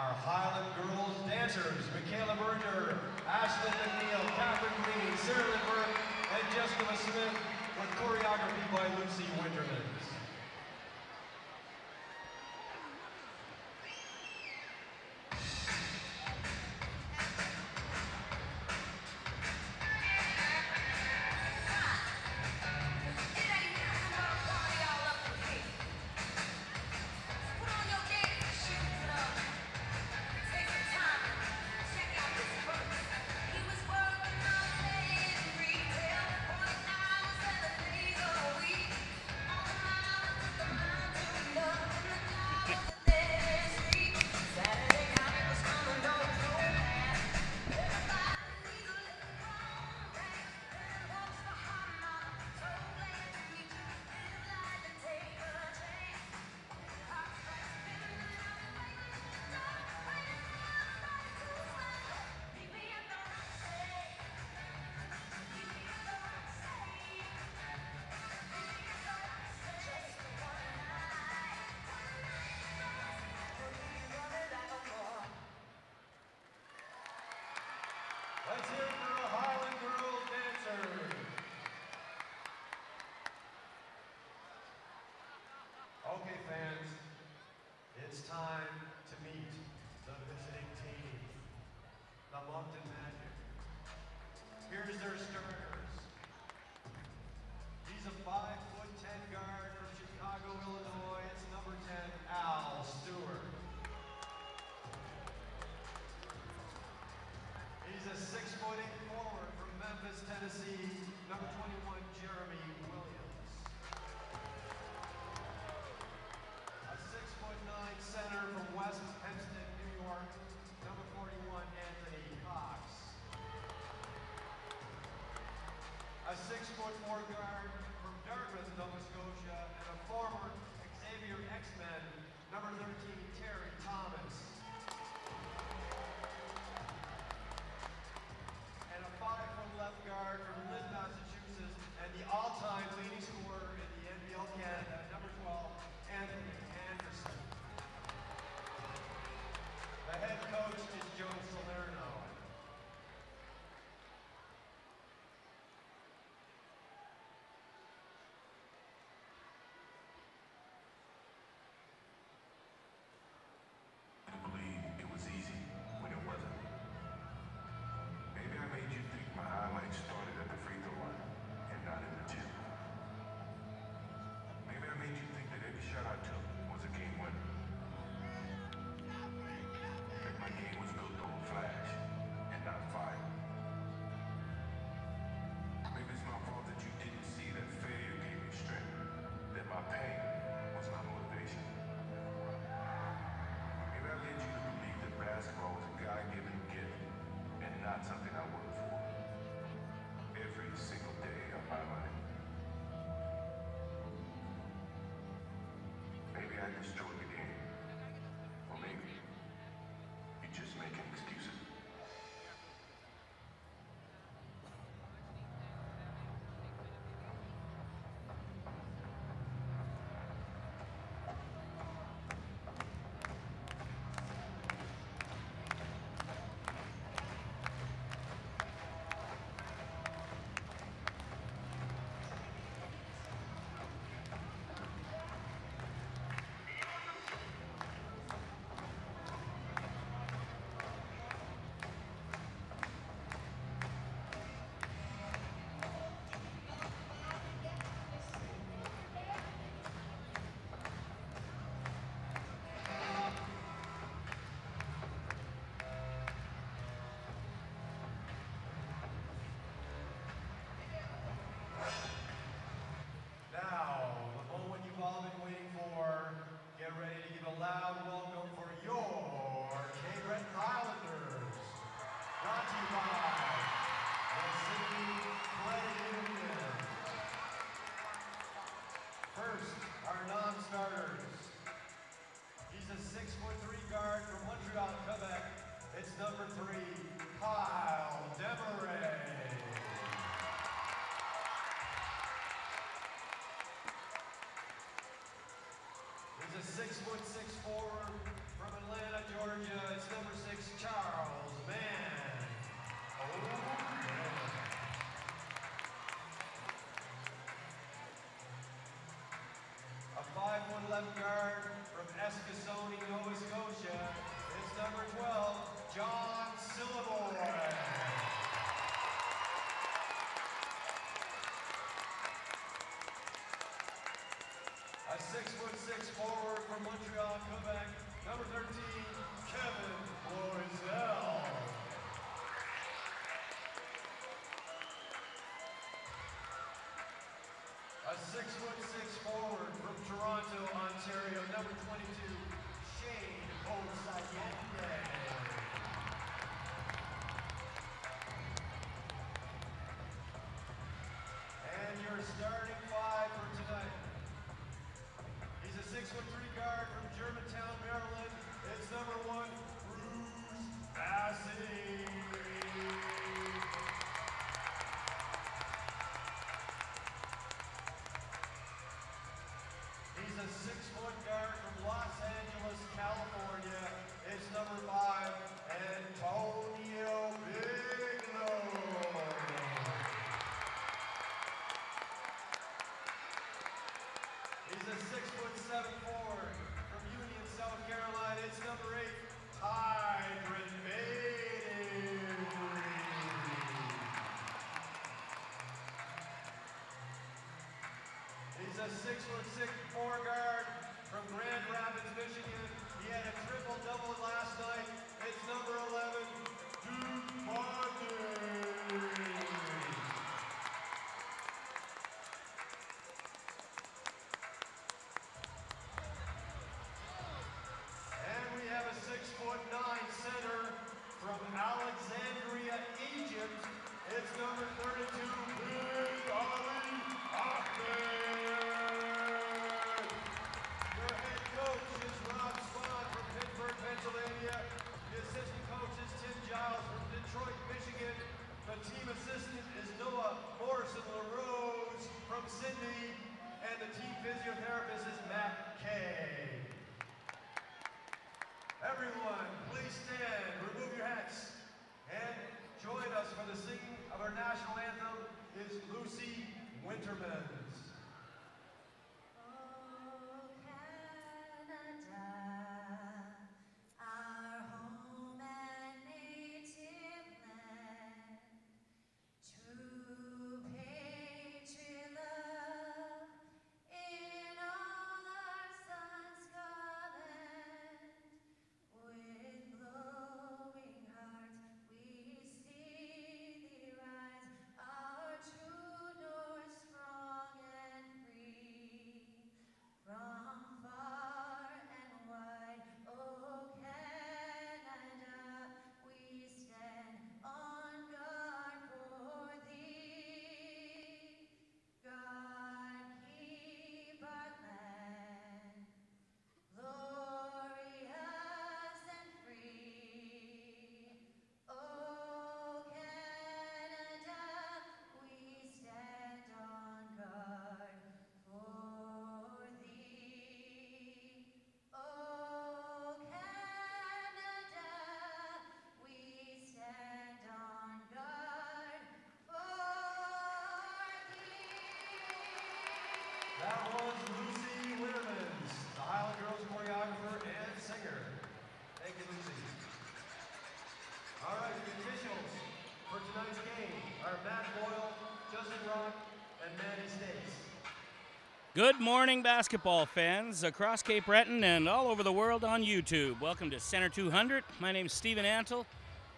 our Highland girls dancers, Michaela Berger, Ashlyn McNeil, Catherine Green, Sarah Lindbergh, and Jessica Smith, with choreography by Lucy Winterman. Let's hear it for the Highland girls dancers. Okay, fans, it's time to meet the visiting team, the Moncton Magic. Here's their starters. He's a 5'10" guard from Chicago, Illinois. It's number 10, Al Stewart. He's a 6'8" forward from Memphis, Tennessee, number 21, Jeremy Williams. A 6'9" center from West Hempstead, New York, number 41, Anthony Cox. A 6'4" guard from Dartmouth, Nova Scotia, and a former Xavier X-Men, number 13, Terry Thomas. And a 5-foot left guard from Lynn, Massachusetts, and the all-time leading scorer in the NBL Canada, number 12, Anthony Anderson. The head coach is Joe Salerno. 6'6" forward from Atlanta, Georgia. It's number 6, Charles Mann. A 5'1" left guard from Eskasoni, Nova Scotia. It's number 12, John Syllaboy. A 6'6" forward from Montreal, Quebec, number 13, Kevin Loisel. A 6'6" forward from Toronto, Ontario, number 22, Shane Osayende. And your starting 5 for tonight. He's a 6'3" guard from Germantown, Maryland. It's number 1, Bruce Bassey. He's a 6-foot guard from Los Angeles, California. It's number 5, Antonio Bigelow. He's a 6'7" forward from Union, South Carolina. It's number 8, Tydron Beatty. He's a 6'6" guard from Grand Rapids, Michigan. He had a triple-double last night. It's number 11, Duke Moncton. And we have a 6'9" center from Alexandria, Egypt. It's number 32, Big Ali Ahmed. Your head coach is Rob Spahn from Pittsburgh, Pennsylvania. The assistant coach is Tim Giles from Detroit, Michigan. The team assistant is Noah Morrison LaRose from Sydney. And the team physiotherapist is Matt Kay. Everyone, please stand, remove your hats, and join us for the singing of our national anthem is Lucy Wintermans. Oh, Canada, our home and native land, true patriot love in all our sons' garland. With glowing hearts we see thee rise, our true north strong and free. From far and wide, oh Canada, we stand on guard for thee. God keep our land glorious and free. Oh Canada, we stand on guard for thee. Oh Canada, we stand on guard for thee. That was Lucy Wintermans, the Highland Girls choreographer and singer. Thank you, Lucy. All right, the officials for tonight's game are Matt Boyle, Justin Rock, and Manny States. Good morning, basketball fans across Cape Breton and all over the world on YouTube. Welcome to Center 200. My name's Stephen Antle.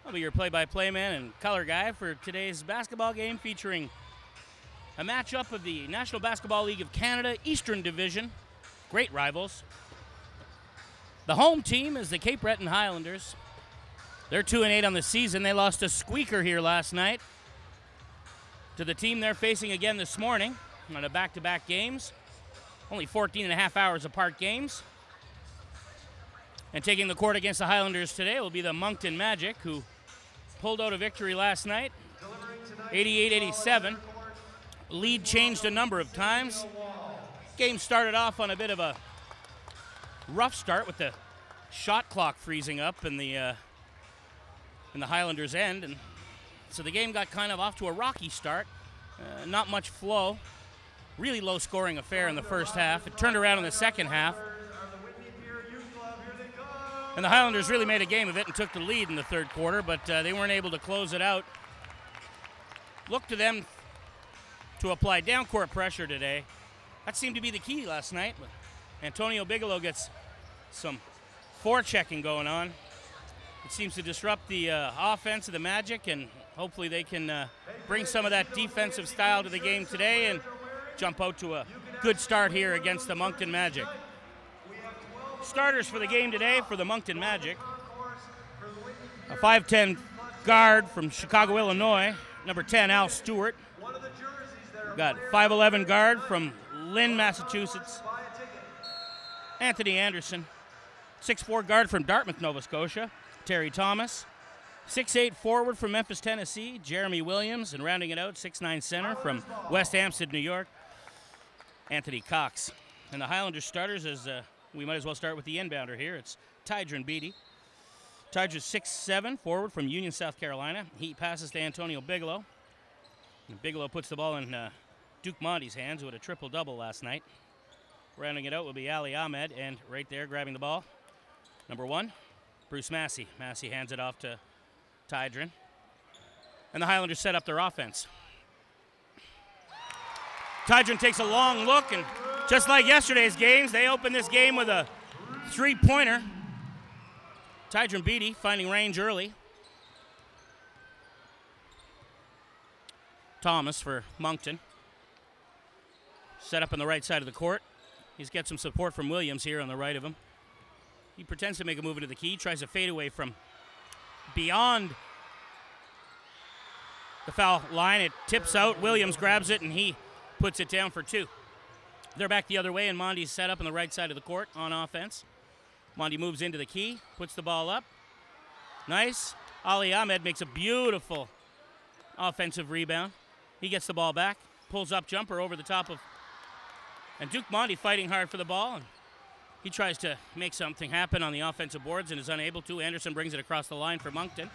I'll be your play-by-play man and color guy for today's basketball game featuring a matchup of the National Basketball League of Canada Eastern Division. Great rivals. The home team is the Cape Breton Highlanders. They're 2-8 on the season. They lost a squeaker here last night to the team they're facing again this morning on a back-to-back games. Only 14 and a half hours apart games. And taking the court against the Highlanders today will be the Moncton Magic, who pulled out a victory last night, 88-87. Lead changed a number of times. Game started off on a bit of a rough start with the shot clock freezing up in the Highlanders' end, and so the game got kind of off to a rocky start. Not much flow. Really low-scoring affair in the first half. It turned around in the second half. And the Highlanders really made a game of it and took the lead in the third quarter, but they weren't able to close it out. Look to them to apply down-court pressure today. That seemed to be the key last night. But Antonio Bigelow gets some forechecking going on. It seems to disrupt the offense of the Magic, and hopefully they can bring some of that defensive style to the game today and jump out to a good start here against the Moncton Magic. Starters for the game today for the Moncton Magic. A 5'10" guard from Chicago, Illinois, number 10, Al Stewart. We've got 5'11" guard from Lynn, Massachusetts, Anthony Anderson. 6'4" guard from Dartmouth, Nova Scotia, Terry Thomas. 6'8" forward from Memphis, Tennessee, Jeremy Williams. And rounding it out, 6'9" center from West Hampstead, New York, Anthony Cox. And the Highlanders starters is, we might as well start with the inbounder here. It's Tydron Beatty. Tydron's 6'7", forward from Union, South Carolina. He passes to Antonio Bigelow. And Bigelow puts the ball in Duke Monty's hands, who had a triple-double last night. Rounding it out will be Ali Ahmed, and right there grabbing the ball, number 1, Bruce Massey. Massey hands it off to Tydron. And the Highlanders set up their offense. Tydron takes a long look, and just like yesterday's games, they open this game with a three-pointer. Tydron Beatty finding range early. Thomas for Moncton. Set up on the right side of the court. He's got some support from Williams here on the right of him. He pretends to make a move into the key, tries to fade away from beyond the foul line. It tips out. Williams grabs it, and he puts it down for 2. They're back the other way, and Monty's set up on the right side of the court on offense. Monty moves into the key, puts the ball up. Nice. Ali Ahmed makes a beautiful offensive rebound. He gets the ball back, pulls up jumper over the top of, and Duke Monty fighting hard for the ball. And he tries to make something happen on the offensive boards and is unable to. Anderson brings it across the line for Moncton.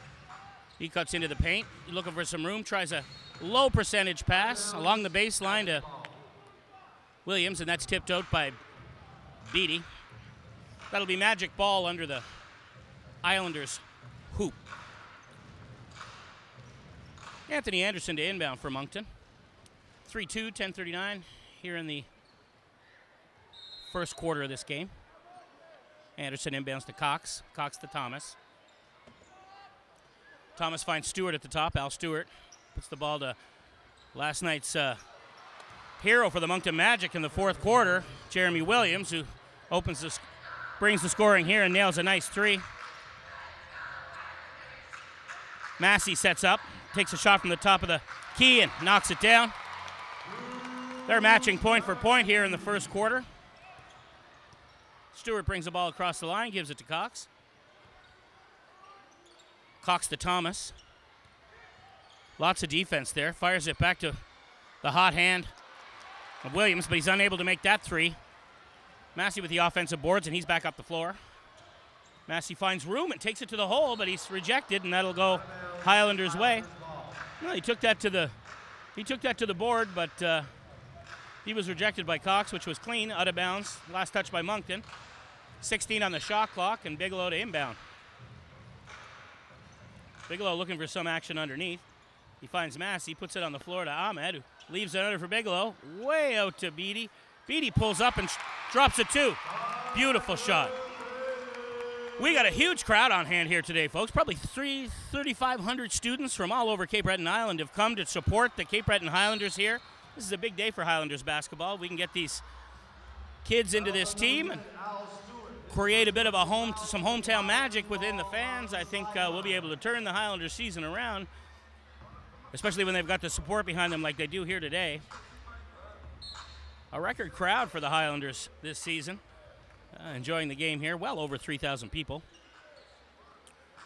He cuts into the paint, looking for some room, tries a low percentage pass along the baseline to Williams, and that's tipped out by Beatty. That'll be Magic ball under the Islanders' hoop. Anthony Anderson to inbound for Moncton. 3-2, 10:39 here in the first quarter of this game. Anderson inbounds to Cox. Cox to Thomas. Thomas finds Stewart at the top. Al Stewart puts the ball to last night's hero for the Moncton Magic in the fourth quarter, Jeremy Williams, who brings the scoring here and nails a nice 3. Massey sets up, takes a shot from the top of the key and knocks it down. They're matching point for point here in the first quarter. Stewart brings the ball across the line, gives it to Cox. Cox to Thomas. Lots of defense there. Fires it back to the hot hand of Williams, but he's unable to make that 3. Massey with the offensive boards, and he's back up the floor. Massey finds room and takes it to the hole, but he's rejected, and that'll go Highlanders' way. Well, he took that to the board, but he was rejected by Cox, which was clean, out of bounds. Last touch by Moncton. 16 on the shot clock, and Bigelow to inbound. Bigelow looking for some action underneath. He finds Massey, puts it on the floor to Ahmed, who leaves it under for Bigelow. Way out to Beatty. Beatty pulls up and drops it 2. Beautiful shot. We got a huge crowd on hand here today, folks. Probably 3,500 students from all over Cape Breton Island have come to support the Cape Breton Highlanders here. This is a big day for Highlanders basketball. We can get these kids into this team and create a bit of some hometown magic within the fans. I think we'll be able to turn the Highlanders season around, especially when they've got the support behind them like they do here today. A record crowd for the Highlanders this season. Enjoying the game here. Well over 3,000 people.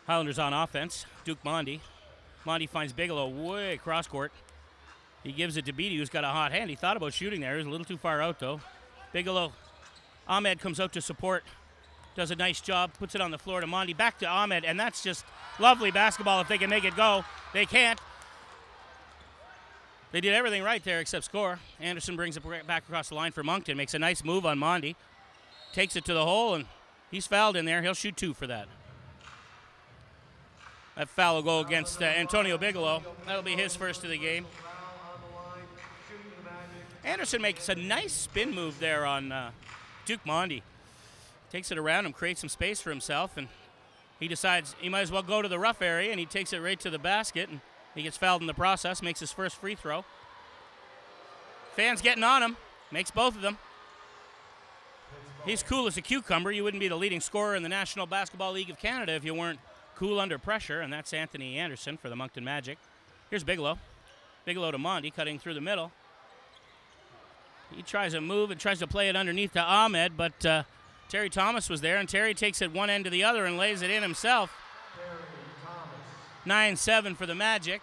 Highlanders on offense. Duke Monty. Monty finds Bigelow way cross court. He gives it to Beatty, who's got a hot hand. He thought about shooting there. He was a little too far out, though. Bigelow. Ahmed comes out to support does a nice job, puts it on the floor to Mondi, back to Ahmed, and that's just lovely basketball if they can make it go. They can't. They did everything right there except score. Anderson brings it back across the line for Moncton, makes a nice move on Mondi, takes it to the hole, and he's fouled in there. He'll shoot 2 for that. That foul will go against Antonio Bigelow. That'll be his first of the game. Anderson makes a nice spin move there on Duke Mondi. Takes it around him, creates some space for himself, and he decides he might as well go to the rough area, and he takes it right to the basket, and he gets fouled in the process, makes his first free throw. Fans getting on him, makes both of them. He's cool as a cucumber. You wouldn't be the leading scorer in the National Basketball League of Canada if you weren't cool under pressure, and that's Anthony Anderson for the Moncton Magic. Here's Bigelow. Bigelow to Mondi, cutting through the middle. He tries to move and tries to play it underneath to Ahmed, but Terry Thomas was there, and Terry takes it one end to the other and lays it in himself. 9-7 for the Magic.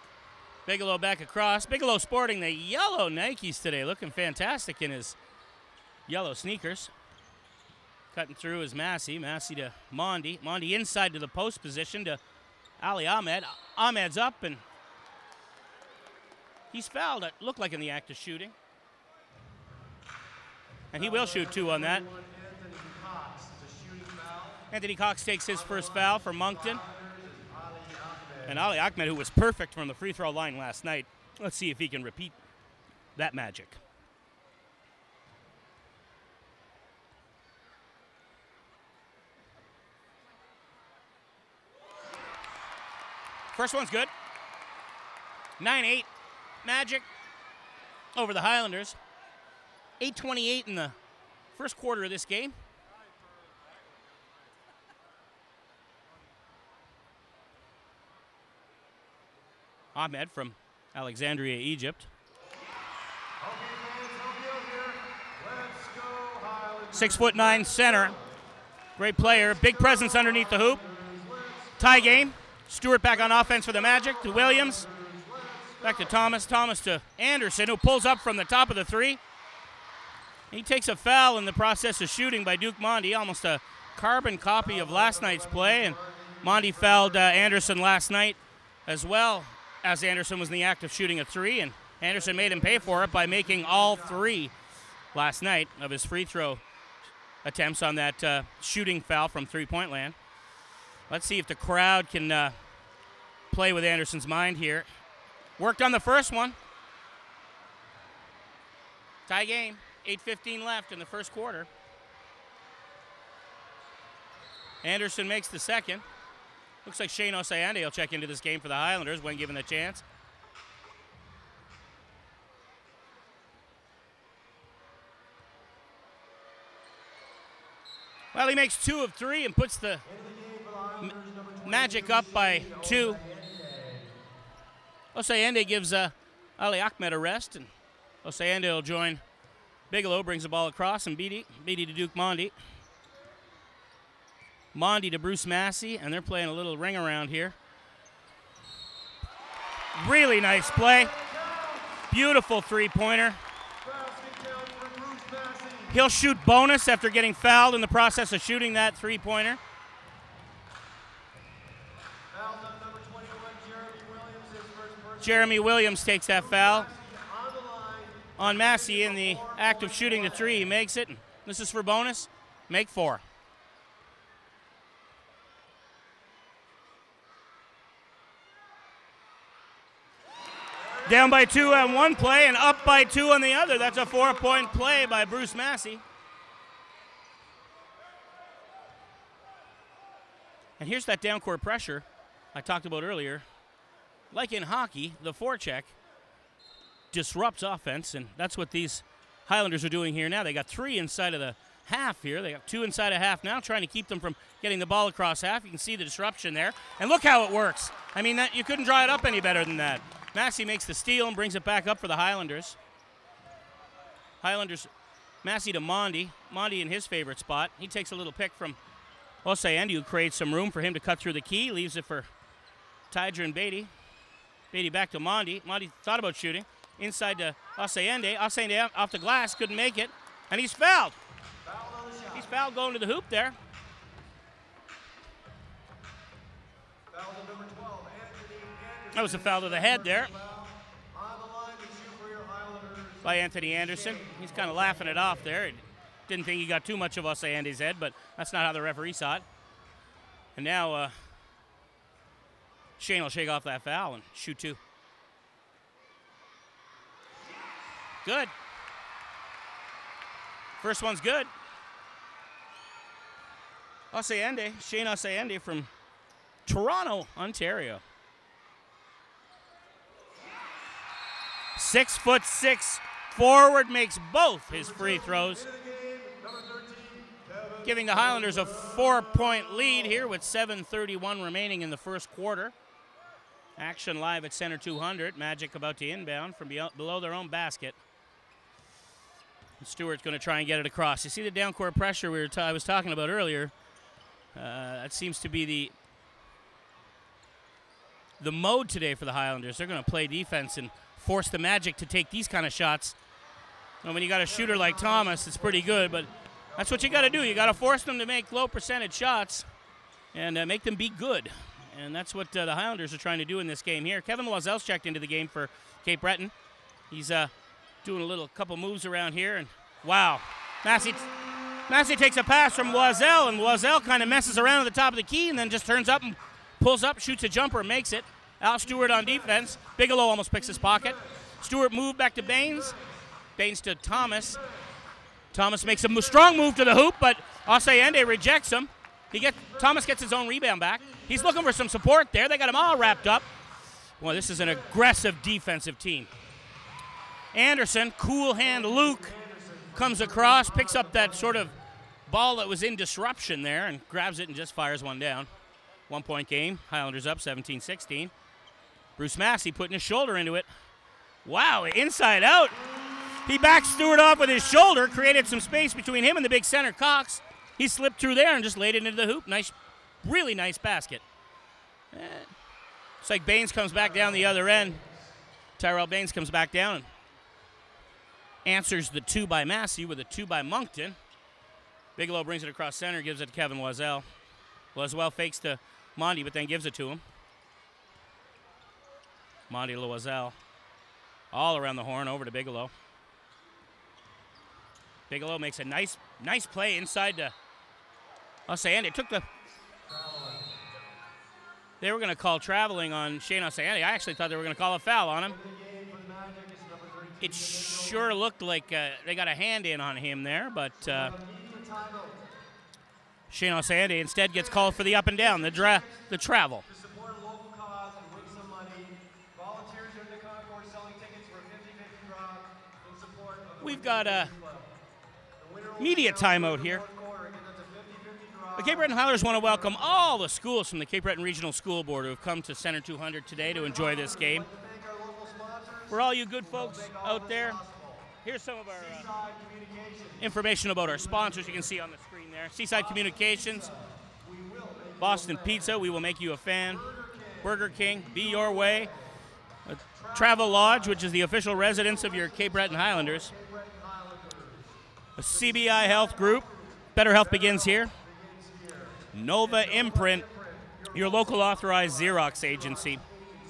Bigelow back across. Bigelow sporting the yellow Nikes today, looking fantastic in his yellow sneakers. Cutting through is Massey. Massey to Mondi. Mondi inside to the post position to Ali Ahmed. Ahmed's up, and he's fouled. It looked like in the act of shooting. And he will shoot 2 on that. Anthony Cox takes his first foul for Moncton. And Ali Ahmed, who was perfect from the free throw line last night. Let's see if he can repeat that magic. First one's good. 9-8 Magic over the Highlanders. 8:28 in the first quarter of this game. Ahmed from Alexandria, Egypt. 6'9" center. Great player. Big presence underneath the hoop. Tie game. Stewart back on offense for the Magic to Williams. Back to Thomas. Thomas to Anderson, who pulls up from the top of the 3. He takes a foul in the process of shooting by Duke Mondi, almost a carbon copy of last night's play. And Mondi fouled Anderson last night as well, as Anderson was in the act of shooting a 3. And Anderson made him pay for it by making all 3 last night of his free throw attempts on that shooting foul from three-point land. Let's see if the crowd can play with Anderson's mind here. Worked on the first one. Tie game. 8:15 left in the first quarter. Anderson makes the second. Looks like Shane Osayande will check into this game for the Highlanders when given the chance. Well, he makes 2 of 3 and puts the Magic up by 2. Osayande gives Ali Ahmed a rest, and Osayande will join Bigelow, brings the ball across, and Beatty to Duke Mondi. Mondi to Bruce Massey, and they're playing a little ring around here. Really nice play. Beautiful three-pointer. He'll shoot bonus after getting fouled in the process of shooting that three-pointer. Jeremy Williams takes that foul on Massey in the act of shooting the 3. He makes it. This is for bonus. Make 4. Down by 2 on one play and up by 2 on the other. That's a 4-point play by Bruce Massey. And here's that down-court pressure I talked about earlier. Like in hockey, the forecheck disrupts offense, and that's what these Highlanders are doing here now. They got 3 inside of the half here. They got 2 inside a half now, trying to keep them from getting the ball across half. You can see the disruption there. And look how it works. I mean, you couldn't draw it up any better than that. Massey makes the steal and brings it back up for the Highlanders. Highlanders, Massey to Mondi. Mondi in his favorite spot. He takes a little pick from Osayande, who creates some room for him to cut through the key. Leaves it for Tiger and Beatty. Beatty back to Mondi. Mondi thought about shooting. Inside to Osayande. Osayande off the glass, couldn't make it. And he's fouled. He's fouled going to the hoop there. That was a foul to the head there On the line to shoot for your Highlanders. by Anthony Anderson. He's kind of laughing it off there. Didn't think he got too much of us Andy's head, but that's not how the referee saw it. And now Shane will shake off that foul and shoot 2. Good. First one's good. Shane Osayende from Toronto, Ontario. 6'6" forward makes both his free throws, giving the Highlanders a 4-point lead here with 7:31 remaining in the first quarter. Action live at center 200. Magic about to inbound from below their own basket. Stewart's going to try and get it across. You see the down-court pressure I was talking about earlier. That seems to be the mode today for the Highlanders. They're going to play defense and force the Magic to take these kind of shots. And when you got a shooter like Thomas, it's pretty good, but that's what you got to do. You got to force them to make low percentage shots and make them be good. And that's what the Highlanders are trying to do in this game here. Kevin Loisel's checked into the game for Cape Breton. He's doing a couple moves around here, and wow. Massey takes a pass from Loisel, and Loisel kind of messes around at the top of the key and then just turns up and pulls up, shoots a jumper, makes it. Al Stewart on defense. Bigelow almost picks his pocket. Stewart moved back to Baines. Baines to Thomas. Thomas makes a strong move to the hoop, but Osayende rejects him. Thomas gets his own rebound back. He's looking for some support there. They got him all wrapped up. Well, this is an aggressive defensive team. Anderson, cool hand Luke, comes across, picks up that sort of ball that was in disruption there and grabs it and just fires one down. 1-point game. Highlanders up 17-16. Bruce Massey putting his shoulder into it. Wow, inside out. He backed Stewart off with his shoulder, created some space between him and the big center, Cox. He slipped through there and just laid it into the hoop. Nice, really nice basket. It's like Baines comes back down the other end. Tyrell Baines comes back down and answers the 2 by Massey with a 2 by Moncton. Bigelow brings it across center, gives it to Kevin Loisel. Loisel fakes to Monty, but then gives it to him. Monty Loisel all around the horn over to Bigelow. Bigelow makes a nice play inside to Osayende. They were going to call traveling on Shane Osayende. I actually thought they were going to call a foul on him. It sure looked like they got a hand in on him there, but Shane Osayende instead gets called for the up and down, the travel. To support a local cause and win some money, volunteers are in the concourse selling tickets for a 50-50 draw in support of the We've got a media timeout here. The Cape Breton Highlanders want to welcome all the schools from the Cape Breton Regional School Board who have come to Center 200 today to enjoy this game. For all you good folks out there, here's some of our information about our sponsors you can see on the screen there. Seaside Communications, Boston Pizza, we will make you a fan. Burger King, Be Your Way. Travel Lodge, which is the official residence of your Cape Breton Highlanders. A CBI Health Group, Better Health Begins Here. Nova Imprint, your local authorized Xerox agency.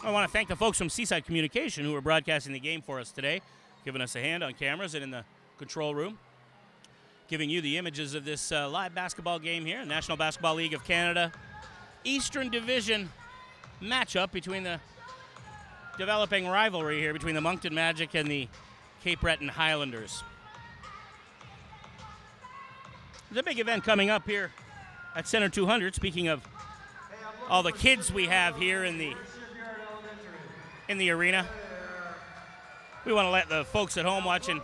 I want to thank the folks from Seaside Communication who are broadcasting the game for us today, giving us a hand on cameras and in the control room, giving you the images of this live basketball game here, National Basketball League of Canada Eastern Division matchup between the developing rivalry here between the Moncton Magic and the Cape Breton Highlanders. There's a big event coming up here at Center 200. Speaking of all the kids we have here in the arena, we want to let the folks at home watching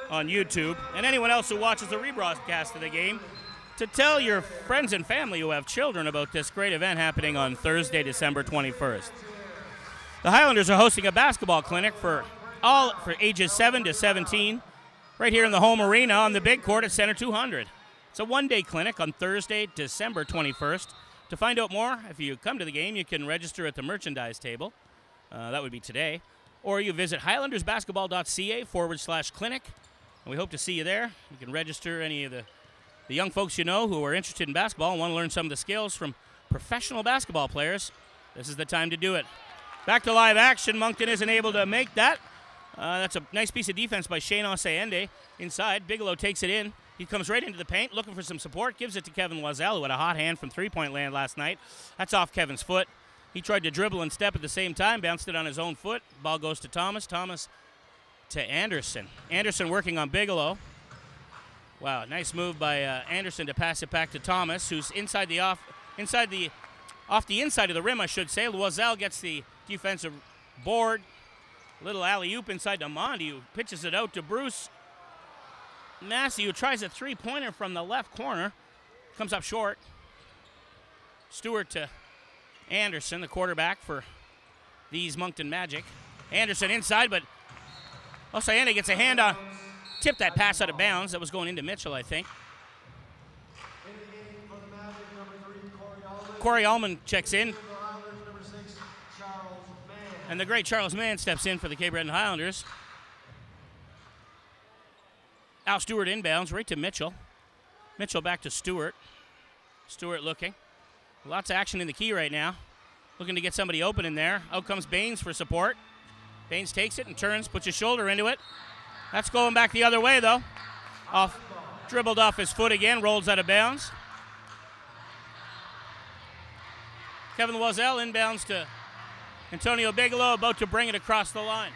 on YouTube and anyone else who watches the rebroadcast of the game to tell your friends and family who have children about this great event happening on Thursday, December 21st. The Highlanders are hosting a basketball clinic for ages 7 to 17 right here in the home arena on the big court at Center 200. It's a one-day clinic on Thursday, December 21st. To find out more, if you come to the game, you can register at the merchandise table. That would be today. Or you visit highlandersbasketball.ca/clinic. And we hope to see you there. You can register any of the young folks you know who are interested in basketball and want to learn some of the skills from professional basketball players. This is the time to do it. Back to live action. Moncton isn't able to make that. That's a nice piece of defense by Shane Osayende. Inside, Bigelow takes it in. He comes right into the paint, looking for some support, gives it to Kevin Loiselle, who had a hot hand from three-point land last night. That's off Kevin's foot. He tried to dribble and step at the same time, bounced it on his own foot. Ball goes to Thomas. Thomas to Anderson. Anderson working on Bigelow. Wow, nice move by Anderson to pass it back to Thomas, who's off the inside of the rim, I should say. Loiselle gets the defensive board. Little alley-oop inside to Mondi, who pitches it out to Bruce Massey, who tries a three-pointer from the left corner. Comes up short. Stewart to Anderson, the quarterback for these Moncton Magic. Anderson inside, but Osayende gets a hand on. Tipped that pass out of bounds. That was going into Mitchell, I think. Corey Allman checks in. And the great Charles Mann steps in for the Cape Breton Highlanders. Al Stewart inbounds right to Mitchell. Mitchell back to Stewart. Stewart looking. Lots of action in the key right now. Looking to get somebody open in there. Out comes Baines for support. Baines takes it and turns, puts his shoulder into it. That's going back the other way, though. Dribbled off his foot again, rolls out of bounds. Kevin Loiselle inbounds to Antonio Bigelow, about to bring it across the line.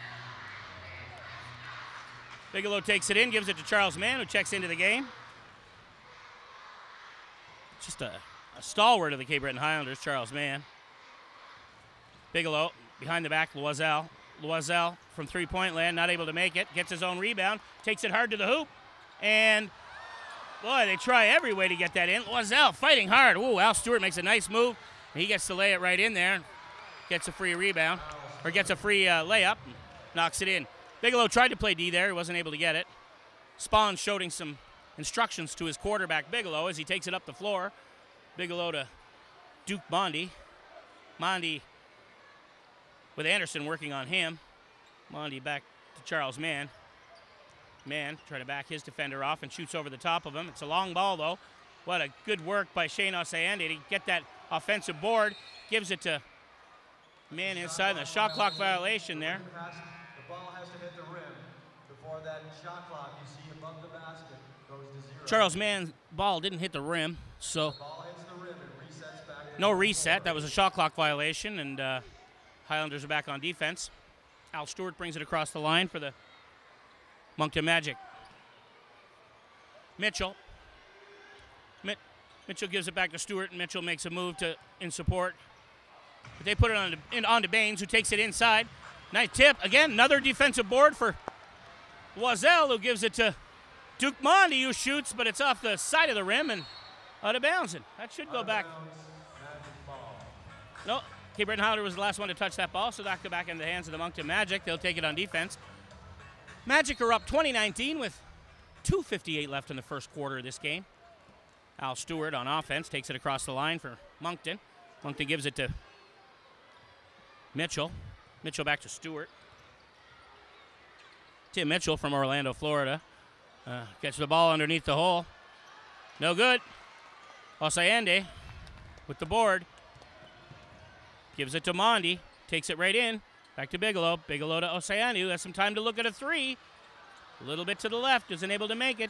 Bigelow takes it in, gives it to Charles Mann, who checks into the game. Just a stalwart of the Cape Breton Highlanders, Charles Mann. Bigelow behind the back, Loiselle. Loiselle from three-point land, not able to make it. Gets his own rebound, takes it hard to the hoop. And, boy, they try every way to get that in. Loiselle fighting hard. Ooh, Al Stewart makes a nice move. He gets to lay it right in there. Gets a free rebound, or gets a free layup, and knocks it in. Bigelow tried to play D there. He wasn't able to get it. Spahn showing some instructions to his quarterback, Bigelow, as he takes it up the floor. Bigelow to Duke Mondi. Mondi with Anderson working on him. Mondi back to Charles Mann. Mann trying to back his defender off and shoots over the top of him. It's a long ball, though. What a good work by Shane Osayende to get that offensive board. Gives it to Mann inside. The shot clock violation there. The ball has to hit the rim before that shot clock you see above the basket goes to zero. Charles Mann's ball didn't hit the rim, so The ball hits the rim and resets back. no reset. That was a shot clock violation, and Highlanders are back on defense. Al Stewart brings it across the line for the Moncton Magic. Mitchell. Mitchell gives it back to Stewart, and Mitchell makes a move in support. But they put it on to Baines, who takes it inside. Nice tip. Again, another defensive board for Loiselle, who gives it to Duke Mondi, who shoots, but it's off the side of the rim and out of bounds. And that should go back. No, Cape Breton Highlander was the last one to touch that ball, so that could go back in the hands of the Moncton Magic. They'll take it on defense. Magic are up 20-19 with 2:58 left in the first quarter of this game. Al Stewart on offense takes it across the line for Moncton. Moncton gives it to Mitchell. Mitchell back to Stewart. Tim Mitchell from Orlando, Florida. Gets the ball underneath the hole. No good. Osayende with the board. Gives it to Mondi. Takes it right in. Back to Bigelow. Bigelow to Osayende, who has some time to look at a three. A little bit to the left. Isn't able to make it.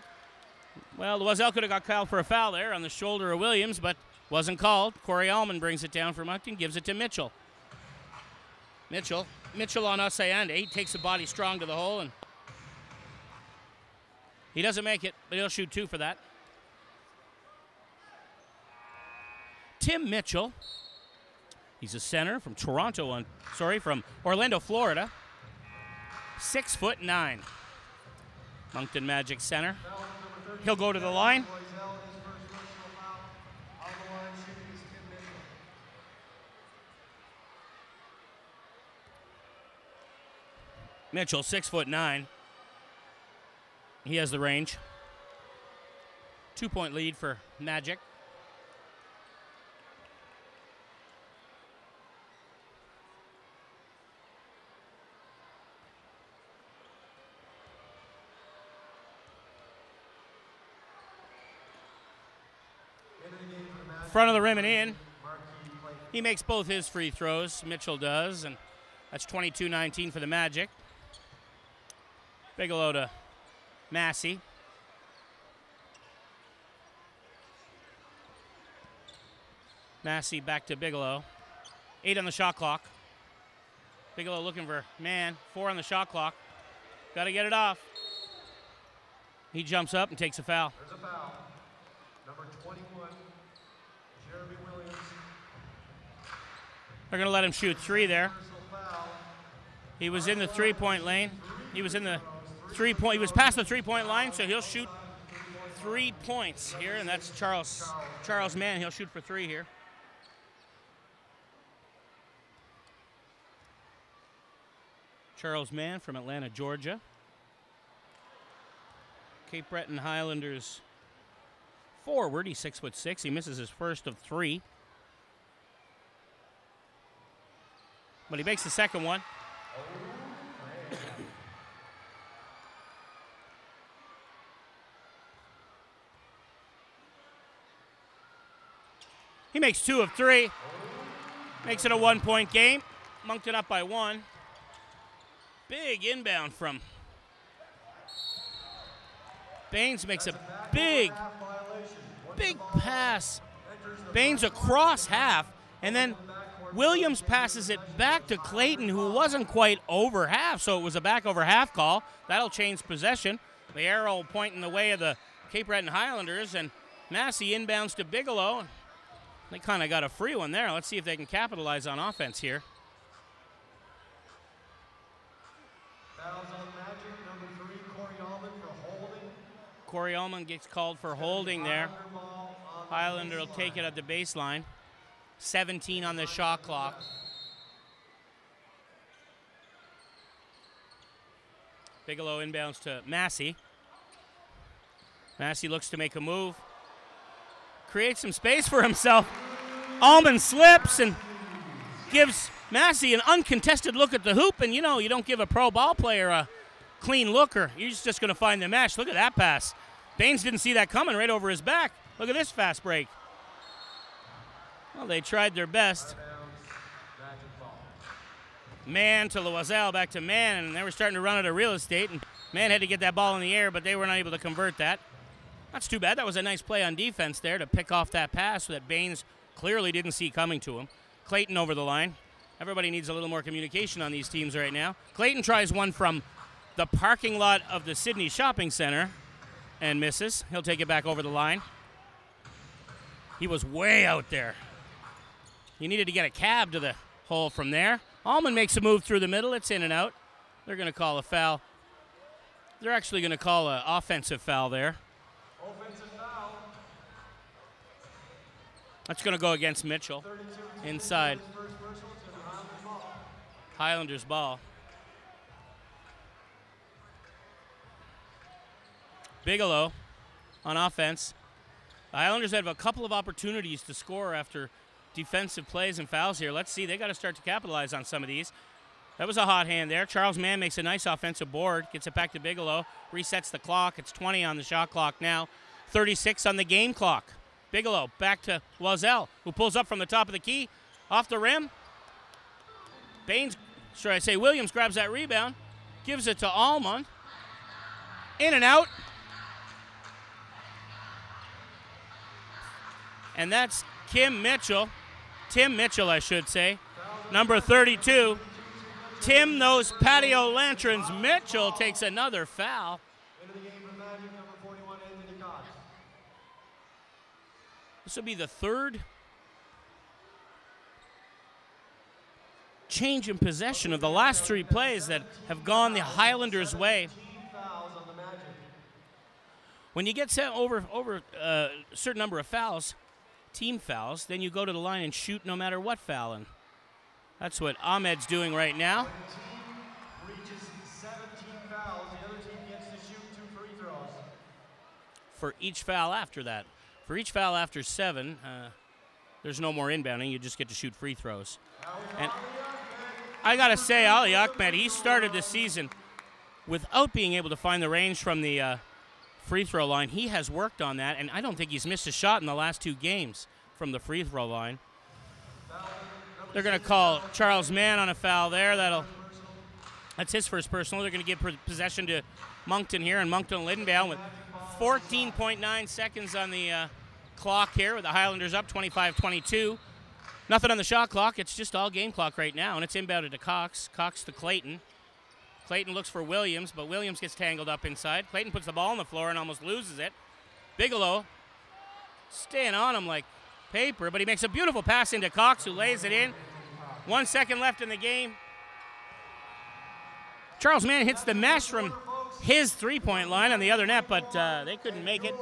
Well, Loiselle could have got called for a foul there on the shoulder of Williams, but wasn't called. Corey Allman brings it down for Moncton. Gives it to Mitchell. Mitchell on Osayende. He takes the body strong to the hole, and he doesn't make it, but he'll shoot two for that. Tim Mitchell. He's a center from from Orlando, Florida. 6'9". Moncton Magic center. He'll go to the line. Mitchell, 6'9". He has the range. 2-point lead for Magic. Front of the rim and in. He makes both his free throws. Mitchell does, and That's 22-19 for the Magic. Bigelow to Massey. Massey back to Bigelow. 8 on the shot clock. Bigelow looking for man. 4 on the shot clock. Got to get it off. He jumps up and takes a foul. There's a foul. Number 21, Jeremy Williams. They're going to let him shoot 3 there. He was in the three-point lane. He was in the three-point. He was past the three-point line, so he'll shoot 3 points here, and that's Charles Mann. He'll shoot for 3 here. Charles Mann from Atlanta, Georgia. Cape Breton Highlanders forward. He's 6'6". He misses his first of 3. But he makes the second one. He makes 2 of 3. Makes it a 1-point game. Moncton up by 1. Big inbound from Baines. Makes a big pass. Baines across half, and then Williams passes it back to Clayton, who wasn't quite over half, so it was a back over half call. That'll change possession. The arrow pointing the way of the Cape Breton Highlanders, and Massey inbounds to Bigelow. They kind of got a free one there. Let's see if they can capitalize on offense here. Fouls on Magic, number 3, Corey Allman for holding. Corey Allman gets called for holding there. Highlander will take it at the baseline. 17 on the shot clock. Bigelow inbounds to Massey. Massey looks to make a move. Creates some space for himself. Allman slips and gives Massey an uncontested look at the hoop. And you know, you don't give a pro ball player a clean look, or he's just going to find the mesh. Look at that pass. Baines didn't see that coming right over his back. Look at this fast break. Well, they tried their best. Mann to Loiselle, back to Mann, and they were starting to run out of real estate, and Mann had to get that ball in the air, but they were not able to convert that. That's too bad. That was a nice play on defense there to pick off that pass that Baines clearly didn't see coming to him. Clayton over the line. Everybody needs a little more communication on these teams right now. Clayton tries one from the parking lot of the Sydney Shopping Center and misses. He'll take it back over the line. He was way out there. He needed to get a cab to the hole from there. Allman makes a move through the middle. It's in and out. They're going to call a foul. They're actually going to call an offensive foul there. Offensive foul. That's going to go against Mitchell. Inside. Highlanders ball. Bigelow on offense. The Highlanders have a couple of opportunities to score after defensive plays and fouls here. Let's see. They got to start to capitalize on some of these. That was a hot hand there. Charles Mann makes a nice offensive board. Gets it back to Bigelow. Resets the clock. It's 20 on the shot clock now. 36 on the game clock. Bigelow back to Loiselle, who pulls up from the top of the key. Off the rim. Williams grabs that rebound. Gives it to Allman. In and out. And that's Tim Mitchell, I should say, number 32. Tim, those patio lanterns. Mitchell takes another foul. Into the game for Magic, number 41, Anthony Cox. This will be the third change in possession of the last 3 plays that have gone the Highlanders' way. Fouls on the Magic. When you get over a certain number of fouls, team fouls, then you go to the line and shoot no matter what foul. And that's what Ahmed's doing right now. When a team reaches 17 fouls, the other team gets to shoot 2 free throws. For each foul after that. For each foul after 7, there's no more inbounding. You just get to shoot free throws. And I got to say, Ali Ahmed, he started this season without being able to find the range from the free throw line. He has worked on that, and I don't think he's missed a shot in the last 2 games from the free throw line. They're going to call Charles Mann on a foul there. That's his first personal. They're going to give possession to Moncton here, and Moncton will inbound with 14.9 seconds on the clock here, with the Highlanders up 25-22. Nothing on the shot clock. It's just all game clock right now, and it's inbounded to Cox. Cox to Clayton. Clayton looks for Williams, but Williams gets tangled up inside. Clayton puts the ball on the floor and almost loses it. Bigelow staying on him like paper, but he makes a beautiful pass into Cox, who lays it in. 1 second left in the game. Charles Mann hits the mesh from his three-point line on the other net, but they couldn't make it.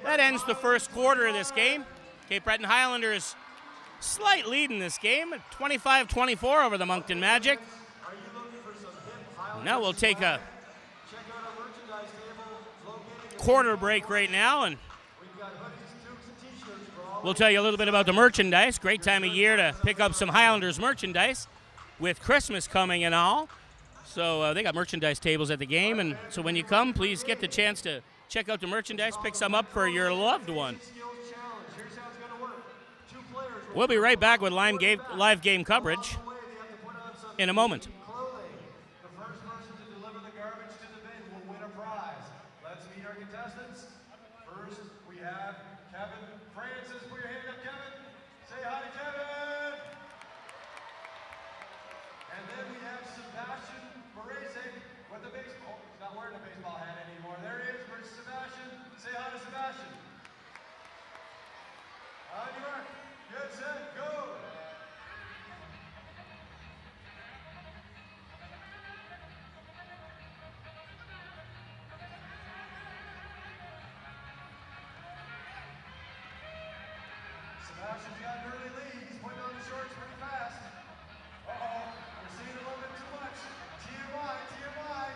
That ends the first quarter of this game. Cape Breton Highlanders slight lead in this game at 25-24 over the Moncton Magic. Now we'll take a quarter break right now, and we'll tell you a little bit about the merchandise. Great time of year to pick up some Highlanders merchandise with Christmas coming and all. So they got merchandise tables at the game, and so when you come, please get the chance to check out the merchandise, pick some up for your loved one. We'll be right back with live game coverage in a moment. Sebastian's got an early lead. He's putting on the shorts pretty fast. Uh-oh, we're seeing a little bit too much. TMI, TMI.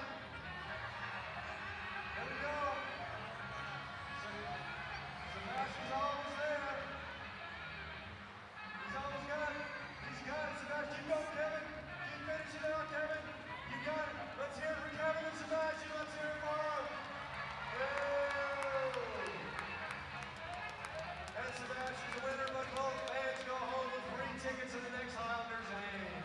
There we go. Sebastian's almost there. He's almost got it. He's got it, Sebastian. Keep going, Kevin. Keep finishing it out, Kevin. You got it. Let's hear it for Kevin and Sebastian. Let's hear it for him. And Sebastian's the winner, but both fans go home with free tickets to the next Highlanders game.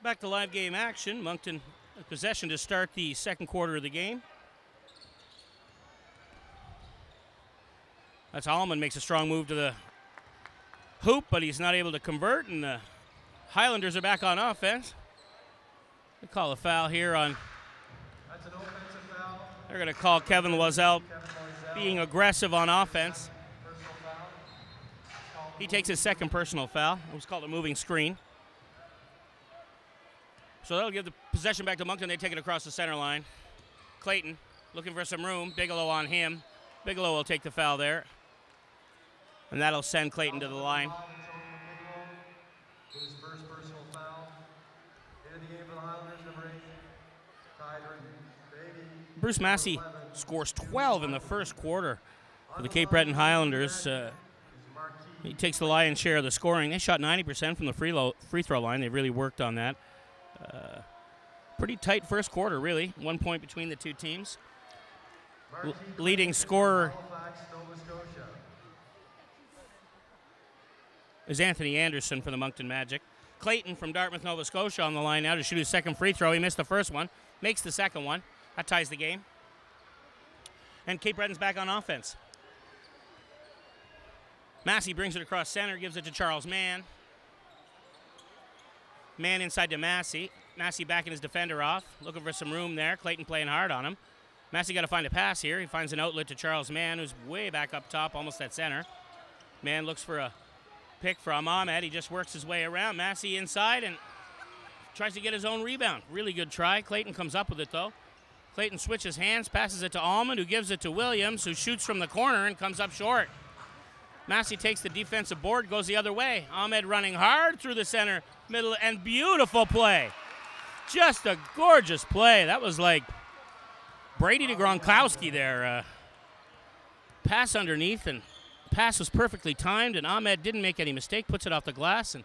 Back to live game action. Moncton in possession to start the second quarter of the game. That's Allman makes a strong move to the hoop, but he's not able to convert, and the Highlanders are back on offense. They call a foul here on. That's an offensive foul. They're going to call Kevin Loisel being aggressive on offense. He takes his second personal foul. It was called a moving screen. So that'll give the possession back to Moncton. They take it across the center line. Clayton looking for some room. Bigelow on him. Bigelow will take the foul there. And that'll send Clayton to the line. His first personal foul. Into the game for the Highlanders, number 8. Bruce Massey scores 12 in the first quarter for the Cape Breton Highlanders. He takes the lion's share of the scoring. They shot 90% from the free throw line. They really worked on that. Pretty tight first quarter, really. 1 point between the two teams. Leading scorer is Anthony Anderson for the Moncton Magic. Clayton from Dartmouth, Nova Scotia on the line now to shoot his second free throw. He missed the first one, makes the second one. That ties the game. And Cape Breton's back on offense. Massey brings it across center, gives it to Charles Mann. Mann inside to Massey. Massey backing his defender off, looking for some room there. Clayton playing hard on him. Massey got to find a pass here. He finds an outlet to Charles Mann, who's way back up top, almost at center. Mann looks for a pick from Ahmed. He just works his way around. Massey inside and tries to get his own rebound. Really good try. Clayton comes up with it, though. Clayton switches hands, passes it to Almond, who gives it to Williams, who shoots from the corner and comes up short. Massey takes the defensive board, goes the other way. Ahmed running hard through the center, middle, and beautiful play. Just a gorgeous play. That was like Brady to Gronkowski there. Pass underneath, and pass was perfectly timed, and Ahmed didn't make any mistake, puts it off the glass, and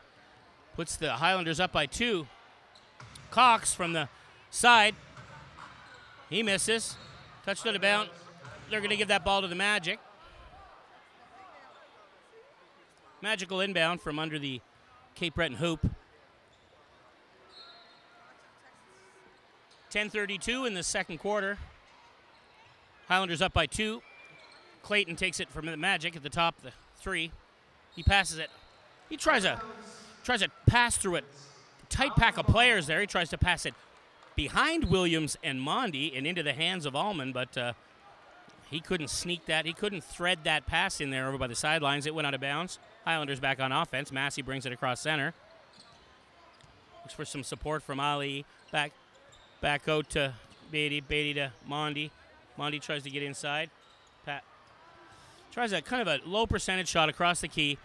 puts the Highlanders up by 2. Cox from the side. He misses. Touched out of bounds. They're going to give that ball to the Magic. Magical inbound from under the Cape Breton hoop. 10:32 in the second quarter. Highlanders up by 2. Clayton takes it from the Magic at the top of the 3. He passes it. He tries to pass through it. Tight pack of players there. He tries to pass it behind Williams and Mondi and into the hands of Allman, but he couldn't sneak that. He couldn't thread that pass in there over by the sidelines. It went out of bounds. Highlanders back on offense. Massey brings it across center. Looks for some support from Ali. Back out to Beatty. Beatty to Mondi. Mondi tries to get inside. Pat tries a kind of a low percentage shot across the key.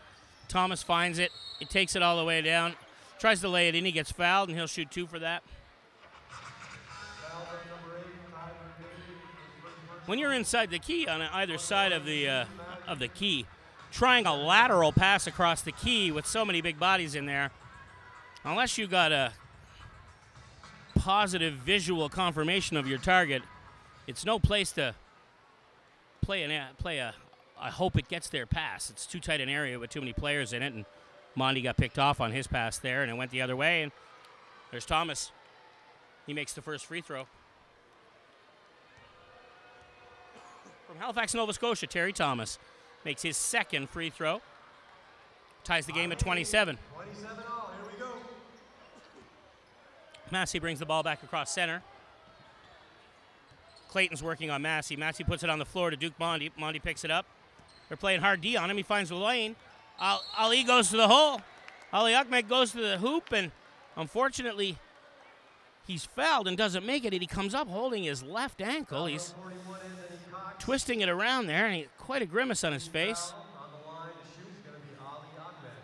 Thomas finds it. He takes it all the way down. Tries to lay it in. He gets fouled, and he'll shoot 2 for that. When you're inside the key on either side of the key, trying a lateral pass across the key with so many big bodies in there, unless you got a positive visual confirmation of your target, it's no place to play a I hope it gets there pass. It's too tight an area with too many players in it, and Mondi got picked off on his pass there, and it went the other way, and there's Thomas. He makes the first free throw. From Halifax, Nova Scotia, Terry Thomas makes his second free throw. Ties the game at 27. 27 all. Here we go. Massey brings the ball back across center. Clayton's working on Massey. Massey puts it on the floor to Duke Mondi. Mondi picks it up. They're playing hard D on him. He finds the lane. Ali goes to the hole. Ali Ahmed goes to the hoop, and unfortunately, he's fouled and doesn't make it. And he comes up holding his left ankle. He's twisting it around there, and quite a grimace on his face.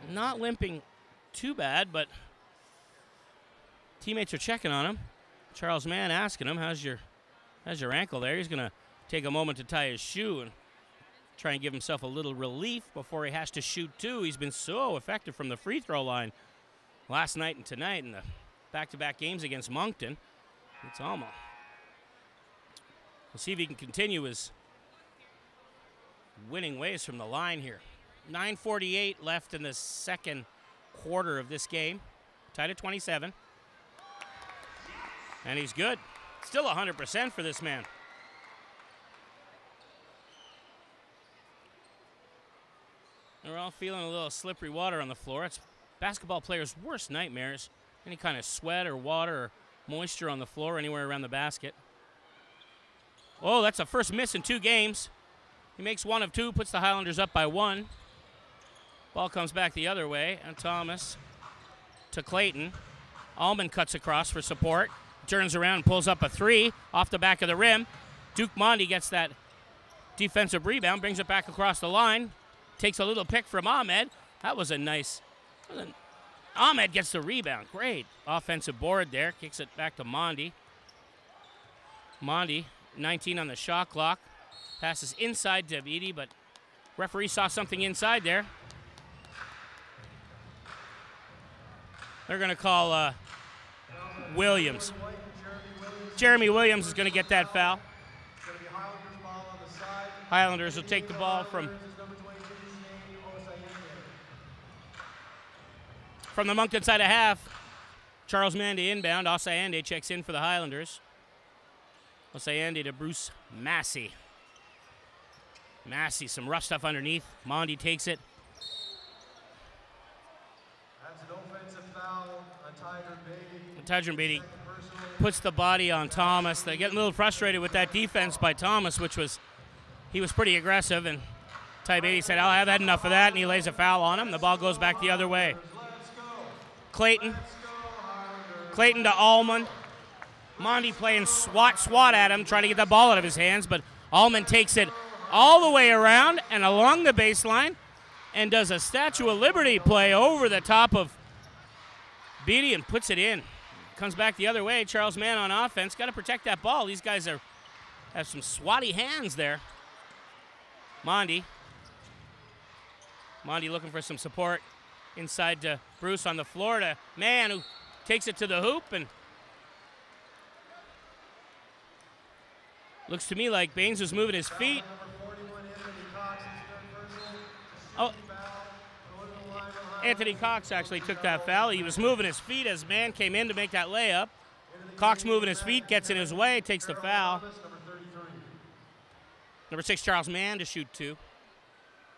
Not limping too bad, but teammates are checking on him. Charles Mann asking him, how's your ankle there? He's going to take a moment to tie his shoe and try and give himself a little relief before he has to shoot 2. He's been so effective from the free throw line last night and tonight in the back-to-back games against Moncton. It's almost. We'll see if he can continue his winning ways from the line here. 9:48 left in the second quarter of this game. Tied at 27. And he's good. Still 100% for this man. We're all feeling a little slippery water on the floor. It's basketball players' worst nightmares. Any kind of sweat or water or moisture on the floor anywhere around the basket. Oh, that's a first miss in 2 games. He makes 1 of 2, puts the Highlanders up by 1. Ball comes back the other way, and Thomas to Clayton. Allman cuts across for support. Turns around and pulls up a 3 off the back of the rim. Duke Mondi gets that defensive rebound, brings it back across the line. Takes a little pick from Ahmed. That was a nice. Ahmed gets the rebound. Great offensive board there. Kicks it back to Mondi. Mondi, 19 on the shot clock. Passes inside to Beatty, but referee saw something inside there. They're going to call Williams. Jeremy Williams is going to get that foul. Highlanders will take the ball from the Moncton side of half. Charles Mandy inbound. Osayande checks in for the Highlanders. Osayande to Bruce Massey. Massey, some rough stuff underneath. Mondi takes it. That's an offensive foul on Tydron Beatty puts the body on Thomas. They get a little frustrated with that defense by Thomas, he was pretty aggressive, and Ty Beatty said, I've had enough of that, and he lays a foul on him. The ball goes back the other way. Clayton to Allman. Mondi playing swat at him, trying to get the ball out of his hands, but Allman takes it all the way around and along the baseline and does a Statue of Liberty play over the top of Beatty and puts it in. Comes back the other way. Charles Mann on offense. Got to protect that ball. These guys have some swatty hands there. Mondi looking for some support inside to Bruce on the floor to Mann, who takes it to the hoop, and looks to me like Baines was moving his feet. Oh, Anthony Cox actually took that foul. He was moving his feet as Mann came in to make that layup. Cox moving his feet, gets in his way, takes the foul. Number 6, Charles Mann to shoot 2.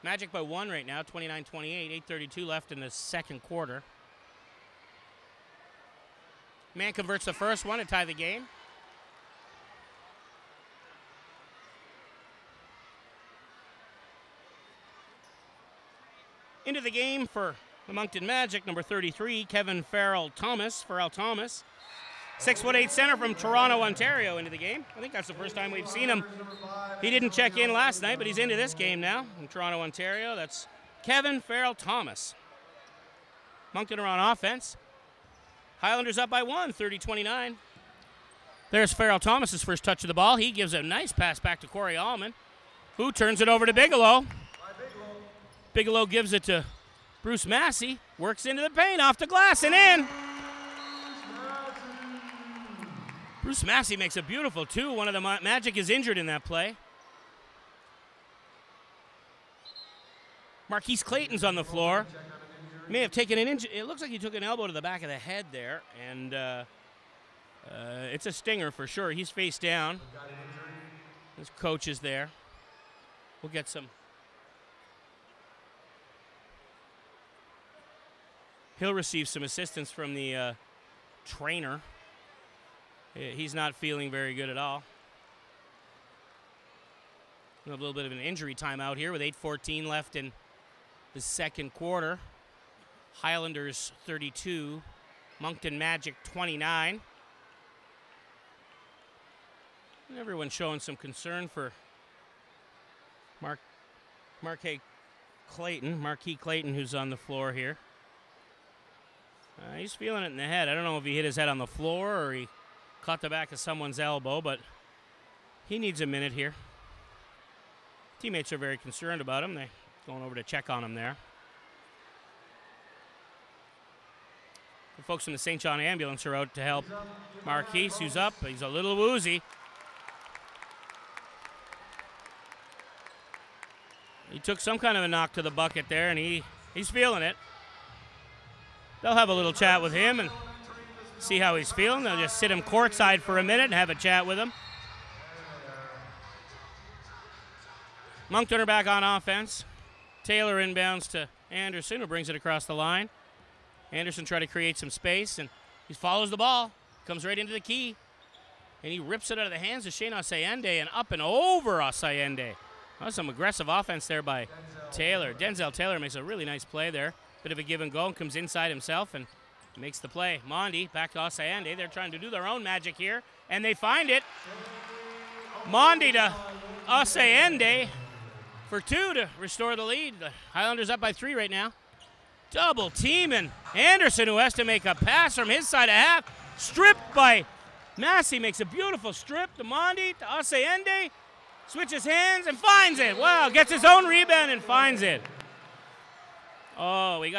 Magic by 1 right now, 29-28, 8:32 left in the second quarter. Mann converts the first one to tie the game. Into the game for the Moncton Magic, number 33, Kevin Farrell Thomas. 6'8" center from Toronto, Ontario, into the game. I think that's the first time we've seen him. He didn't check in last night, but he's into this game now in Toronto, Ontario. That's Kevin Farrell Thomas. Moncton are on offense. Highlanders up by 1, 30-29. There's Farrell Thomas's first touch of the ball. He gives a nice pass back to Corey Allman, who turns it over to Bigelow. Bigelow gives it to Bruce Massey, works into the paint, off the glass, and in. Bruce Massey makes a beautiful 2. One of the Magic is injured in that play. Marquise Clayton's on the floor. May have taken an injury. It looks like he took an elbow to the back of the head there, and it's a stinger for sure. He's face down. His coach is there. We'll get some. He'll receive some assistance from the trainer. He's not feeling very good at all. A little bit of an injury timeout here with 8:14 left in the second quarter. Highlanders 32, Moncton Magic 29. And everyone's showing some concern for Marquis Clayton, who's on the floor here. He's feeling it in the head. I don't know if he hit his head on the floor or he caught the back of someone's elbow, but he needs a minute here. Teammates are very concerned about him. They're going over to check on him there. The folks from the St. John Ambulance are out to help Marquise, who's up. He's a little woozy. He took some kind of a knock to the bucket there, and he's feeling it. They'll have a little chat with him and see how he's feeling. They'll just sit him courtside for a minute and have a chat with him. Moncton are back on offense. Taylor inbounds to Anderson, who brings it across the line. Anderson tries to create some space, and he follows the ball. Comes right into the key, and he rips it out of the hands of Shane Osayende and up and over Osayende. That's some aggressive offense there by Taylor. Denzel Taylor makes a really nice play there. Bit of a give and go, and comes inside himself and makes the play. Mondi back to Osayende. They're trying to do their own magic here, and they find it. Mondi to Osayende for 2 to restore the lead. The Highlanders up by 3 right now. Double team, and Anderson, who has to make a pass from his side of half. Stripped by Massey, makes a beautiful strip to Mondi, to Osayende. Switches hands and finds it. Wow, gets his own rebound and finds it. Oh, we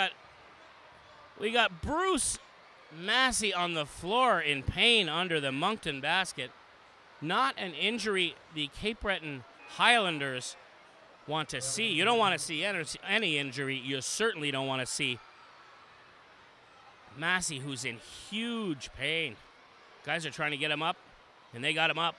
got Bruce Massey on the floor in pain under the Moncton basket. Not an injury the Cape Breton Highlanders want to see. You don't want to see any injury. You certainly don't want to see Massey, who's in huge pain. Guys are trying to get him up, and they got him up.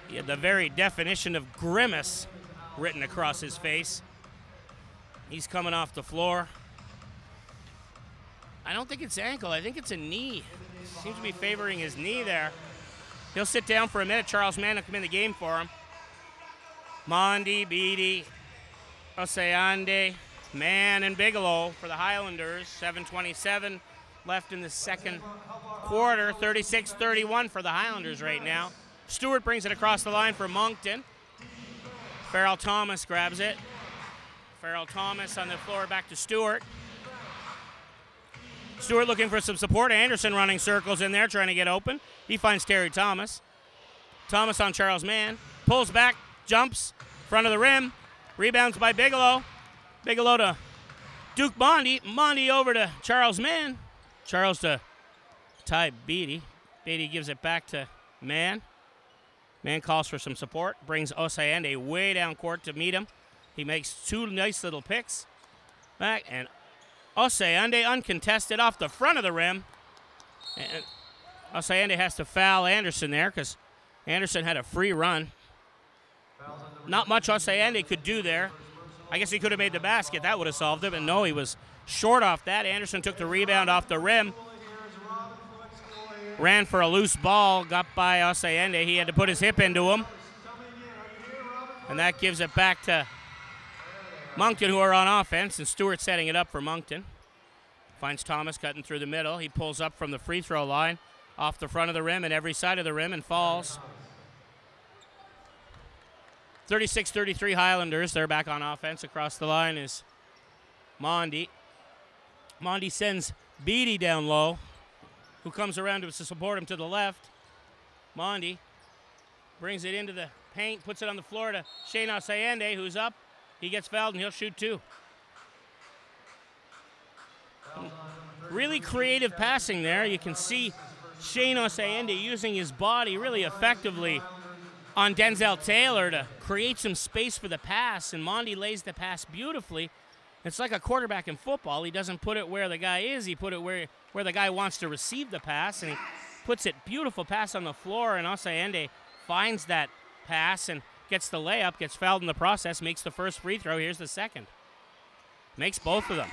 He had the very definition of grimace written across his face. He's coming off the floor. I don't think it's ankle. I think it's a knee. Seems to be favoring his knee there. He'll sit down for a minute. Charles Mann will come in the game for him. Mondi, Beatty, Osayende, Mann, and Bigelow for the Highlanders. 7:27 left in the second quarter. 36-31 for the Highlanders right now. Stewart brings it across the line for Moncton. Farrell Thomas grabs it. Farrell Thomas on the floor, back to Stewart. Stewart looking for some support. Anderson running circles in there, trying to get open. He finds Terry Thomas. Thomas on Charles Mann. Pulls back, jumps, front of the rim. Rebounds by Bigelow. Bigelow to Duke Mondi. Mondi over to Charles Mann. Charles to Ty Beatty. Beatty gives it back to Mann. Mann calls for some support. Brings Osayende way down court to meet him. He makes two nice little picks. Back, and Osayende uncontested off the front of the rim. And Osayende has to foul Anderson there because Anderson had a free run. Not much Osayende could do there. I guess he could have made the basket. That would have solved it, but no, he was short off that. Anderson took the rebound off the rim. Ran for a loose ball, got by Osayende. He had to put his hip into him. And that gives it back to Moncton, who are on offense, and Stewart setting it up for Moncton. Finds Thomas cutting through the middle. He pulls up from the free throw line, off the front of the rim and every side of the rim, and falls. 36-33 Highlanders. They're back on offense. Across the line is Mondi. Mondi sends Beatty down low, who comes around to support him to the left. Mondi brings it into the paint, puts it on the floor to Shane Osayende, who's up. He gets fouled, and he'll shoot two. Really creative passing there. You can see Shane Osayende using his body really effectively on Denzel Taylor to create some space for the pass, and Mondi lays the pass beautifully. It's like a quarterback in football. He doesn't put it where the guy is. He put it where the guy wants to receive the pass, and he puts it, beautiful pass on the floor, and Osayende finds that pass and gets the layup, gets fouled in the process, makes the first free throw. Here's the second. Makes both of them.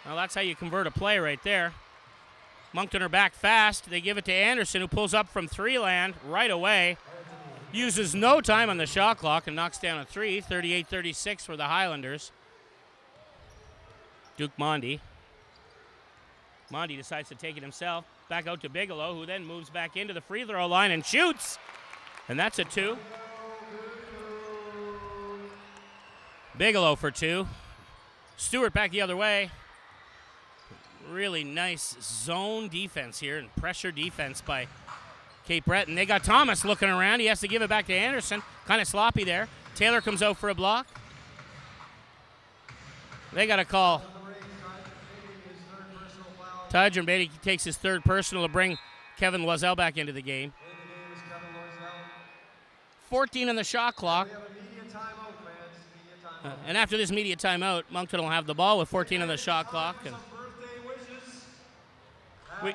Well, that's how you convert a play right there. Moncton are back fast. They give it to Anderson, who pulls up from three land right away. Uses no time on the shot clock and knocks down a three. 38-36 for the Highlanders. Duke Mondi. Mondi decides to take it himself. Back out to Bigelow, who then moves back into the free throw line and shoots. And that's a two. Bigelow for two. Stewart back the other way. Really nice zone defense here and pressure defense by Cape Breton. They got Thomas looking around. He has to give it back to Anderson. Kind of sloppy there. Taylor comes out for a block. They got a call. Tydron Beatty takes his third personal to bring Kevin Loiselle back into the game. 14 on the shot clock. And after this media timeout, Moncton will have the ball with 14 on the shot clock. And we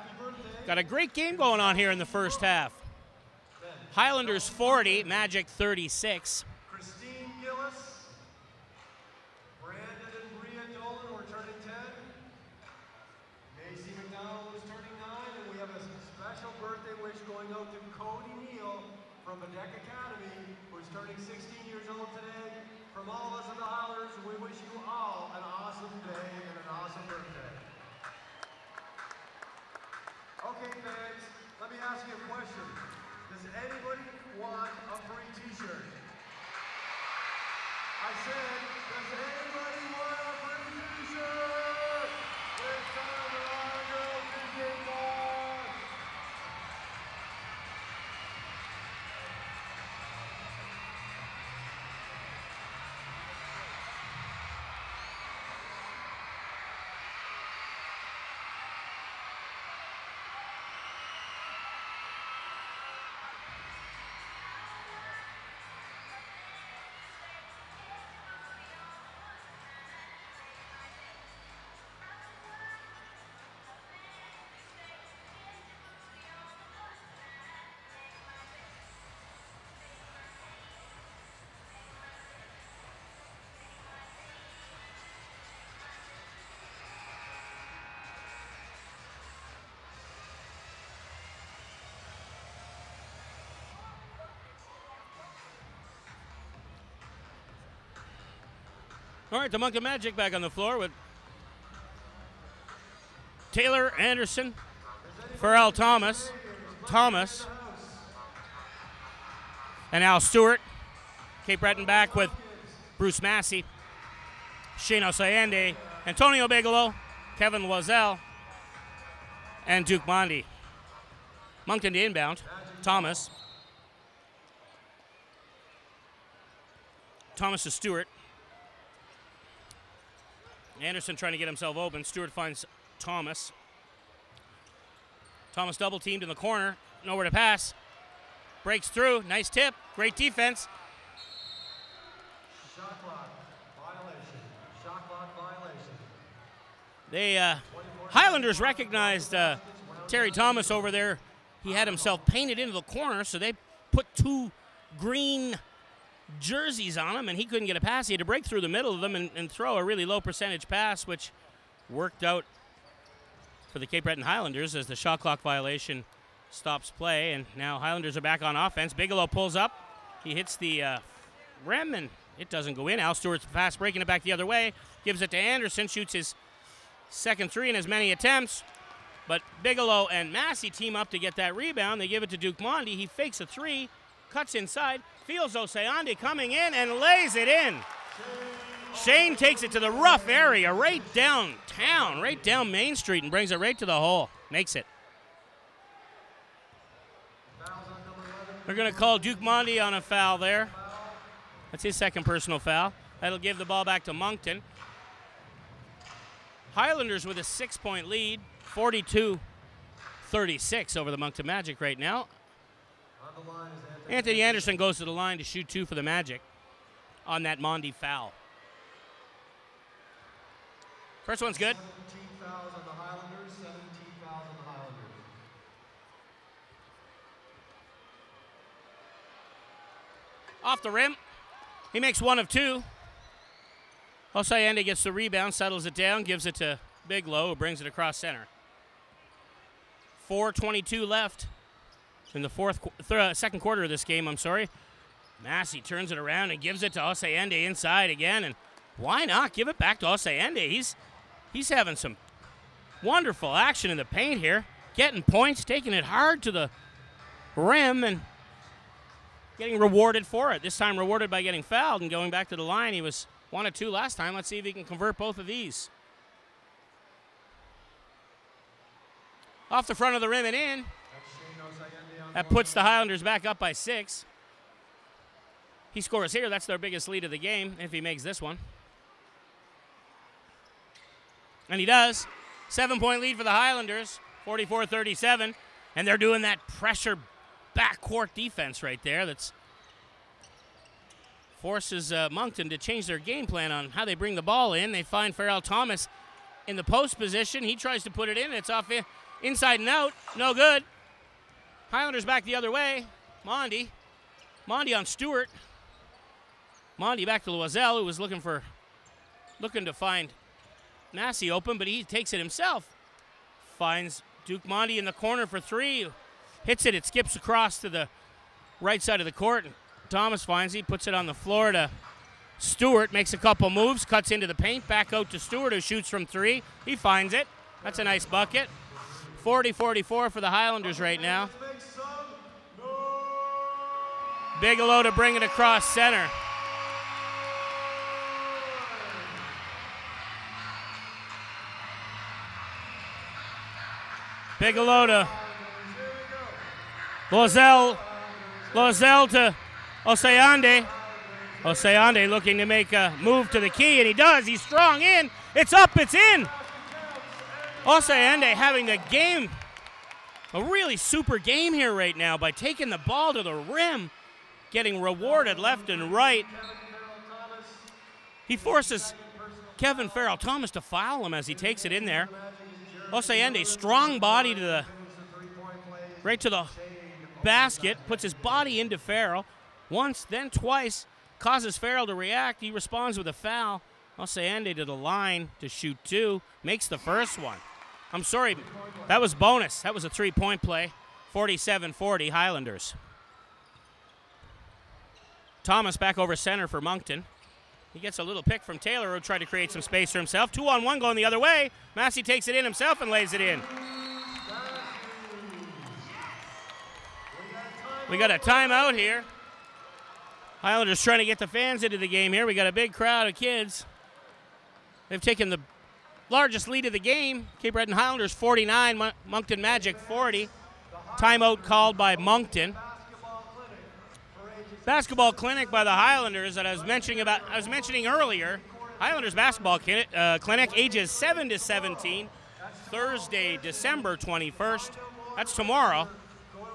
got a great game going on here in the first half. Highlanders 40, Magic 36. Christine Gillis, Brandon and Bria Dolan were turning 10. Macy McDonald was turning 9, and we have a special birthday wish going out to Cody Neal from Bedeck Academy, who's turning 16 years old today. From all of us at the Highlanders, we wish you all an awesome day and an awesome birthday. Okay, fans, let me ask you a question. Does anybody want a free t-shirt? I said, does anybody want a free t-shirt? It's time for our girl DJ Boss. All right, the Moncton Magic back on the floor with Taylor, Anderson, Farrell Thomas, and Al Stewart. Cape Breton back with Bruce Massey, Shane Osayende, Antonio Bigelow, Kevin Loiselle, and Duke Mondi. Moncton to inbound. Thomas. Thomas to Stewart. Anderson trying to get himself open. Stewart finds Thomas. Thomas double teamed in the corner. Nowhere to pass. Breaks through. Nice tip. Great defense. Shot clock violation. Shot clock violation. They Highlanders recognized Terry Thomas over there. He had himself painted into the corner, so they put 2 green jerseys on him, and he couldn't get a pass. He had to break through the middle of them and throw a really low percentage pass, which worked out for the Cape Breton Highlanders as the shot clock violation stops play. And now Highlanders are back on offense. Bigelow pulls up. He hits the rim, and it doesn't go in. Al Stewart's pass breaking it back the other way. Gives it to Anderson. Shoots his second 3 in as many attempts. But Bigelow and Massey team up to get that rebound. They give it to Duke Mondi. He fakes a 3, cuts inside, feels Oseande coming in, and lays it in. Shane takes it to the rough area right downtown, right down Main Street, and brings it right to the hole. Makes it. They're going to call Duke Mondi on a foul there. That's his second personal foul. That'll give the ball back to Moncton. Highlanders with a 6-point lead, 42-36 over the Moncton Magic right now. Anthony Anderson goes to the line to shoot 2 for the Magic on that Mondi foul. First one's good. 17 fouls on the Highlanders, 17 fouls on the Highlanders. Off the rim. He makes 1 of 2. Oseande gets the rebound, settles it down, gives it to Bigelow, who brings it across center. 4:22 left in the second quarter of this game, Massey turns it around and gives it to Oseande inside again, and why not give it back to Oseande? He's having some wonderful action in the paint here, getting points, taking it hard to the rim, and getting rewarded for it. This time rewarded by getting fouled and going back to the line. He was 1 of 2 last time. Let's see if he can convert both of these. Off the front of the rim and in. That puts the Highlanders back up by 6. He scores here. That's their biggest lead of the game if he makes this one. And he does. 7-point lead for the Highlanders, 44-37. And they're doing that pressure backcourt defense right there that's forces Moncton to change their game plan on how they bring the ball in. They find Farrell Thomas in the post position. He tries to put it in. It's off inside and out. No good. Highlanders back the other way. Mondi on Stewart. Mondi back to Loiselle, who was looking to find Massey open, but he takes it himself. Finds Duke Mondi in the corner for 3. Hits it. It skips across to the right side of the court. Thomas finds it, puts it on the floor to Stewart, makes a couple moves, cuts into the paint, back out to Stewart, who shoots from 3. He finds it. That's a nice bucket. 40-44 for the Highlanders right now. Bigelow to bring it across center. Bigelow to Loiselle to Oseande. Oseande looking to make a move to the key, and he does. He's strong in. It's up, it's in. Oseande having the game, a really super game here right now by taking the ball to the rim, getting rewarded left and right. He forces Kevin Farrell Thomas to foul him as he takes it in there. Oseande, strong body right to the basket, puts his body into Farrell. Once, then twice, causes Farrell to react. He responds with a foul. Oseande to the line to shoot 2, makes the first one. I'm sorry, that was bonus. That was a 3-point play. 47-40 Highlanders. Thomas back over center for Moncton. He gets a little pick from Taylor, who tried to create some space for himself. 2-on-1 going the other way. Massey takes it in himself and lays it in. We got a timeout here. Highlanders trying to get the fans into the game here. We got a big crowd of kids. They've taken the largest lead of the game. Cape Breton Highlanders 49, Moncton Magic 40. Timeout called by Moncton. Basketball clinic by the Highlanders that I was mentioning earlier. Highlanders basketball clinic, ages 7 to 17, Thursday, December 21st. That's tomorrow,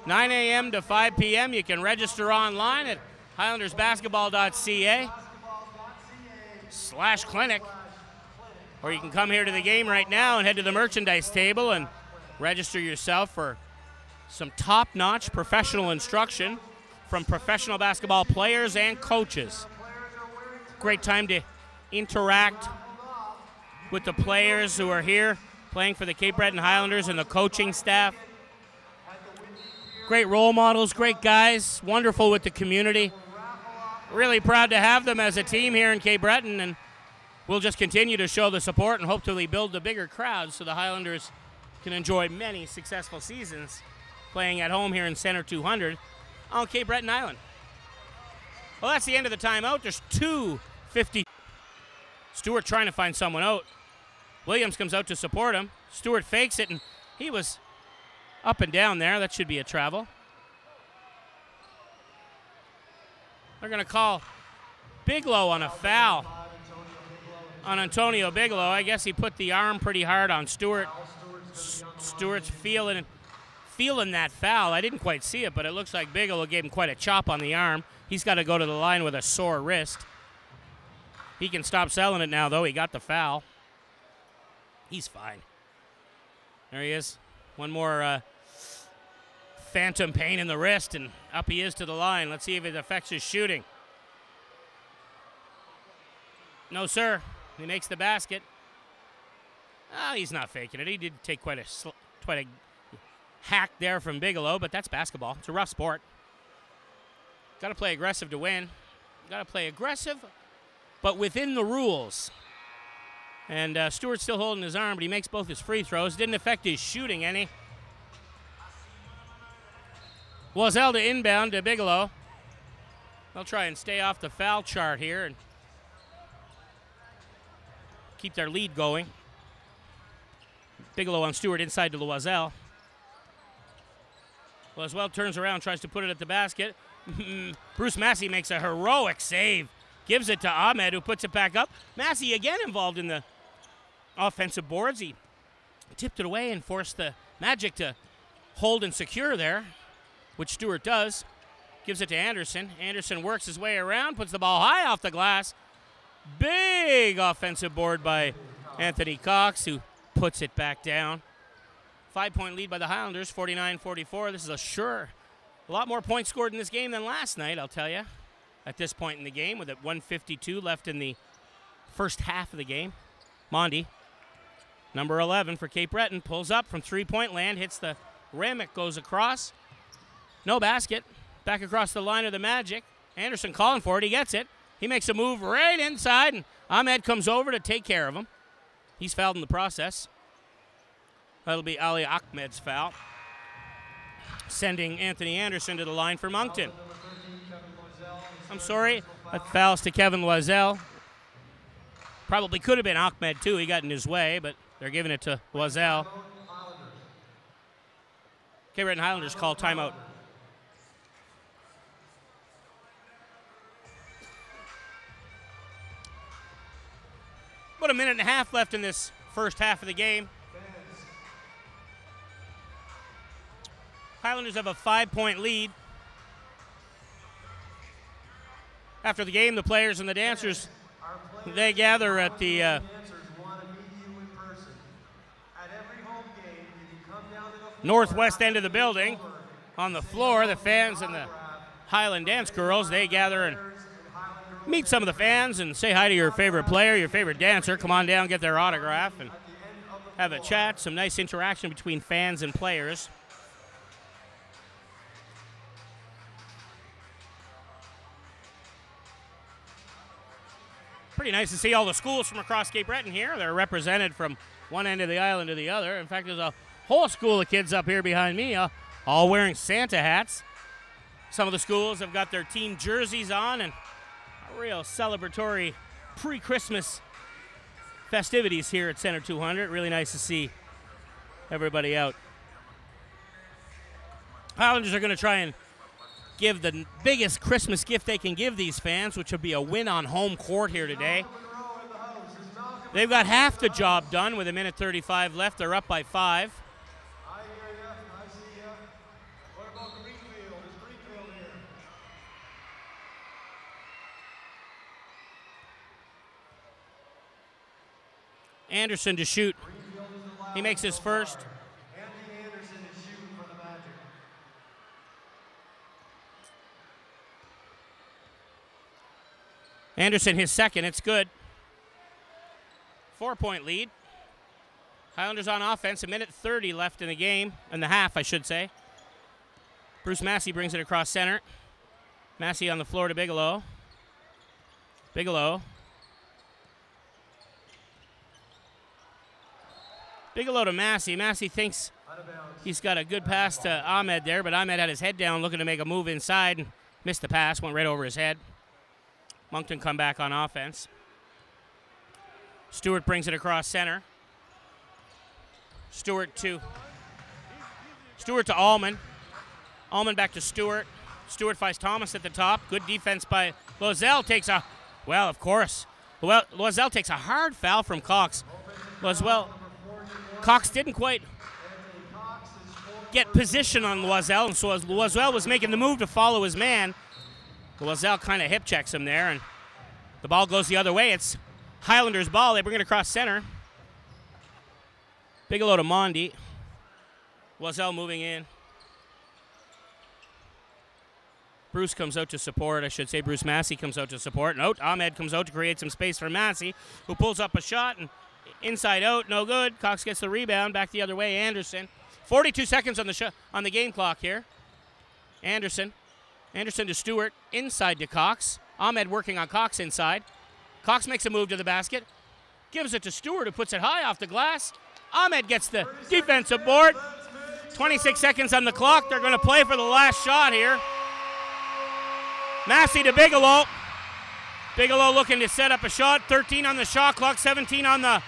9 a.m. to 5 p.m. You can register online at highlandersbasketball.ca/clinic. Or you can come here to the game right now and head to the merchandise table and register yourself for some top-notch professional instruction from professional basketball players and coaches. Great time to interact with the players who are here playing for the Cape Breton Highlanders and the coaching staff. Great role models, great guys, wonderful with the community. Really proud to have them as a team here in Cape Breton, and we'll just continue to show the support and hopefully build the bigger crowds so the Highlanders can enjoy many successful seasons playing at home here in Center 200 on Cape Breton Island. Well, that's the end of the timeout. There's 2:50. Stewart trying to find someone out. Williams comes out to support him. Stewart fakes it, and he was up and down there. That should be a travel. They're going to call Bigelow on a foul on Antonio Bigelow. I guess he put the arm pretty hard on Stewart. Stewart's feeling that foul. I didn't quite see it, but it looks like Bigelow gave him quite a chop on the arm. He's got to go to the line with a sore wrist. He can stop selling it now, though. He got the foul. He's fine. There he is. One more phantom pain in the wrist, and up he is to the line. Let's see if it affects his shooting. No, sir. He makes the basket. Oh, he's not faking it. He did take quite a hack there from Bigelow, but that's basketball. It's a rough sport. Got to play aggressive to win. Got to play aggressive, but within the rules. And Stewart's still holding his arm, but he makes both his free throws. Didn't affect his shooting any. Loiselle to inbound to Bigelow. They'll try and stay off the foul chart here and keep their lead going. Bigelow on Stewart inside to Loiselle. Loiselle turns around, tries to put it at the basket. Bruce Massey makes a heroic save. Gives it to Ahmed, who puts it back up. Massey again involved in the offensive boards. He tipped it away and forced the Magic to hold and secure there, which Stewart does. Gives it to Anderson. Anderson works his way around, puts the ball high off the glass. Big offensive board by Anthony Cox, who puts it back down. 5-point lead by the Highlanders, 49-44. This is a lot more points scored in this game than last night, I'll tell you, at this point in the game, with 1:52 left in the first half of the game. Mondi, number 11 for Cape Breton, pulls up from three-point land, hits the rim, it goes across. No basket. Back across the line of the Magic. Anderson calling for it, he gets it. He makes a move right inside, and Ahmed comes over to take care of him. He's fouled in the process. That'll be Ali Ahmed's foul, sending Anthony Anderson to the line for Moncton. I'm sorry, that foul's to Kevin Loiselle. Probably could have been Ahmed too, he got in his way, but they're giving it to Loiselle. Cape Breton Highlanders call timeout. About a minute and a half left in this first half of the game. Highlanders have a 5-point lead. After the game, the players and the dancers, they gather at the northwest end of the building. On the floor, the fans and the Highland Dance Girls, they gather and meet some of the fans and say hi to your favorite player, your favorite dancer. Come on down, get their autograph, and have a chat. Some nice interaction between fans and players. Pretty nice to see all the schools from across Cape Breton here. They're represented from one end of the island to the other. In fact, there's a whole school of kids up here behind me, all wearing Santa hats. Some of the schools have got their team jerseys on, and a real celebratory pre-Christmas festivities here at Center 200. Really nice to see everybody out. Highlanders are going to try and give the biggest Christmas gift they can give these fans, which would be a win on home court here today. They've got half the job done with 1:35 left. They're up by 5. I hear ya. I see ya. What about Greenfield? Is Greenfield here? Anderson to shoot. Greenfield is allowed He makes his so first. far. Anthony Anderson is shooting for the Magic. Anderson his second. It's good. 4-point lead. Highlanders on offense. 1:30 left in the game. In the half, I should say. Bruce Massey brings it across center. Massey on the floor to Bigelow. Bigelow. Bigelow to Massey. Massey thinks he's got a good pass to Ahmed there, but Ahmed had his head down looking to make a move inside and missed the pass, went right over his head. Moncton come back on offense. Stewart brings it across center. Stewart to Allman. Allman back to Stewart. Stewart finds Thomas at the top. Good defense by Loiselle. Of course. Loiselle takes a hard foul from Cox. Cox didn't quite get position on Loiselle, and so as Loiselle was making the move to follow his man, Loiselle kind of hip checks him there, and the ball goes the other way. It's Highlanders' ball. They bring it across center. Bigelow to Mondi. Loiselle moving in. Bruce comes out to support. I should say Bruce Massey comes out to support. Note, Ahmed comes out to create some space for Massey, who pulls up a shot, and inside out, no good. Cox gets the rebound, back the other way. Anderson. 42 seconds on the game clock here. Anderson to Stewart, inside to Cox. Ahmed working on Cox inside. Cox makes a move to the basket. Gives it to Stewart, who puts it high off the glass. Ahmed gets the defensive board. 26 seconds on the clock. They're going to play for the last shot here. Massey to Bigelow. Bigelow looking to set up a shot. 13 on the shot clock, 17 on the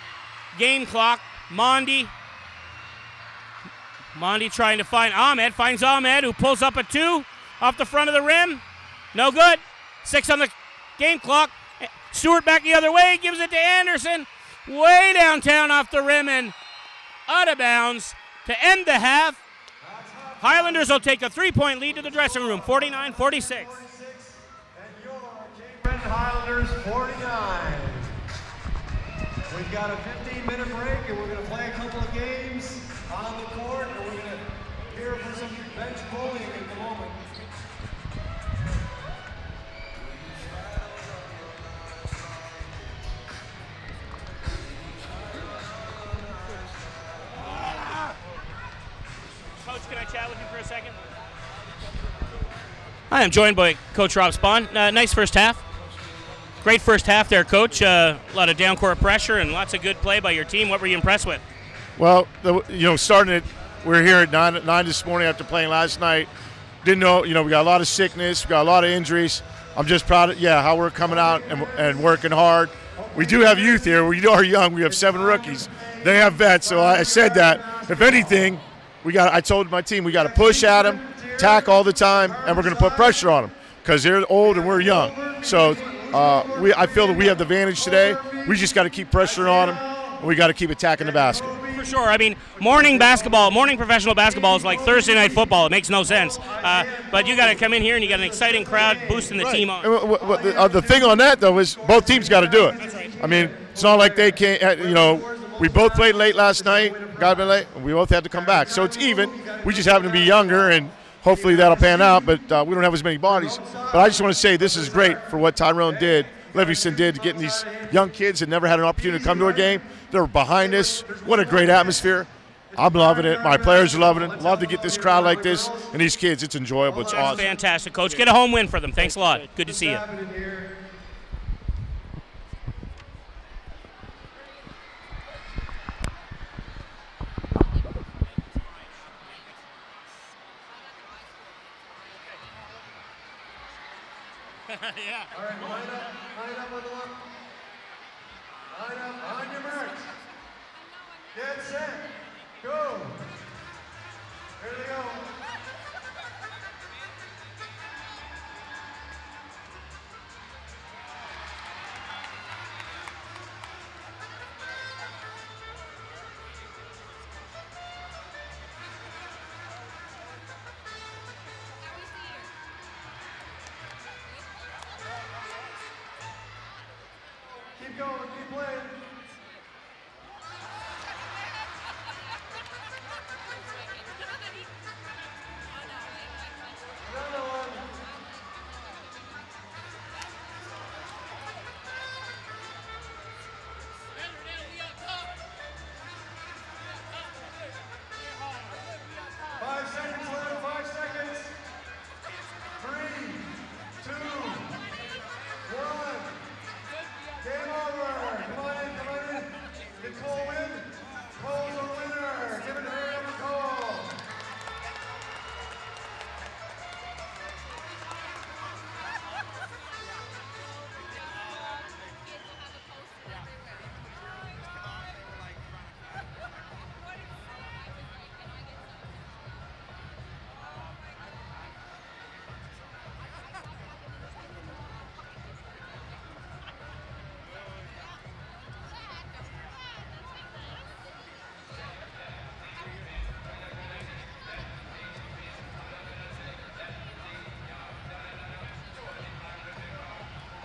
game clock. Mondi trying to find Ahmed. Finds Ahmed, who pulls up a 2 off the front of the rim. No good. 6 on the game clock. Stewart back the other way. Gives it to Anderson. Way downtown off the rim and out of bounds to end the half. Highlanders will take a 3-point lead to the dressing room, 49-46. And your Cape Breton Highlanders 49. We've got a 15-minute break, and we're going to play a couple of games on the court, and we're going to hear for some bench bullying at the moment. Coach, can I chat with you for a second? Hi, I'm joined by Coach Rob Spahn. Nice first half. Great first half there, Coach. A lot of down-court pressure and lots of good play by your team. What were you impressed with? Well, starting it, we're here at 9 this morning after playing last night. Didn't know, we got a lot of sickness, we got a lot of injuries. I'm just proud of, how we're coming out and working hard. We do have youth here. We are young. We have 7 rookies. They have vets, so I said that. If anything, I told my team we got to push at them, attack all the time, and we're going to put pressure on them because they're old and we're young. So I feel that we have the advantage today. We just got to keep pressuring on them, and we got to keep attacking the basket. For sure. I mean, morning professional basketball is like Thursday night football. It makes no sense. But you got to come in here and you got an exciting crowd boosting the team on. The thing on that, though, is both teams got to do it. That's right. I mean, it's not like they can't, we both played late last night, got been late, and we both had to come back. So it's even. We just happen to be younger, and hopefully that'll pan out, but we don't have as many bodies. But I just want to say this is great for what Tyrone did, Livingston did, getting these young kids that never had an opportunity to come to a game. They're behind us. What a great atmosphere. I'm loving it. My players are loving it. Love to get this crowd like this and these kids. It's enjoyable. It's awesome. Fantastic, Coach. Get a home win for them. Thanks a lot. Good to see you. Yeah. All right, line up on the left. Line up on your marks. Get set. Go. Here they go. Keep going, keep playing. Another one. Five seconds left, 5 seconds. 3, 2, 1. Game over. Come on in. Did Cole win? Cole's a winner. Give it to her number Cole.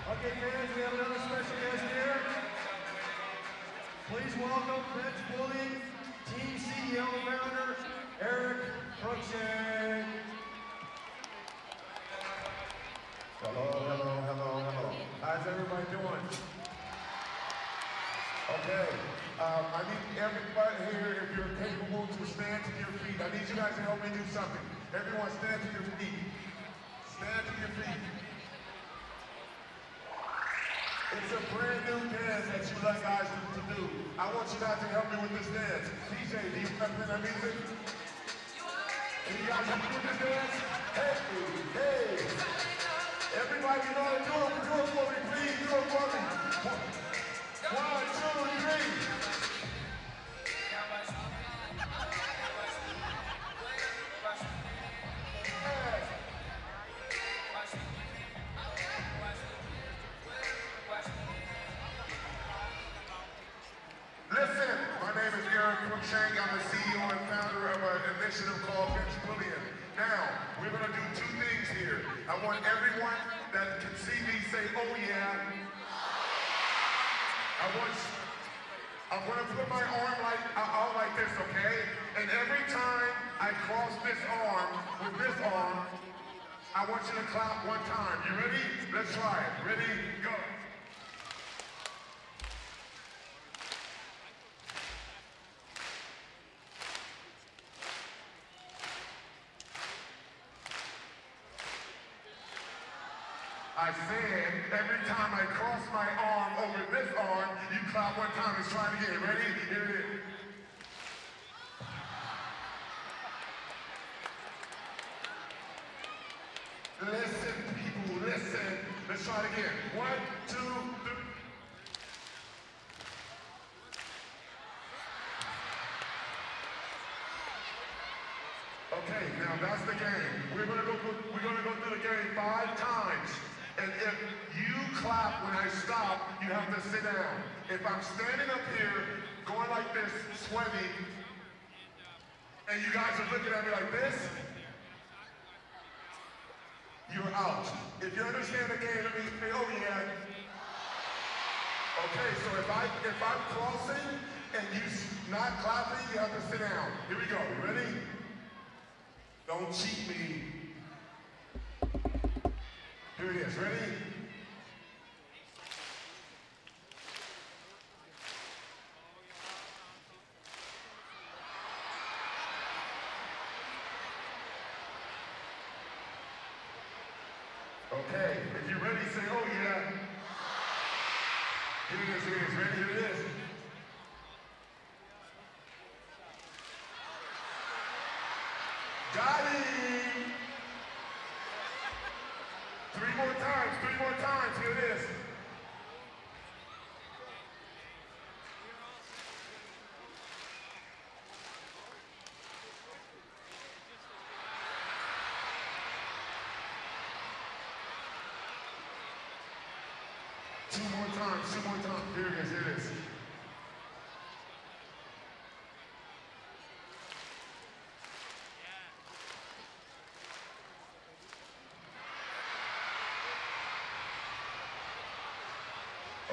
Okay, fans, we have another special guest here. Please welcome bench bully, team CEO founder, Eric Cruikshank. Hello. How's everybody doing? Okay, I need everybody here, if you're capable, to stand to your feet. I need you guys to help me do something. Everyone stand to your feet. Stand to your feet. It's a brand new dance that you let guys to do. I want you guys to help me with this dance. DJ, do you play that music? Can you guys help me with this dance? Hey. Everybody, you know how to do it. Do it for me, please. Do it for me. 1, 2, 3. Listen, my name is Eric Cruikshank. I'm the CEO and founder of an initiative called Bench Bullying. Now, we're going to do 2 things here. I want everyone that can see me say, oh yeah. I'm going to put my arm out like this, okay? And every time I cross this arm with this arm, I want you to clap 1 time. You ready? Let's try it. Ready? Go. I said, every time I cross my arm over this arm, you clap 1 time. Let's try it again. Ready? Here it is. Listen, people, listen. Let's try it again. 1, 2, 3. Okay, now that's the game. We're gonna go through the game 5 times. And if you clap when I stop, you have to sit down. If I'm standing up here, going like this, sweating, and you guys are looking at me like this, you're out. If you understand the game, let me say, oh yeah. Okay, so if I'm crossing and you not clapping, you have to sit down. Here we go. Ready? Don't cheat me. Here it is. Ready? Okay, if you're ready, say, oh yeah. Here it is. Ready? Here it is. Got it! 3 more times, 3 more times. Here it is.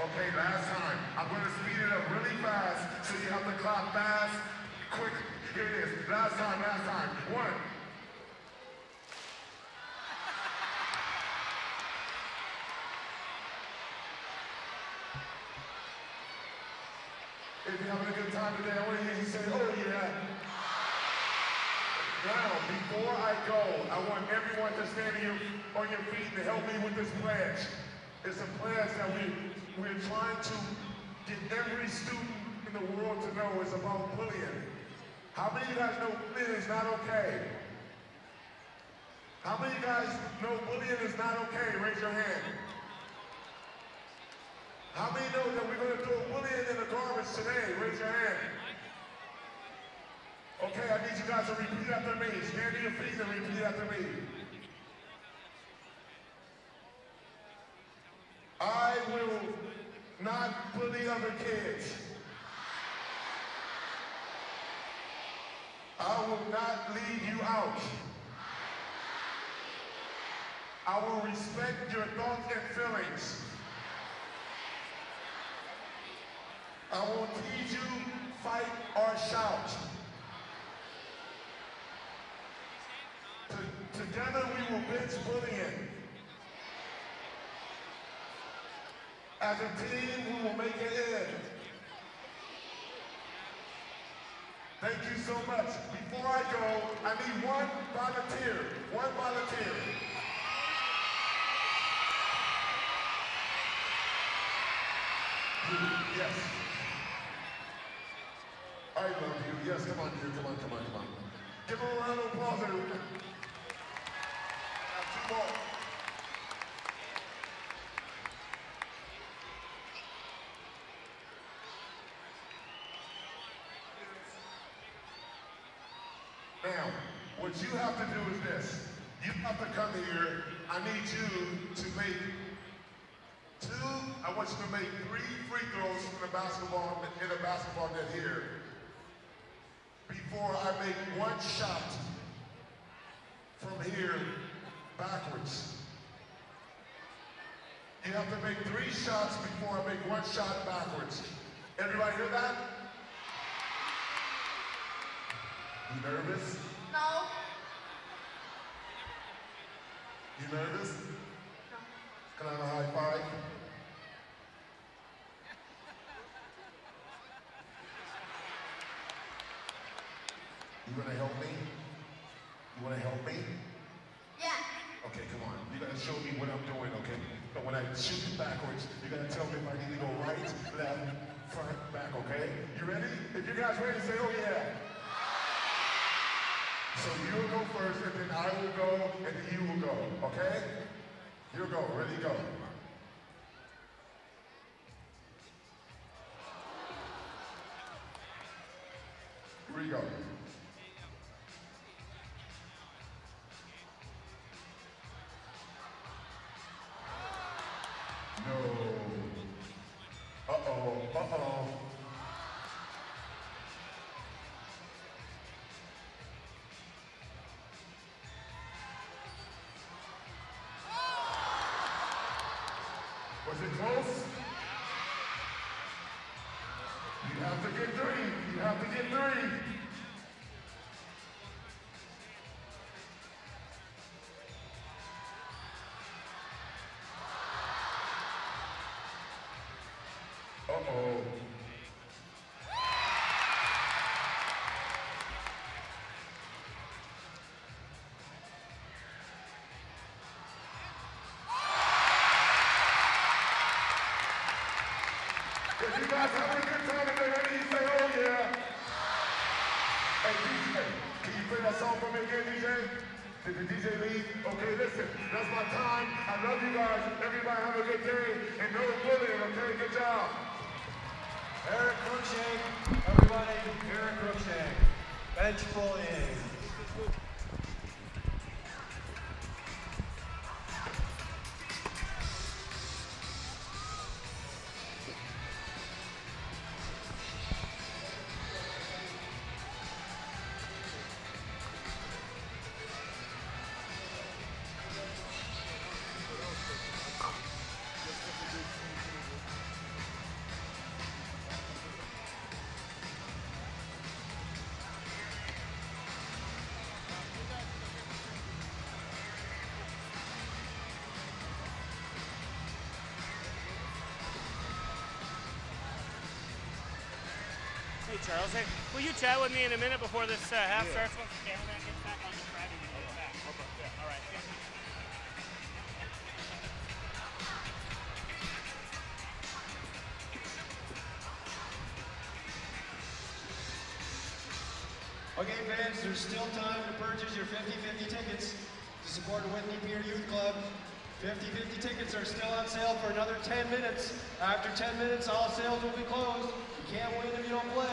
Okay, last time. I'm going to speed it up really fast, so you have to clap fast, quick. Here it is. Last time. 1. If you're having a good time today, I want to hear you say, oh yeah. Now, before I go, I want everyone to stand on your feet to help me with this pledge. It's a pledge that we're trying to get every student in the world to know is about bullying. How many of you guys know bullying is not okay? How many of you guys know bullying is not okay? Raise your hand. How many know that we're going to throw bullying in the garbage today? Raise your hand. Okay, I need you guys to repeat after me. Stand to your feet and repeat after me. I will not bully other kids. I will not leave you out. I will respect your thoughts and feelings. I won't tease you, fight, or shout. Together we will bench bullying. As a team, we will make it end. Thank you so much. Before I go, I need one volunteer. One volunteer. Yes. I love you. Yes, come on, you. Come on. Give him a round of applause, everyone. Two more. Now, what you have to do is this. You have to come here. I need you to make I want you to make 3 free throws from the basketball in a basketball net here before I make 1 shot from here backwards. You have to make 3 shots before I make 1 shot backwards. Everybody hear that? You nervous? No. You nervous? No. Can I have a high five? You gonna help me? You wanna help me? Yeah. Okay, come on. You gotta show me what I'm doing, okay? But when I shoot backwards, you gotta tell me if I need to go right, left, front, back, okay? You ready? If you guys ready, say, oh yeah. So you'll go first, and then I will go, and then you will go, okay? You'll go. Ready, go. Here we go. No. Uh-oh. Was it close? You have to get 3. You have to get 3. Uh-oh. If you guys having a good time and they're ready, you say, oh yeah. Hey DJ, can you play that song for me again, DJ? Did the DJ leave? Okay, listen, that's my time. I love you guys. Everybody have a good day. And no bullying, okay? Good job. Eric Cruikshank, everybody, Eric Cruikshank. Bench bullying. Charles. Hey, will you chat with me in a minute before this half starts? Once the cameraman gets back, I'll just grab you when you get back. Okay. Yeah. All right. Thank you. Okay, fans, there's still time to purchase your 50/50 tickets to support Whitney Pier Youth Club. 50/50 tickets are still on sale for another 10 minutes. After 10 minutes, all sales will be closed. You can't win if you don't play.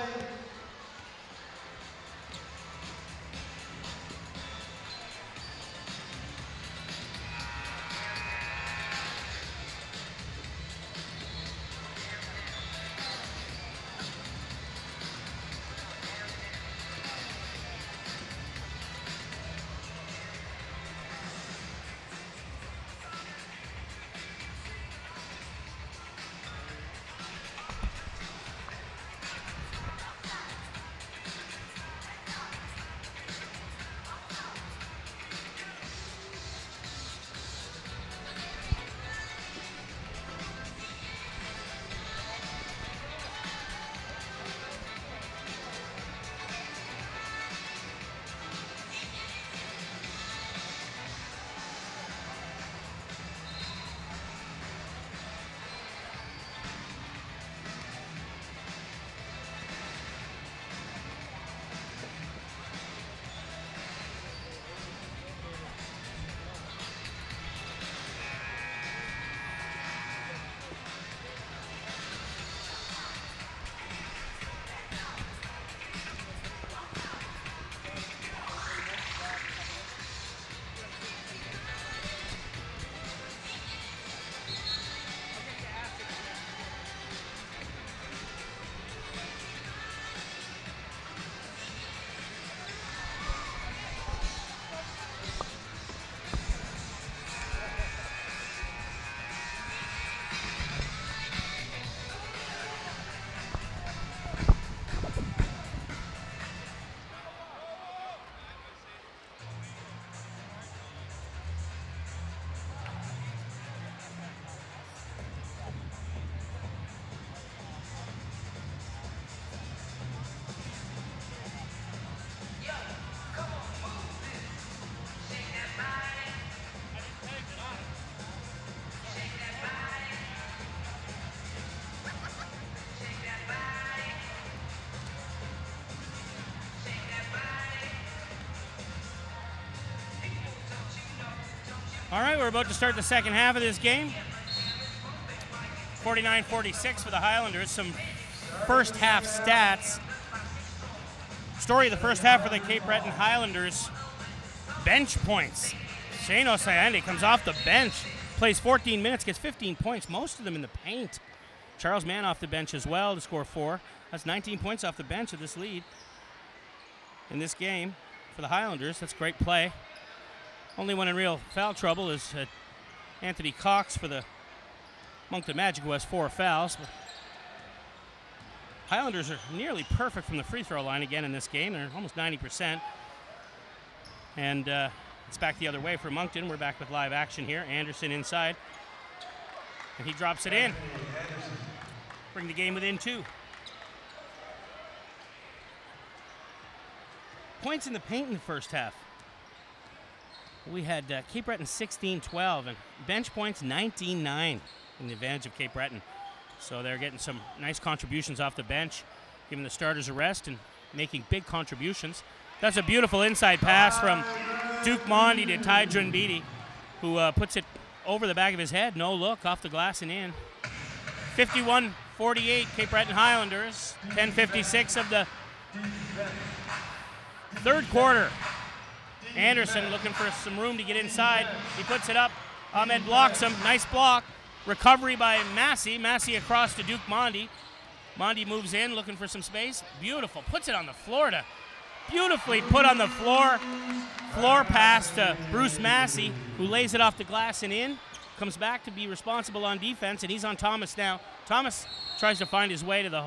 All right, we're about to start the second half of this game. 49-46 for the Highlanders. Some first half stats. Story of the first half for the Cape Breton Highlanders. Bench points. Shane Osayande comes off the bench, plays 14 minutes, gets 15 points, most of them in the paint. Charles Mann off the bench as well to score 4. That's 19 points off the bench of this lead in this game for the Highlanders. That's great play. Only one in real foul trouble is Anthony Cox for the Moncton Magic, who has 4 fouls. But Highlanders are nearly perfect from the free throw line again in this game. They're almost 90%. And it's back the other way for Moncton. We're back with live action here. Anderson inside. And he drops it in. Bring the game within 2. Points in the paint in the first half. We had Cape Breton 16-12 and bench points 19-9 in the advantage of Cape Breton. So they're getting some nice contributions off the bench, giving the starters a rest and making big contributions. That's a beautiful inside pass from Duke Mondi to Ty Junbidi, who puts it over the back of his head. No look, off the glass and in. 51-48 Cape Breton Highlanders. 10:56 of the third quarter. Anderson looking for some room to get inside. He puts it up. Ahmed blocks him. Nice block. Recovery by Massey. Massey across to Duke Mondi. Mondi moves in looking for some space. Beautiful. Puts it on the floor to beautifully put on the floor. Floor pass to Bruce Massey, who lays it off the glass and in. Comes back to be responsible on defense, and he's on Thomas now. Thomas tries to find his way to the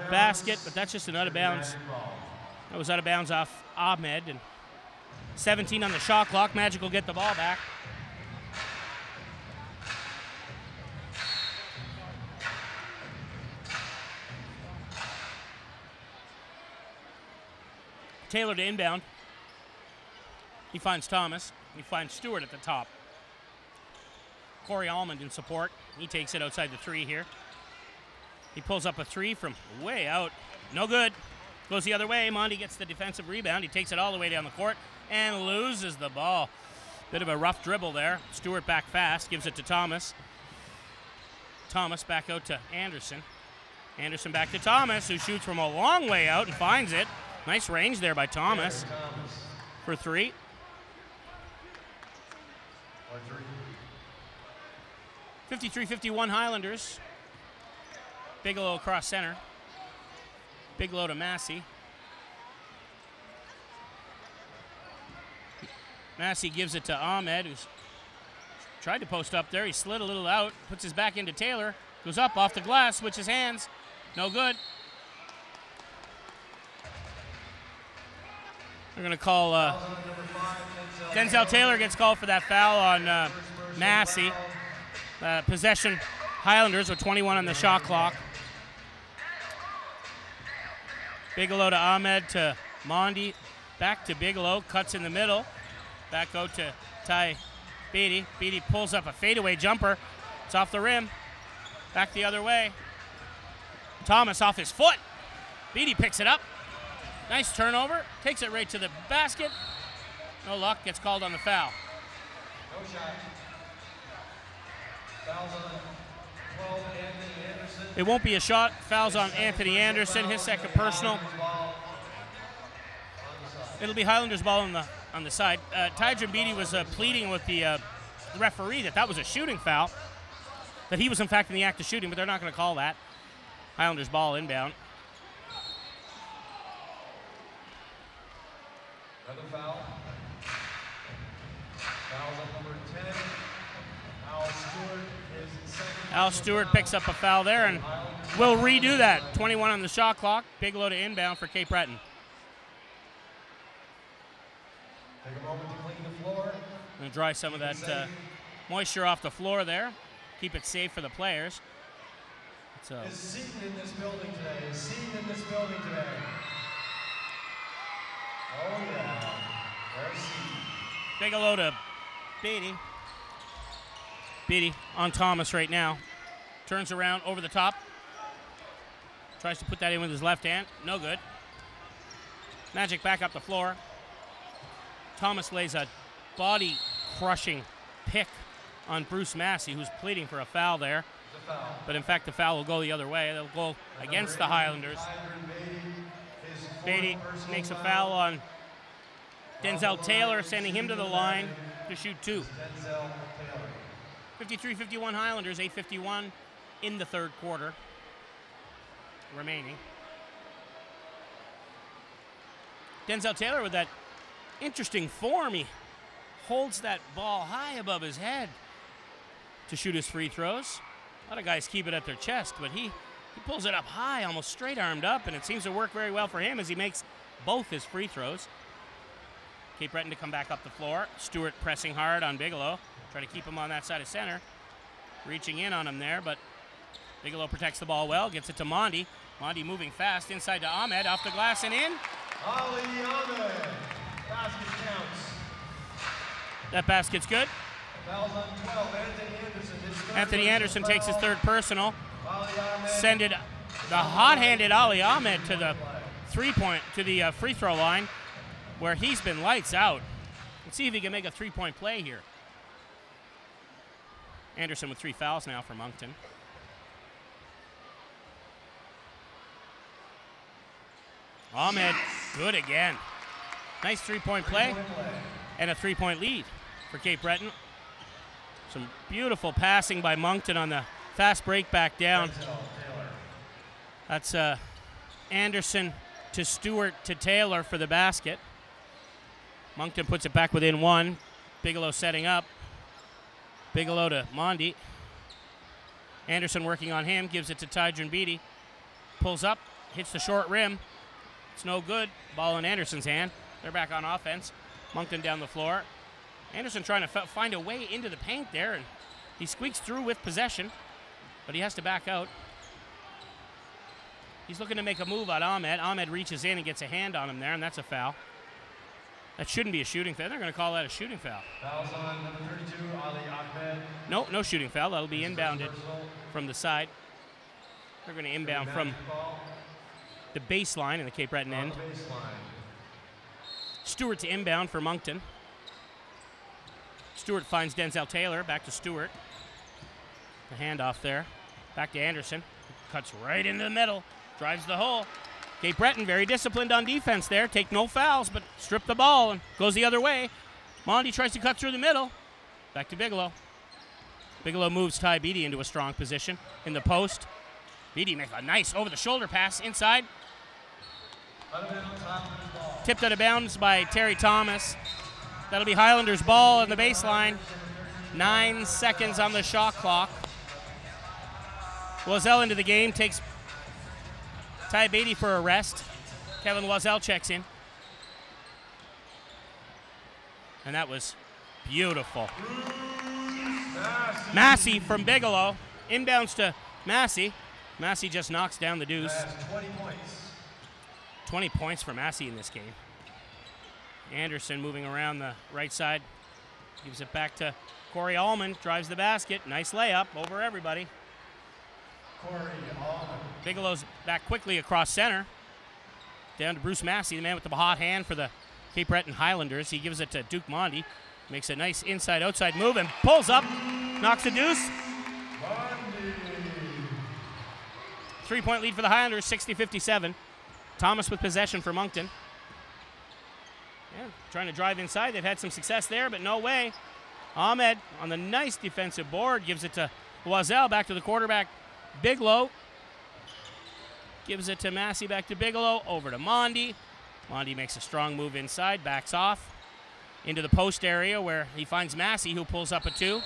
basket, but that's just an out of bounds. That was out of bounds off Ahmed. And 17 on the shot clock. Magic will get the ball back. Taylor to inbound. He finds Thomas. He finds Stewart at the top. Corey Almond in support. He takes it outside the 3 here. He pulls up a 3 from way out. No good. Goes the other way. Monty gets the defensive rebound. He takes it all the way down the court and loses the ball. Bit of a rough dribble there. Stewart back fast. Gives it to Thomas. Thomas back out to Anderson. Anderson back to Thomas, who shoots from a long way out and finds it. Nice range there by Thomas for 3. 53-51 Highlanders. Bigelow across center. Bigelow to Massey. Massey gives it to Ahmed, who's tried to post up there. He slid a little out, puts his back into Taylor, goes up off the glass, switches hands. No good. They're going to call Denzel Taylor gets called for that foul on Massey. Possession Highlanders with 21 on the shot clock. Bigelow to Ahmed to Mondi. Back to Bigelow, cuts in the middle. Back out to Ty Beatty. Beatty pulls up a fadeaway jumper. It's off the rim. Back the other way. Thomas off his foot. Beatty picks it up. Nice turnover. Takes it right to the basket. No luck. Gets called on the foul. No shot. Fouls on 12, Anthony Anderson. It won't be a shot. Fouls on Anthony Anderson. His second personal. It'll be Highlanders ball on the side. Tydron Beatty was pleading with the referee that was a shooting foul. That he was in fact in the act of shooting, but they're not going to call that. Highlanders ball inbound. Another foul. Fouls on number 10. Al Stewart is second. Al Stewart picks up a foul there and will redo that. 21 on the shot clock. Bigelow to inbound for Cape Breton. Take a moment to clean the floor. Going to dry some of that moisture off the floor there. Keep it safe for the players. Is seated in this building today. Is seated in this building today. Oh yeah. There's seated. Bigelow to Beatty. Beatty on Thomas right now. Turns around over the top. Tries to put that in with his left hand. No good. Magic back up the floor. Thomas lays a body-crushing pick on Bruce Massey, who's pleading for a foul there. But in fact, the foul will go the other way. It'll go against the Highlanders. Beatty makes a foul on Denzel Taylor, sending him to the line to shoot 2. 53-51 Highlanders, 8:51 in the third quarter remaining. Denzel Taylor with that interesting form. He holds that ball high above his head to shoot his free throws. A lot of guys keep it at their chest, but he pulls it up high, almost straight-armed up, and it seems to work very well for him as he makes both his free throws. Cape Breton to come back up the floor. Stewart pressing hard on Bigelow. Try to keep him on that side of center. Reaching in on him there, but Bigelow protects the ball well, gets it to Mondi. Mondi moving fast inside to Ahmed, off the glass and in. Ali Ahmed. Basket counts. That basket's good. Fouls on 12, Anthony Anderson. Anthony Anderson takes his third personal. Ali Ahmed. Send it, the hot-handed Ali Ahmed to the free throw line, where he's been lights out. Let's see if he can make a three-point play here. Anderson with 3 fouls now for Moncton. Ahmed, good again. Nice three-point play and a 3-point lead for Cape Breton. Some beautiful passing by Moncton on the fast break back down. That's Anderson to Stewart to Taylor for the basket. Moncton puts it back within 1. Bigelow setting up. Bigelow to Mondi. Anderson working on him, gives it to Tydron Beatty. Pulls up, hits the short rim. It's no good. Ball in Anderson's hand. They're back on offense. Moncton down the floor. Anderson trying to find a way into the paint there, and he squeaks through with possession, but he has to back out. He's looking to make a move on Ahmed. Ahmed reaches in and gets a hand on him there, and that's a foul. That shouldn't be a shooting foul. They're going to call that a shooting foul. Fouls on number 32, Ali Ahmed. No shooting foul. That'll be inbounded from the side. They're going to inbound from the baseline in the Cape Breton end. Stewart to inbound for Moncton. Stewart finds Denzel Taylor. Back to Stewart. The handoff there. Back to Anderson. Cuts right into the middle. Drives the hole. Cape Breton very disciplined on defense there. Take no fouls, but strip the ball and goes the other way. Mondi tries to cut through the middle. Back to Bigelow. Bigelow moves Ty Beattie into a strong position in the post. Beattie makes a nice over-the-shoulder pass inside. Tipped out of bounds by Terry Thomas. That'll be Highlanders' ball on the baseline. 9 seconds on the shot clock. Loiselle into the game, takes Ty Beattie for a rest. Kevin Loiselle checks in. And that was beautiful. Massey from Bigelow. Inbounds to Massey. Massey just knocks down the deuce. 20 points. 20 points for Massey in this game. Anderson moving around the right side. Gives it back to Corey Allman. Drives the basket. Nice layup over everybody. Corey Allman. Bigelow's back quickly across center. Down to Bruce Massey, the man with the hot hand for the Cape Breton Highlanders. He gives it to Duke Mondi. Makes a nice inside-outside move and pulls up. Knocks a deuce. 3-point lead for the Highlanders, 60-57. Thomas with possession for Moncton. Yeah, trying to drive inside. They've had some success there, but no way. Ahmed on the nice defensive board gives it to Loiselle. Back to the quarterback, Bigelow. Gives it to Massey, back to Bigelow, over to Mondi. Mondi makes a strong move inside, backs off into the post area where he finds Massey, who pulls up a 2.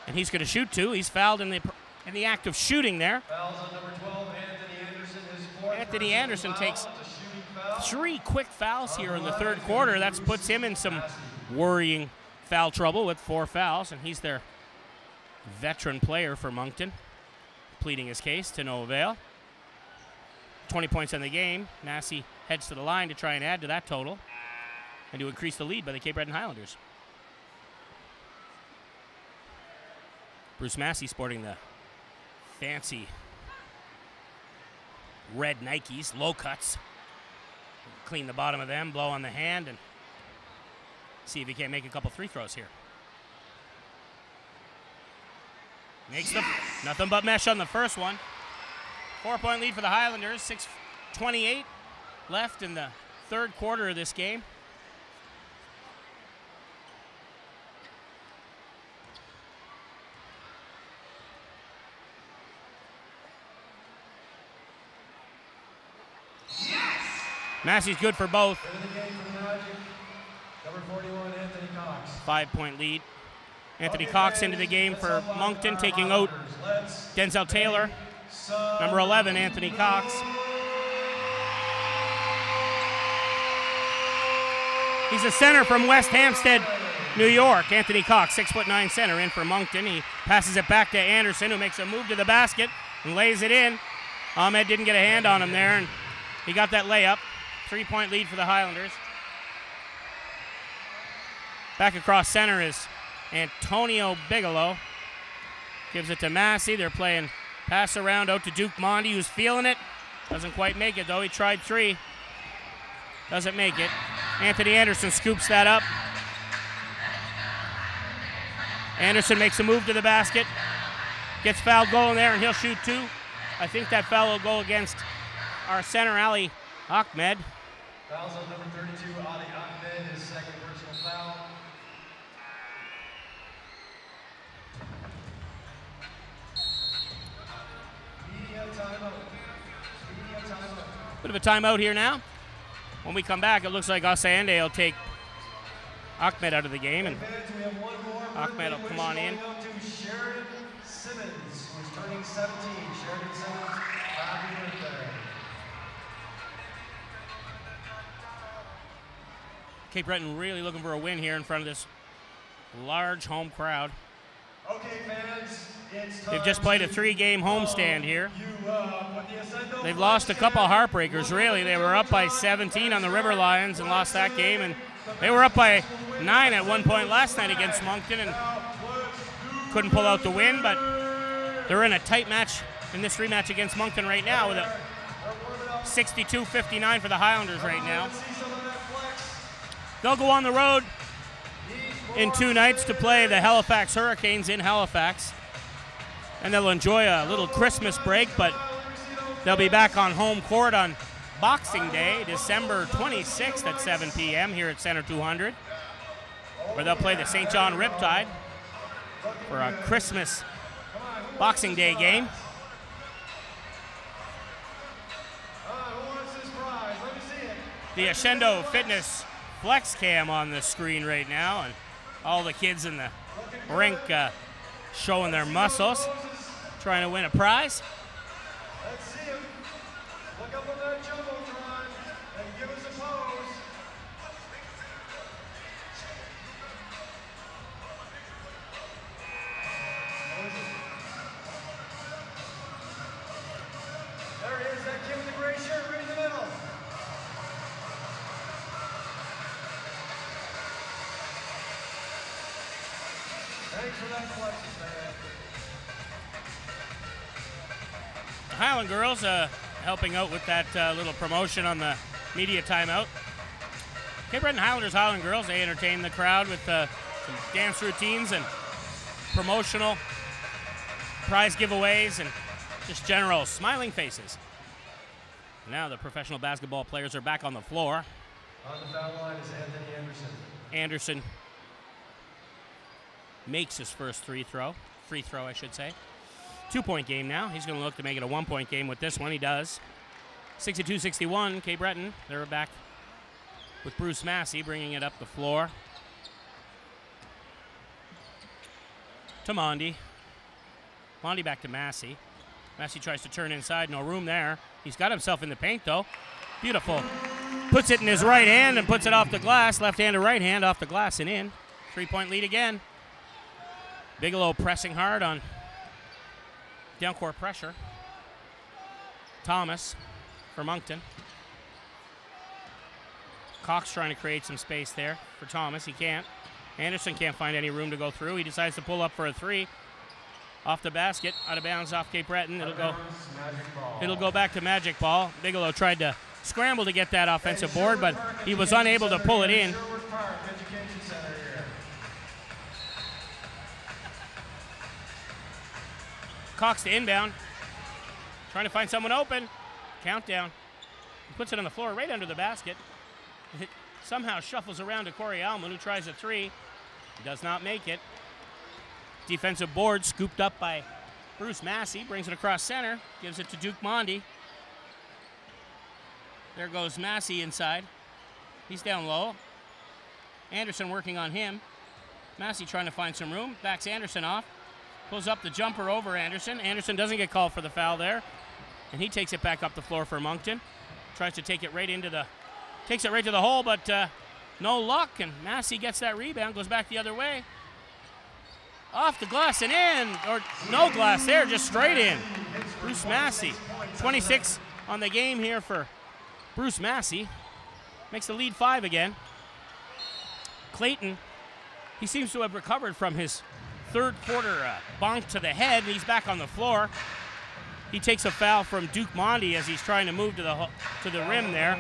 And he's going to shoot 2. He's fouled in the act of shooting there. Fouls on number 12, Anthony Anderson. His fourth Anthony Anderson personal takes foul. It's a shooting foul. 3 quick fouls here in the third quarter. That puts him in some worrying foul trouble with 4 fouls, and he's their veteran player for Moncton, pleading his case to no avail. 20 points in the game. Massey heads to the line to try and add to that total and to increase the lead by the Cape Breton Highlanders. Bruce Massey sporting the fancy red Nikes, low cuts. Clean the bottom of them, blow on the hand, and see if he can't make a couple free throws here. Makes them nothing but mesh on the first one. 4-point lead for the Highlanders, 6:28 left in the third quarter of this game. Massey's good for both. Number 41, Anthony Cox. 5-point lead. Anthony Cox into the game for Moncton, taking out Denzel Taylor. Number 11, Anthony Cox. He's a center from West Hampstead, New York. Anthony Cox, 6'9" center, in for Moncton. He passes it back to Anderson, who makes a move to the basket and lays it in. Ahmed didn't get a hand on him there, and he got that layup. 3-point lead for the Highlanders. Back across center is Antonio Bigelow. Gives it to Massey. They're playing pass around out to Duke Mondi, who's feeling it. Doesn't quite make it, though. He tried 3. Doesn't make it. Anthony Anderson scoops that up. Anderson makes a move to the basket. Gets fouled going there, and he'll shoot 2. I think that foul will go against our center, Ali Ahmed. Fouls on number 32, Ali Ahmed, his second personal foul. Media timeout. Bit of a timeout here now. When we come back, it looks like Osayende will take Ahmed out of the game, and Fans, we have one more Ahmed will come on in. going out to Sheridan Simmons, who's turning 17. Sheridan Simmons, happy birthday. Cape Breton really looking for a win here in front of this large home crowd. Okay, fans, it's time They've just played a to 3-game homestand here. you up. they've lost a couple heartbreakers, really. They were up by 17 on the River Lions and lost that game, and they were up by 9 at one point last night against Moncton and couldn't pull out the win, but they're in a tight match in this rematch against Moncton right now with a 62-59 for the Highlanders right now. They'll go on the road in 2 nights to play the Halifax Hurricanes in Halifax, and they'll enjoy a little Christmas break, but they'll be back on home court on Boxing Day, December 26th at 7 p.m. here at Center 200, where they'll play the St. John Riptide for a Christmas Boxing Day game. The Ascendo Fitness Flex Cam on the screen right now, and all the kids in the rink showing their muscles, trying to win a prize. Let's see him. Look up on that jumbotron and give us a pose. There he is, that kid with the gray shirt right in the middle. Thanks for that collection, man. The Highland girls helping out with that little promotion on the media timeout. Cape Breton Highlanders Highland girls, they entertain the crowd with some dance routines and promotional prize giveaways and just general smiling faces. Now the professional basketball players are back on the floor. On the foul line is Anthony Anderson. Anderson makes his first free throw, I should say. 2-point game now. He's going to look to make it a 1-point game with this one. He does. 62-61, Cape Breton. They're back with Bruce Massey bringing it up the floor to Mondi. Mondi back to Massey. Massey tries to turn inside. No room there. He's got himself in the paint, though. Beautiful. Puts it in his right hand and puts it off the glass. Left hand to right hand off the glass and in. 3-point lead again. Bigelow pressing hard on down-court pressure. Thomas for Moncton. Cox trying to create some space there for Thomas. He can't. Anderson can't find any room to go through. He decides to pull up for a 3. Off the basket, out of bounds off Cape Breton. It'll go back to Magic Ball. Bigelow tried to scramble to get that offensive board, but he was unable to pull it in. Cox to inbound. Trying to find someone open. Countdown. He puts it on the floor right under the basket. It somehow shuffles around to Corey Alman, who tries a 3. He does not make it. Defensive board scooped up by Bruce Massey. Brings it across center. Gives it to Duke Mondi. There goes Massey inside. He's down low. Anderson working on him. Massey trying to find some room. Backs Anderson off. Pulls up the jumper over Anderson. Anderson doesn't get called for the foul there. And he takes it back up the floor for Moncton. Tries to take it right into the, takes it right to the hole, but no luck. And Massey gets that rebound, goes back the other way. Off the glass and in, or no glass there, just straight in. Bruce Massey, 26 on the game here for Bruce Massey. Makes the lead 5 again. Clayton, he seems to have recovered from his third quarter bonk to the head, and he's back on the floor. He takes a foul from Duke Mondi as he's trying to move to the rim there.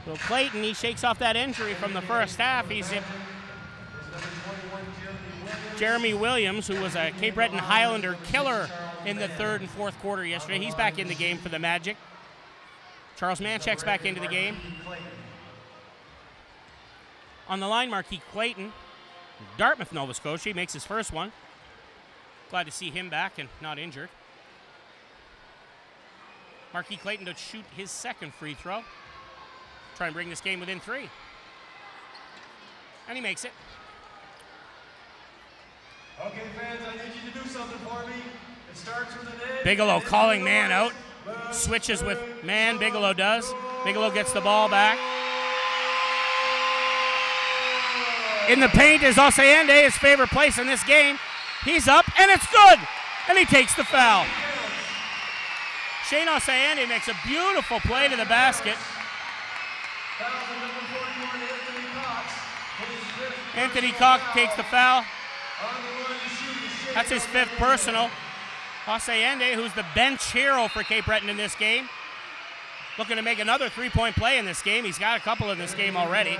So Clayton, he shakes off that injury from the first half. He's in. Jeremy Williams, who was a Cape Breton Highlander killer in the third and fourth quarter yesterday, he's back in the game for the Magic. Charles Manchek's back into the game. On the line, Marquis Clayton, Dartmouth, Nova Scotia. He makes his first one. Glad to see him back and not injured. Marquis Clayton to shoot his second free throw. Try and bring this game within 3. And he makes it. Okay, fans, I need you to do something for me. It starts with an A. Bigelow calling man out. Switches with man, Bigelow does. Bigelow gets the ball back. In the paint is Oseende, his favorite place in this game. He's up, and it's good. And he takes the foul. Shane Osayende makes a beautiful play to the basket. Foul on number 41, Anthony Cox. His fifth Anthony personal Cox foul. takes the foul. On the line to shoot is Shane That's his fifth Osayende. personal. Osayende, who's the bench hero for Cape Breton in this game, looking to make another three-point play in this game. He's got a couple in this game already.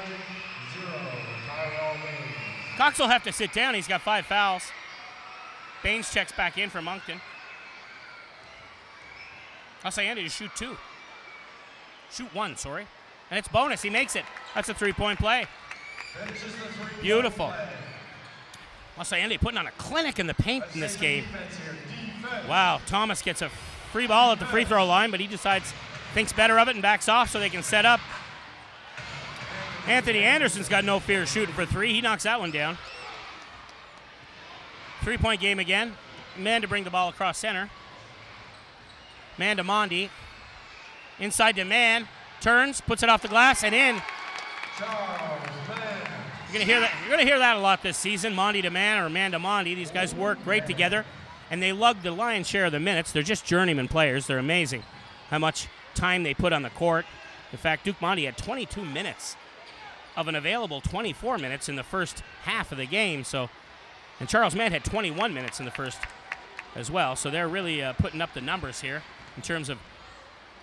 Cox will have to sit down. He's got 5 fouls. Baines checks back in for Moncton. Osayende to shoot 2. Shoot 1, sorry. And it's bonus. He makes it. That's a three-point play. Finishes the three-point Beautiful. play. Osayende putting on a clinic in the paint in this game. Defense here. Defense. Wow, Thomas gets a free ball at the free throw line, but he thinks better of it and backs off so they can set up. Anthony Anderson's got no fear shooting for 3. He knocks that one down. 3-point game again. Man to bring the ball across center. Man to Mondi. Inside to Man. Turns, puts it off the glass and in. Charles Mann. You're gonna hear that a lot this season. Mondi to Man or Man to Mondi. These guys work great together, and they lug the lion's share of the minutes. They're just journeyman players. They're amazing how much time they put on the court. In fact, Duke Mondi had 22 minutes of an available 24 minutes in the first half of the game. And Charles Mann had 21 minutes in the first as well. So they're really putting up the numbers here in terms of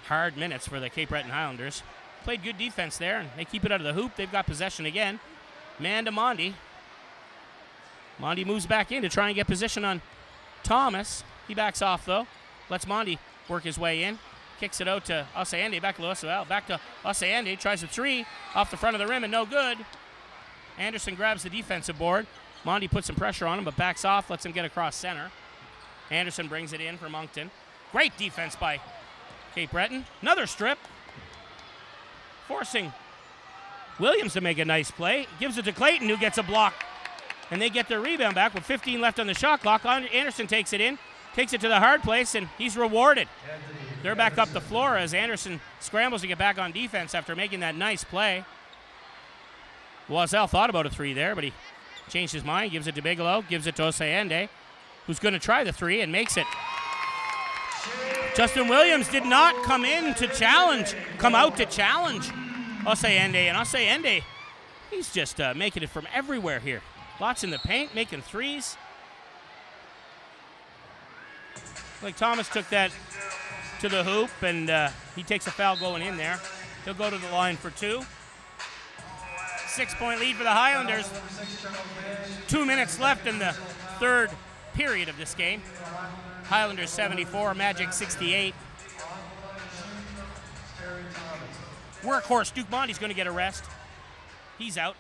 hard minutes for the Cape Breton Highlanders. Played good defense there, and they keep it out of the hoop. They've got possession again. Man to Mondi. Mondi moves back in to try and get position on Thomas. He backs off, though. Lets Mondi work his way in. Kicks it out to Osayende. Back to Osayende. Tries a 3 off the front of the rim and no good. Anderson grabs the defensive board. Mondi puts some pressure on him, but backs off. Lets him get across center. Anderson brings it in for Moncton. Great defense by Cape Breton. Another strip. Forcing Williams to make a nice play. Gives it to Clayton, who gets a block. And they get their rebound back with 15 left on the shot clock. Anderson takes it in. Takes it to the hard place, and he's rewarded. They're back up the floor as Anderson scrambles to get back on defense after making that nice play. Loiselle thought about a 3 there, but he changed his mind. Gives it to Bigelow. Gives it to Osayende, who's going to try the 3 and makes it. Justin Williams did not come out to challenge Osayende. And Osayende, he's just making it from everywhere here. Lots in the paint, making 3s. Like Thomas took that to the hoop, and he takes a foul going in there. He'll go to the line for 2. 6-point lead for the Highlanders. 2 minutes left in the third period of this game. Highlanders 74, Magic 68. Workhorse Duke Mondi's going to get a rest. He's out.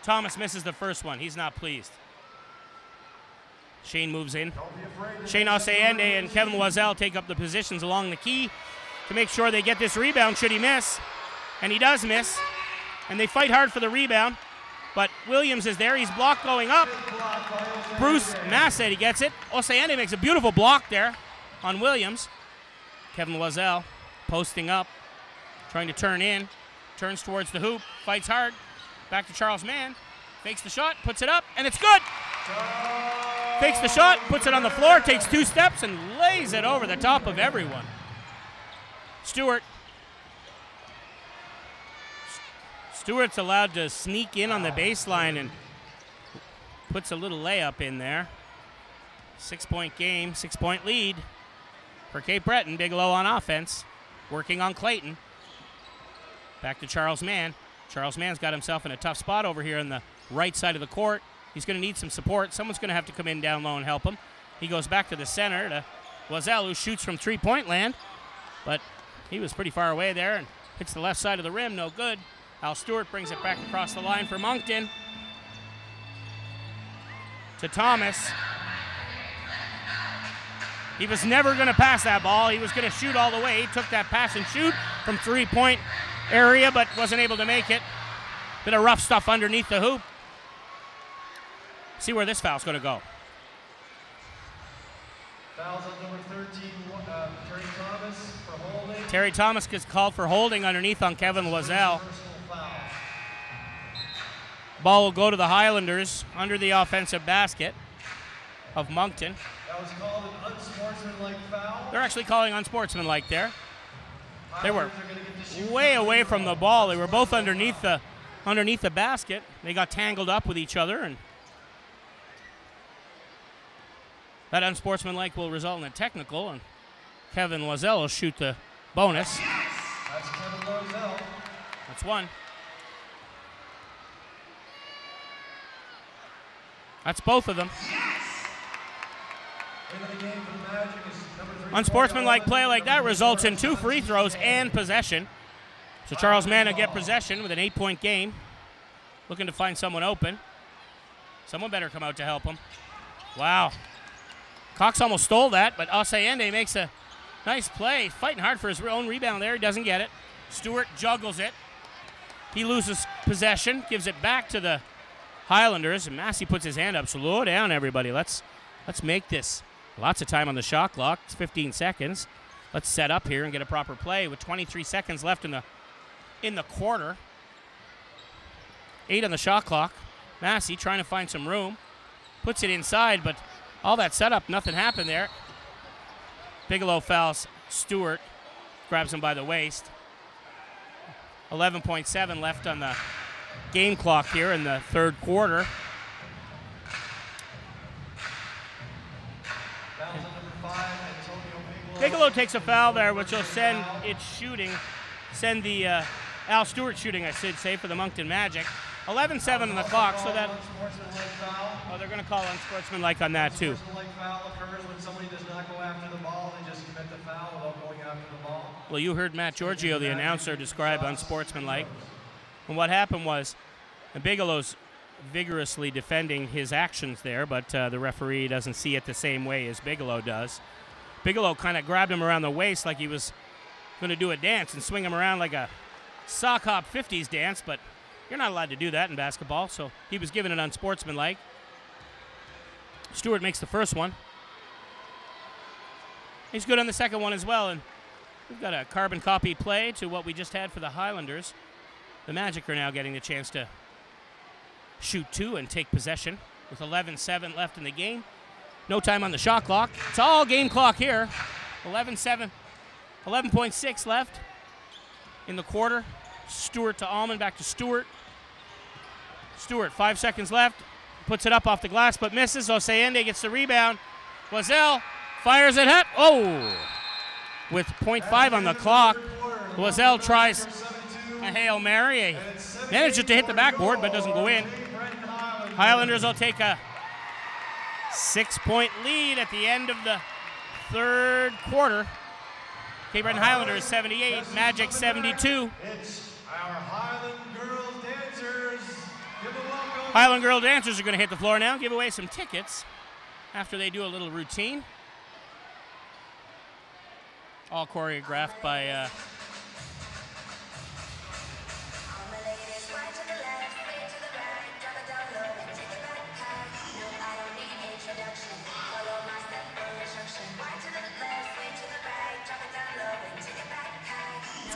Thomas misses the first one. He's not pleased. Shane moves in. Shane Osayende and Kevin Loiselle take up the positions along the key to make sure they get this rebound should he miss. And he does miss. And they fight hard for the rebound. But Williams is there. He's blocked going up. Bruce Massett, he gets it. Osayende makes a beautiful block there on Williams. Kevin Loiselle posting up, trying to turn in. Turns towards the hoop, fights hard. Back to Charles Mann. Fakes the shot, puts it up, and it's good. Fakes the shot, puts it on the floor, takes 2 steps, and lays it over the top of everyone. Stewart's allowed to sneak in on the baseline and puts a little layup in there. 6-point game, 6-point lead for Cape Breton. Bigelow on offense, working on Clayton. Back to Charles Mann. Charles Mann's got himself in a tough spot over here on the right side of the court. He's going to need some support. Someone's going to have to come in down low and help him. He goes back to the center to Loiselle, who shoots from 3-point land. But he was pretty far away there and hits the left side of the rim. No good. Al Stewart brings it back across the line for Moncton. To Thomas. He was never going to pass that ball. He was going to shoot all the way. He took that pass and shoot from 3-point area, but wasn't able to make it. Bit of rough stuff underneath the hoop. See where this foul's going to go. Fouls on number 13, Terry Thomas for holding. Terry Thomas gets called for holding underneath on Kevin Loiselle. Personal foul. Ball will go to the Highlanders under the offensive basket. of Moncton. That was called an unsportsmanlike foul. They're actually calling unsportsmanlike there. They were Highlanders are gonna get to shoot way from away the from the ball. They were both underneath the basket. They got tangled up with each other, and that unsportsmanlike will result in a technical, and Kevin Loiselle will shoot the bonus. That's Kevin Loiselle. That's one. That's both of them. Into the game for the Magic is number 3. Unsportsmanlike play like that results in 2 free throws and possession. So Charles Mann get possession with an 8-point game. Looking to find someone open. Someone better come out to help him. Wow. Cox almost stole that, but Osayende makes a nice play. Fighting hard for his own rebound there. He doesn't get it. Stewart juggles it. He loses possession, gives it back to the Highlanders, and Massey puts his hand up. Slow down, everybody. Let's make this. Lots of time on the shot clock. It's 15 seconds. Let's set up here and get a proper play with 23 seconds left in the quarter. 8 on the shot clock. Massey trying to find some room. Puts it inside, but all that setup, nothing happened there. Bigelow fouls Stewart. Grabs him by the waist. 11.7 left on the game clock here in the third quarter. Fouls on number 5, Antonio Bigelow. Bigelow takes a foul there, which will send the Al Stewart shooting, I should say, for the Moncton Magic. 11-7 on the clock, so that they're going to call unsportsmanlike on that too. Unsportsmanlike foul occurs when somebody does not go after the ball. They just commit the foul without going after the ball. Well, you heard Matt Giorgio, the announcer, describe unsportsmanlike. And what happened was Bigelow's vigorously defending his actions there, but the referee doesn't see it the same way as Bigelow does. Bigelow kind of grabbed him around the waist like he was going to do a dance and swing him around like a sock hop 50s dance, but you're not allowed to do that in basketball, so he was given an unsportsmanlike. Stewart makes the first one. He's good on the second one as well, and we've got a carbon copy play to what we just had for the Highlanders. The Magic are now getting the chance to shoot 2 and take possession with 11-7 left in the game. No time on the shot clock. It's all game clock here. 11-7, 11.6 left in the quarter. Stewart to Allman, back to Stewart. Stewart, 5 seconds left. Puts it up off the glass, but misses. Osayende gets the rebound. Loiselle fires it up. Oh! With 0.5 on the clock, Loiselle tries a Hail Mary. Manages to hit the backboard, but doesn't go in. Highlanders will take a 6-point lead at the end of the third quarter. Cape Breton Highlanders 78, Magic 72. It's our Highland Girls dancers. Give a welcome. Highland Girl dancers are going to hit the floor now, give away some tickets after they do a little routine. All choreographed by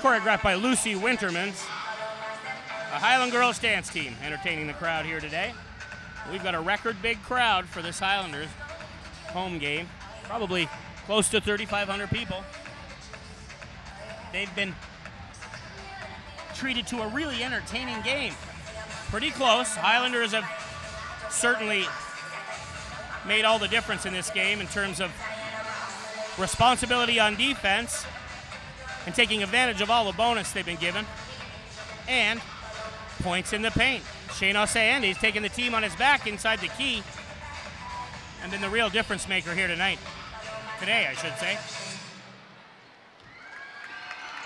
choreographed by Lucy Wintermans. A Highland Girls dance team entertaining the crowd here today. We've got a record big crowd for this Highlanders home game. Probably close to 3,500 people. They've been treated to a really entertaining game. Pretty close. Highlanders have certainly made all the difference in this game in terms of responsibility on defense and taking advantage of all the bonus they've been given, and points in the paint. Shane Osayandi's taking the team on his back inside the key and been the real difference maker here tonight. Today, I should say.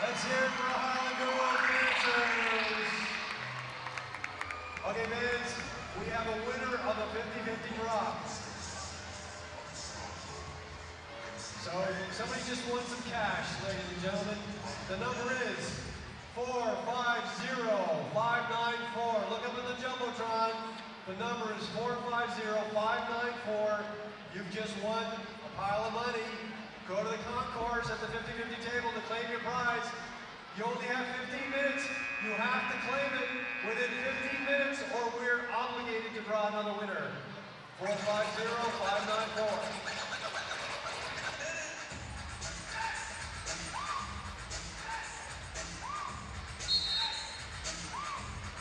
Let's hear it for the Highland Girls dancers. Okay, Vince, we have a winner of the 50-50 draw. So somebody just won some cash, ladies and gentlemen. The number is 450-594. Look up in the Jumbotron. The number is 450-594. You've just won a pile of money. Go to the concourse at the 50-50 table to claim your prize. You only have 15 minutes. You have to claim it within 15 minutes or we're obligated to draw another winner. 450-594.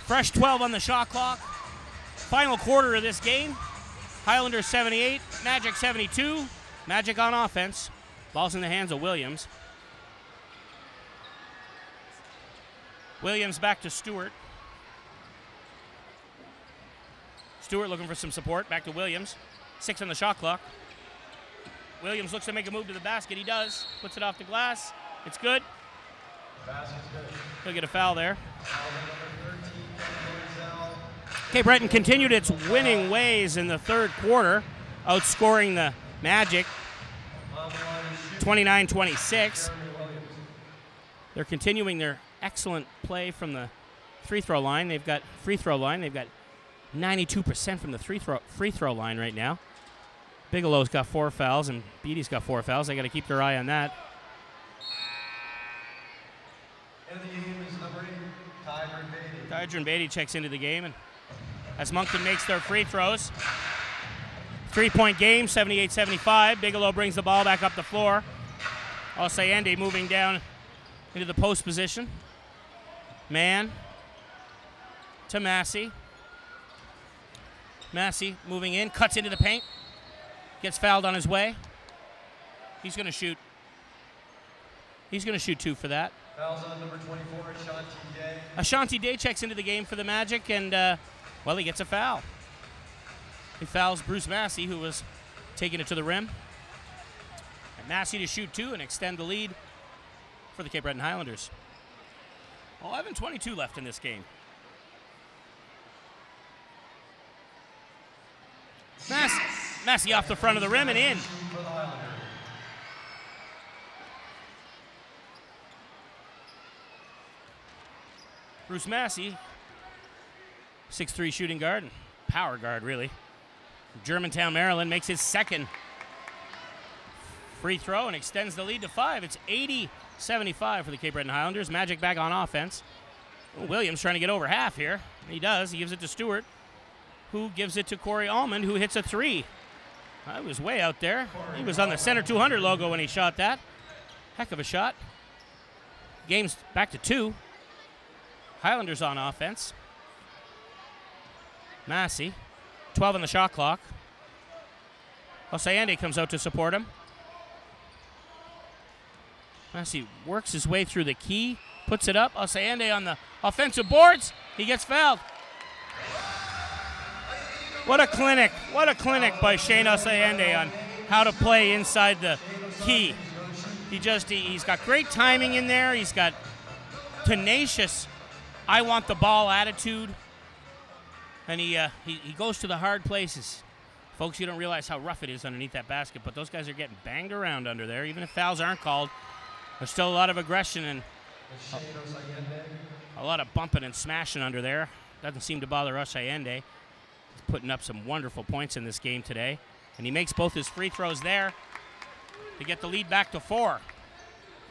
Fresh 12 on the shot clock. Final quarter of this game. Highlanders 78, Magic 72. Magic on offense. Ball's in the hands of Williams. Williams back to Stewart. Stewart looking for some support. Back to Williams. 6 on the shot clock. Williams looks to make a move to the basket. He does. Puts it off the glass. It's good. He'll get a foul there. Cape Breton continued its winning ways in the third quarter, outscoring the Magic 29-26. They're continuing their excellent play from the free throw line. They've got 92% from the free throw line right now. Bigelow's got 4 fouls and Beatty's got 4 fouls. They got to keep their eye on that. And the game is number 8, Tydron Beatty checks into the game, and as Moncton makes their free throws. 3-point game, 78-75. Bigelow brings the ball back up the floor. Osayende moving down into the post position. Man to Massey. Massey moving in, cuts into the paint. Gets fouled on his way. He's going to shoot. He's going to shoot 2 for that. Fouls on number 24, Ashanti Day. Ashanti Day checks into the game for the Magic, and, well, he gets a foul. He fouls Bruce Massey, who was taking it to the rim. And Massey to shoot 2 and extend the lead for the Cape Breton Highlanders. 11:22 left in this game. Massey off the front of the rim and in. Bruce Massey, 6'3" shooting guard, and power guard, really. Germantown, Maryland, makes his second free throw and extends the lead to 5. It's 80-75 for the Cape Breton Highlanders. Magic back on offense. Williams trying to get over half here. He does. He gives it to Stewart, who gives it to Corey Allman, who hits a 3. I was way out there. He was on the Center 200 logo when he shot that. Heck of a shot. Game's back to 2. Highlanders on offense. Massey, 12 on the shot clock. Osayende comes out to support him. Massey works his way through the key, puts it up. Osayende on the offensive boards. He gets fouled. What a clinic by Shane Osayende on how to play inside the key. He's got great timing in there. He's got tenacious, I want the ball attitude. And he goes to the hard places. Folks, you don't realize how rough it is underneath that basket, but those guys are getting banged around under there. Even if fouls aren't called, there's still a lot of aggression and a lot of bumping and smashing under there. Doesn't seem to bother Osayende. He's putting up some wonderful points in this game today. And he makes both his free throws there to get the lead back to 4.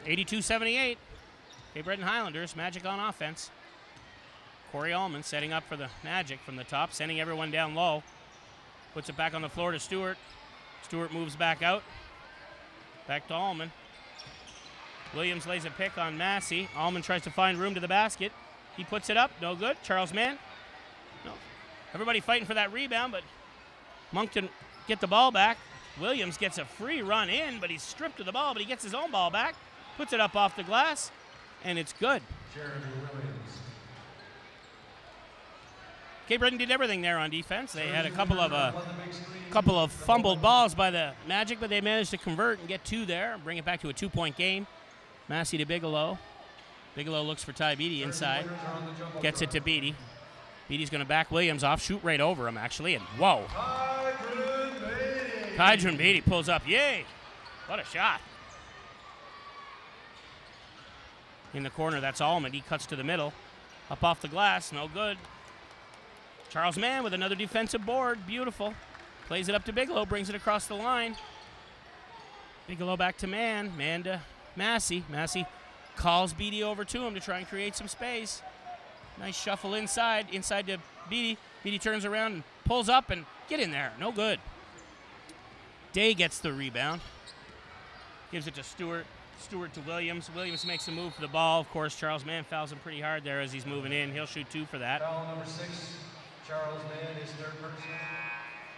82-78. Cape Breton Highlanders, Magic on offense. Corey Allman setting up for the Magic from the top, sending everyone down low. Puts it back on the floor to Stewart. Stewart moves back out. Back to Allman. Williams lays a pick on Massey. Allman tries to find room to the basket. He puts it up, no good. Charles Mann. No. Everybody fighting for that rebound, but Moncton get the ball back. Williams gets a free run in, but he's stripped of the ball, but he gets his own ball back. Puts it up off the glass, and it's good. Jeremy Williams. Cape Breton did everything there on defense. They had a couple of fumbled balls by the Magic, but they managed to convert and get 2 there and bring it back to a 2-point game. Massey to Bigelow. Bigelow looks for Ty Beatty inside. Gets it to Beatty. Beatty's going to back Williams off, shoot right over him, actually, and whoa. Tydron Beatty pulls up. Yay! What a shot. In the corner, that's Allman. He cuts to the middle. Up off the glass, no good. Charles Mann with another defensive board. Beautiful. Plays it up to Bigelow, brings it across the line. Bigelow back to Mann. Mann to Massey. Massey calls Beatty over to him to try and create some space. Nice shuffle inside to Beatty. Beatty turns around and pulls up and Get in there. No good. Day gets the rebound. Gives it to Stewart. Stewart to Williams. Williams makes a move for the ball. Of course, Charles Mann fouls him pretty hard there as he's moving in. He'll shoot 2 for that. Foul number 6, Charles Mann, his third person.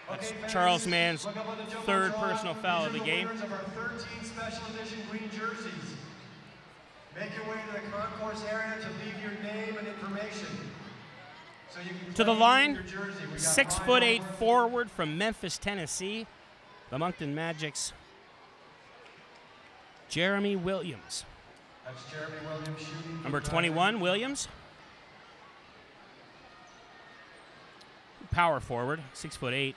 That's Okay, Charles fans, Mann's look up on the jumbotron. third personal foul of the These are game. winners of our 13 special edition green jerseys. Make your way to the concourse area to leave your name and information. So you can To the claim line, your jersey. We got 6'8" five forward from Memphis, Tennessee. The Moncton Magic's Jeremy Williams. That's Jeremy Williams shooting. Number 21, Williams. Power forward, 6'8".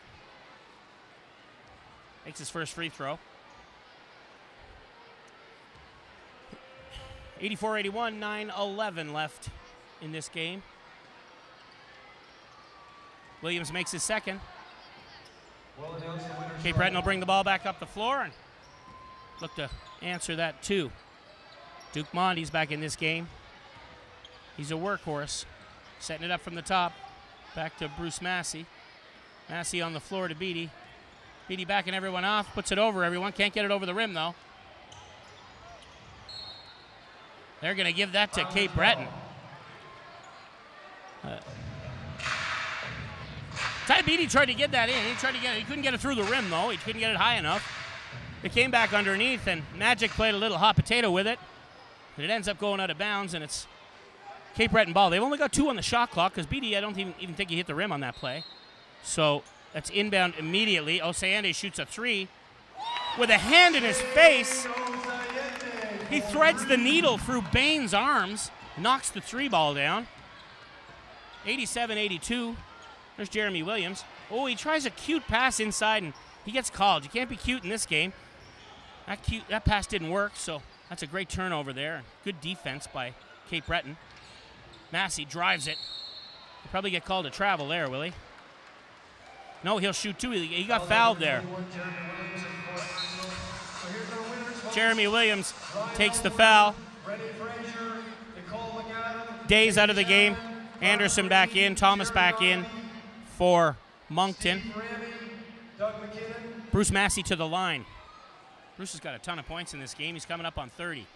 Makes his first free throw. 84-81, 9:11 left in this game. Williams makes his second. We'll announce the winners Cape Breton will bring the ball back up the floor and look to answer that too. Duke Monty's back in this game. He's a workhorse. Setting it up from the top. Back to Bruce Massey. Massey on the floor to Beatty. Beatty backing everyone off. Puts it over everyone. Can't get it over the rim though. They're going to give that to Cape Breton. Ty Beatty tried to get that in. He couldn't get it through the rim though. He couldn't get it high enough. It came back underneath, and Magic played a little hot potato with it. And it ends up going out of bounds, and it's Cape Breton ball. They've only got 2 on the shot clock because Beatty, I don't even think he hit the rim on that play. So that's inbound immediately. Osayende shoots a 3 with a hand in his face. He threads the needle through Bain's arms, knocks the 3 ball down. 87-82. There's Jeremy Williams. Oh, he tries a cute pass inside, and he gets called. You can't be cute in this game. That pass didn't work, so that's a great turnover there. Good defense by Cape Breton. Massey drives it. He'll probably get called a travel there, will he? No, he'll shoot 2. He got fouled there. Jeremy Williams takes the foul. Day's out of the game. Anderson back in. Thomas back in for Moncton. Bruce Massey to the line. Bruce has got a ton of points in this game. He's coming up on 30.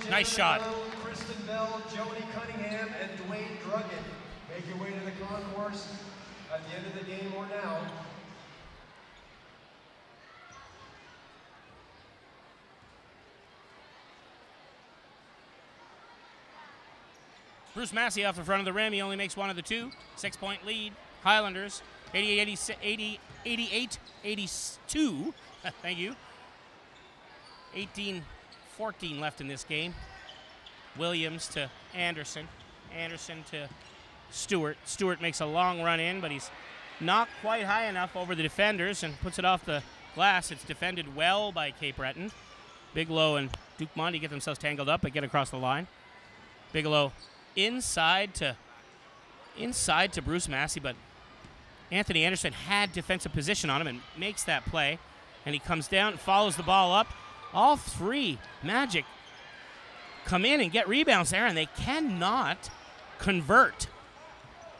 Nice shot. Kristen Bell, Jody Cunningham, and Dwayne Druggan. Make your way to the concourse at the end of the game or now. Bruce Massey off the front of the rim. He only makes 1 of the 2. 6-point lead. Highlanders, 88-82. Thank you. 18-14 left in this game. Williams to Anderson. Anderson to Stewart. Stewart makes a long run in, but he's not quite high enough over the defenders and puts it off the glass. It's defended well by Cape Breton. Bigelow and Duke Monty get themselves tangled up but get across the line. Bigelow inside to Bruce Massey, but Anthony Anderson had defensive position on him and makes that play. And he comes down and follows the ball up. All 3 Magic come in and get rebounds there, and they cannot convert.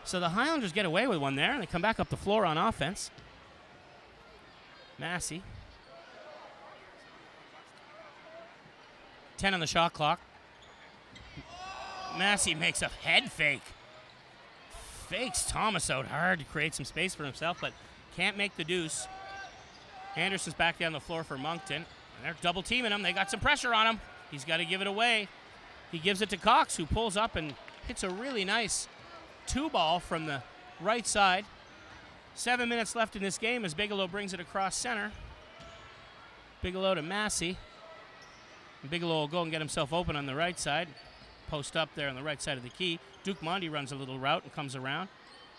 So the Highlanders get away with one there, and they come back up the floor on offense. Massey. 10 on the shot clock. Massey makes a head fake. Fakes Thomas out hard to create some space for himself, but can't make the deuce. Anderson's back down the floor for Moncton. And they're double teaming him. They got some pressure on him. He's got to give it away. He gives it to Cox, who pulls up and hits a really nice 2-ball from the right side. 7 minutes left in this game as Bigelow brings it across center. Bigelow to Massey. And Bigelow will go and get himself open on the right side. Post up there on the right side of the key. Duke Monty runs a little route and comes around.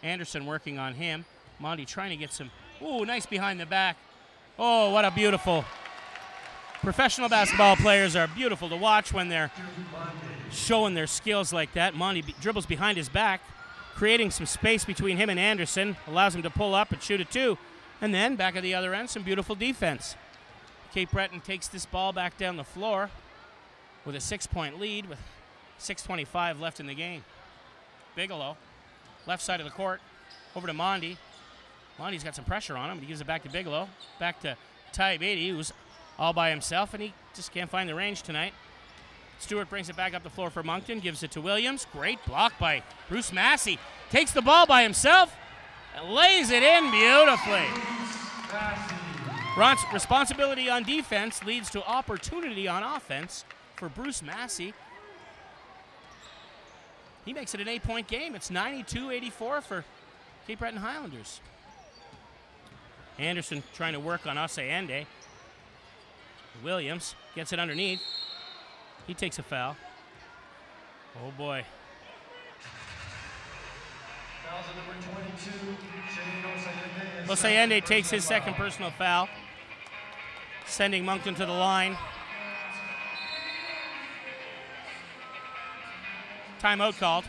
Anderson working on him. Monty trying to get some, ooh, nice behind the back. Oh, what a beautiful. Professional basketball players are beautiful to watch when they're showing their skills like that. Monty dribbles behind his back, creating some space between him and Anderson, allows him to pull up and shoot a 2. And then back at the other end, some beautiful defense. Cape Breton takes this ball back down the floor with a 6-point lead with 6:25 left in the game. Bigelow, left side of the court, over to Mondi. Mondi's got some pressure on him, but he gives it back to Bigelow. Back to Ty Beatty, who's all by himself, and he just can't find the range tonight. Stewart brings it back up the floor for Moncton, gives it to Williams. Great block by Bruce Massey. Takes the ball by himself and lays it in beautifully. Ron's responsibility on defense leads to opportunity on offense for Bruce Massey. He makes it an 8-point game. It's 92-84 for Cape Breton Highlanders. Anderson trying to work on Osayende. Williams gets it underneath. He takes a foul. Oh boy. Osayende takes his second personal foul, sending Moncton to the line. Timeout called.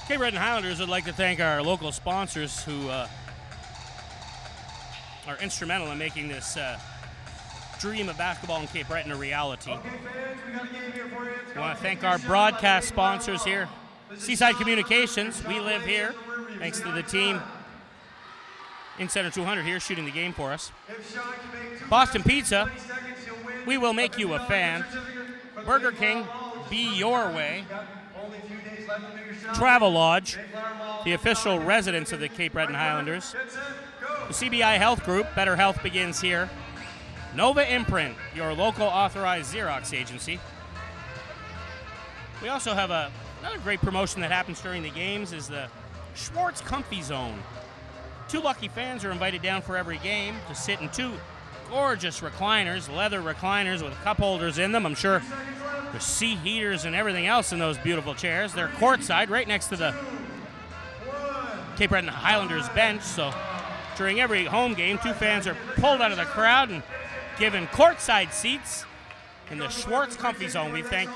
Cape Breton Highlanders would like to thank our local sponsors who are instrumental in making this dream of basketball in Cape Breton a reality. Okay, fans, we got a game here for you. I want to thank our broadcast sponsors here. Seaside Communications, we live here, thanks to the team in Center 200 here shooting the game for us. Boston Pizza, we will make you a fan. Burger King, be your way. Travel Lodge, the official residence of the Cape Breton Highlanders. The CBI Health Group, better health begins here. Nova Imprint, your local authorized Xerox agency. We also have another great promotion that happens during the games is the Schwartz Comfy Zone. 2 lucky fans are invited down for every game to sit in 2 gorgeous recliners, leather recliners with cup holders in them. I'm sure there's seat heaters and everything else in those beautiful chairs. They're courtside, right next to the Cape Breton Highlanders bench. So during every home game, 2 fans are pulled out of the crowd and given courtside seats in the Schwartz Comfy Zone. We thank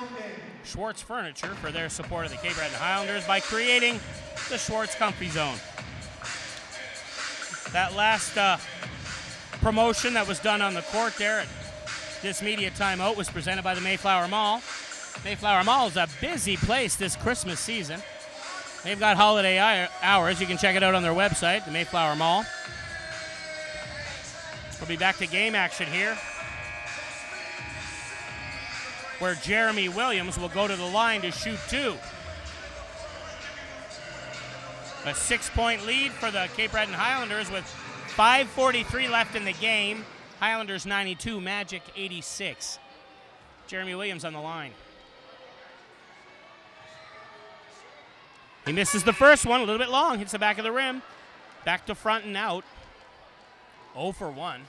Schwartz Furniture for their support of the Cape Breton Highlanders by creating the Schwartz Comfy Zone. That last promotion that was done on the court there at this media timeout was presented by the Mayflower Mall. Mayflower Mall is a busy place this Christmas season. They've got holiday hours. You can check it out on their website, the Mayflower Mall. We'll be back to game action here, where Jeremy Williams will go to the line to shoot 2. A 6-point lead for the Cape Breton Highlanders with 5:43 left in the game. Highlanders 92, Magic 86. Jeremy Williams on the line. He misses the first one, a little bit long, hits the back of the rim. Back to front and out. 0 for 1.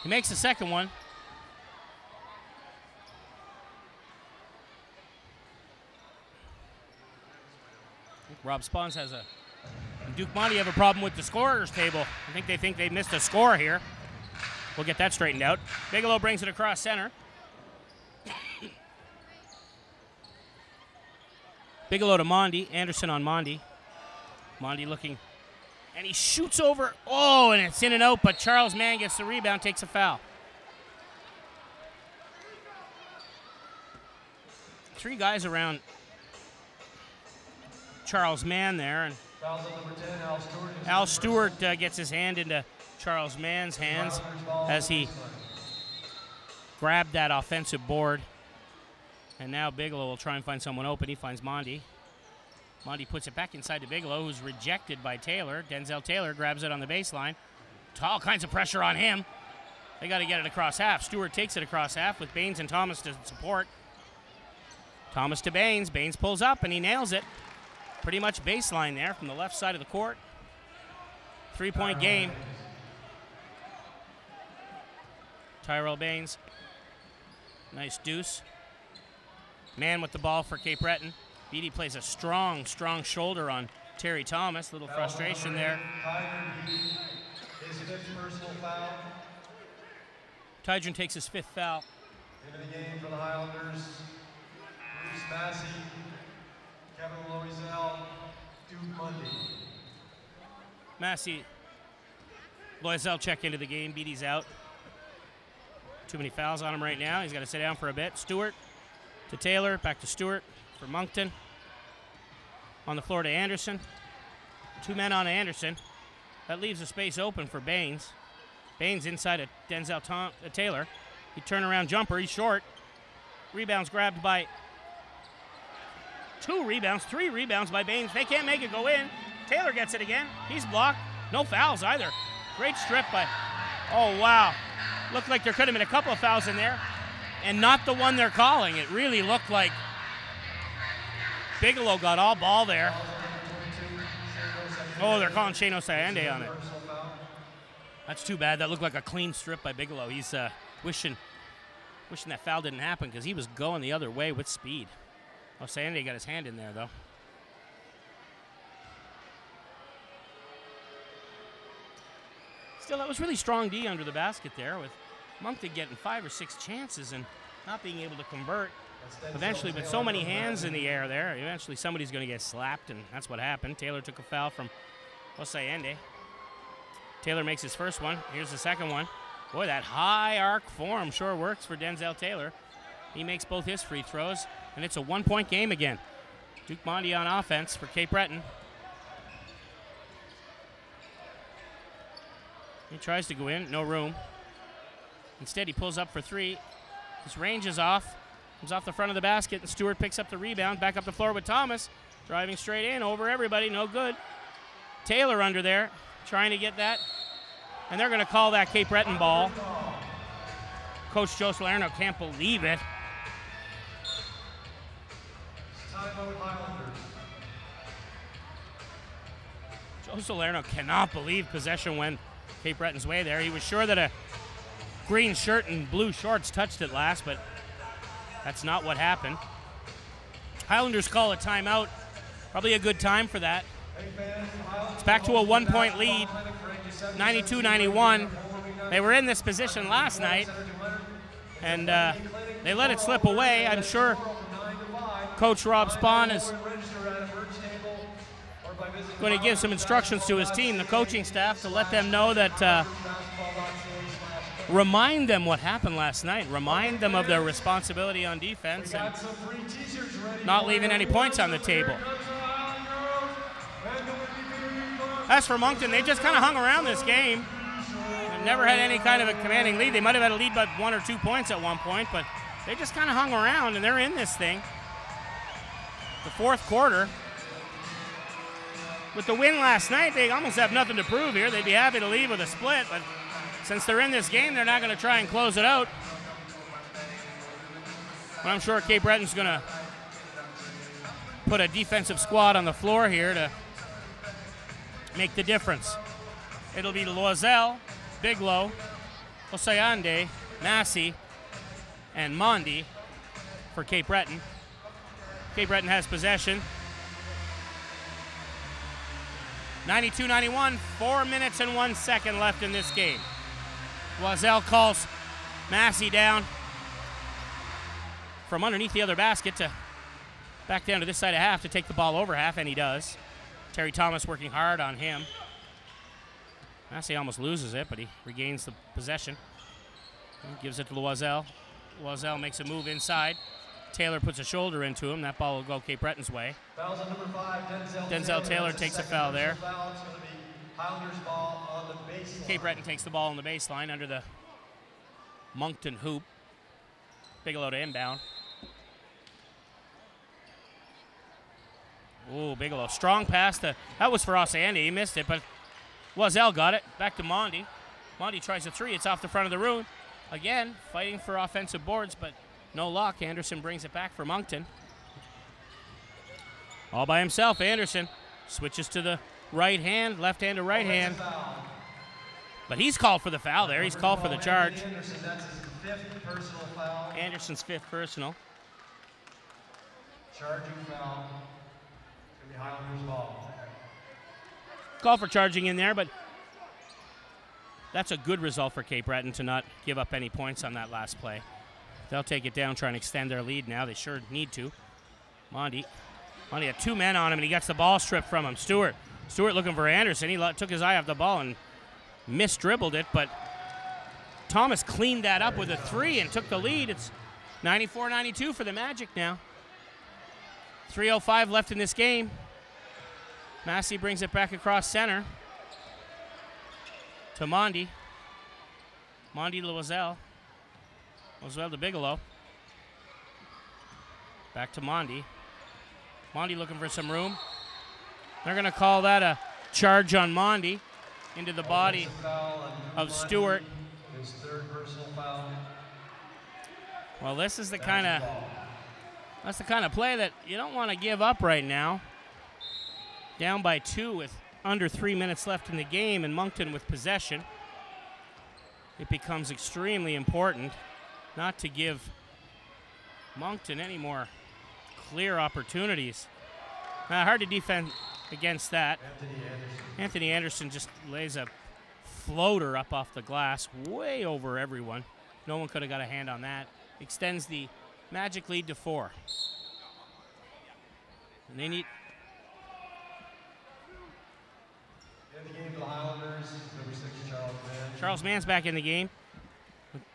He makes the second one. Rob Spons has Duke Monty have a problem with the scorer's table. I think they missed a score here. We'll get that straightened out. Bigelow brings it across center. Bigelow to Mondi. Anderson on Mondi. Mondi looking, and he shoots over. Oh, and it's in and out, but Charles Mann gets the rebound, takes a foul. 3 guys around Charles Mann there, and Al Stewart gets his hand into Charles Mann's hands as he grabbed that offensive board. And now Bigelow will try and find someone open. He finds Mondi. Mondi puts it back inside to Bigelow, who's rejected by Taylor. Denzel Taylor grabs it on the baseline. All kinds of pressure on him. They got to get it across half. Stewart takes it across half with Baines and Thomas to support. Thomas to Baines. Baines pulls up, and he nails it. Pretty much baseline there from the left side of the court. 3-point game. Tyrell Baines. Nice deuce. Man with the ball for Cape Breton. Beatty plays a strong shoulder on Terry Thomas. Little frustration there. His 5th personal foul. Tydron takes his 5th foul. Into the game for the Highlanders. Bruce Massey, Kevin Loisel, Duke Mundy. Massey, Loisel check into the game. Beatty's out. Too many fouls on him right now. He's got to sit down for a bit. Stewart to Taylor, back to Stewart for Moncton. On the floor to Anderson. 2 men on Anderson. That leaves a space open for Baines. Baines inside of Denzel Taylor. He turnaround jumper, he's short. Rebounds grabbed by 3 rebounds by Baines. They can't make it go in. Taylor gets it again. He's blocked. No fouls either. Great strip by, oh wow. Looked like there could have been a couple of fouls in there, and not the one they're calling. It really looked like Bigelow got all ball there. Oh, they're calling Shane Osayande on it. That's too bad. That looked like a clean strip by Bigelow. He's wishing that foul didn't happen because he was going the other way with speed. Osayande got his hand in there, though. Still, that was really strong D under the basket there, with Moncton getting 5 or 6 chances and not being able to convert. Eventually, with so many hands in the air there, eventually somebody's going to get slapped, and that's what happened. Taylor took a foul from Osayande. Taylor makes his first one. Here's the second one. Boy, that high arc form sure works for Denzel Taylor. He makes both his free throws, and it's a 1-point game again. Duke Mondi on offense for Cape Breton. He tries to go in, no room. Instead, he pulls up for 3. His range is off. Comes off the front of the basket, and Stewart picks up the rebound. Back up the floor with Thomas. Driving straight in, over everybody, no good. Taylor under there, trying to get that. And they're going to call that Cape Breton ball. Coach Joe Salerno can't believe it. Timeout Highlanders. Joe Salerno cannot believe possession went Cape Breton's way there. He was sure that a green shirt and blue shorts touched it last, but that's not what happened. Highlanders call a timeout. Probably a good time for that. It's back to a 1-point lead, 92-91. They were in this position last night, and they let it slip away. I'm sure Coach Rob Spahn is going to give some instructions to his team, the coaching staff, to let them know that, remind them what happened last night, remind them of their responsibility on defense, and not leaving any points on the table. As for Moncton, they just kind of hung around this game. They've never had any kind of a commanding lead. They might have had a lead by 1 or 2 points at one point, but they just kind of hung around, and they're in this thing. The fourth quarter. With the win last night, they almost have nothing to prove here. They'd be happy to leave with a split, but since they're in this game, they're not going to try and close it out. But I'm sure Cape Breton's going to put a defensive squad on the floor here to make the difference. It'll be Loisel, Bigelow, Osayande, Massey, and Mondi for Cape Breton. Cape Breton has possession. 92-91, 4 minutes and 1 second left in this game. Loisel calls Massey down from underneath the other basket to back down to this side of half to take the ball over half, and he does. Terry Thomas working hard on him. Massey almost loses it, but he regains the possession. He gives it to Loisel. Loisel makes a move inside. Taylor puts a shoulder into him. That ball will go Cape Breton's way. Fouls on number 5, Denzel Taylor takes a foul there. Foul. It's going to be Highlanders ball on the baseline. Cape Breton takes the ball on the baseline under the Moncton hoop. Bigelow to inbound. Ooh, Bigelow. Strong pass. That was for Osayande. He missed it, but Loisel got it. Back to Mondi. Mondi tries a 3. It's off the front of the room. Again, fighting for offensive boards, but no luck. Anderson brings it back for Moncton. All by himself, Anderson switches to the right hand, left hand to right hand. But he's called for the foul there. He's called for the charge. Anderson, that's his 5th personal foul. Anderson's 5th personal. Charging foul. It's going to be Highlanders ball. Call for charging in there, but that's a good result for Cape Breton to not give up any points on that last play. They'll take it down, try and extend their lead now. They sure need to. Monty had 2 men on him, and he gets the ball stripped from him. Stewart looking for Anderson. He took his eye off the ball and misdribbled it, but Thomas cleaned that up with a 3 and took the lead. It's 94-92 for the Magic now. 3:05 left in this game. Massey brings it back across center to Mondi. Mondi Loiselle. Loiselle to Bigelow. Back to Mondi. Mondi looking for some room. They're going to call that a charge on Mondi into the body of Stewart. His 3rd personal foul. Well, this is the kind of play that you don't want to give up right now. Down by 2 with under 3 minutes left in the game, and Moncton with possession. It becomes extremely important not to give Moncton any more clear opportunities. Hard to defend against that. Anthony Anderson just lays a floater up off the glass, way over everyone. No one could have got a hand on that. Extends the Magic lead to 4. And they need... In the game for the Highlanders, number 6, Charles Mann. Charles Mann's back in the game.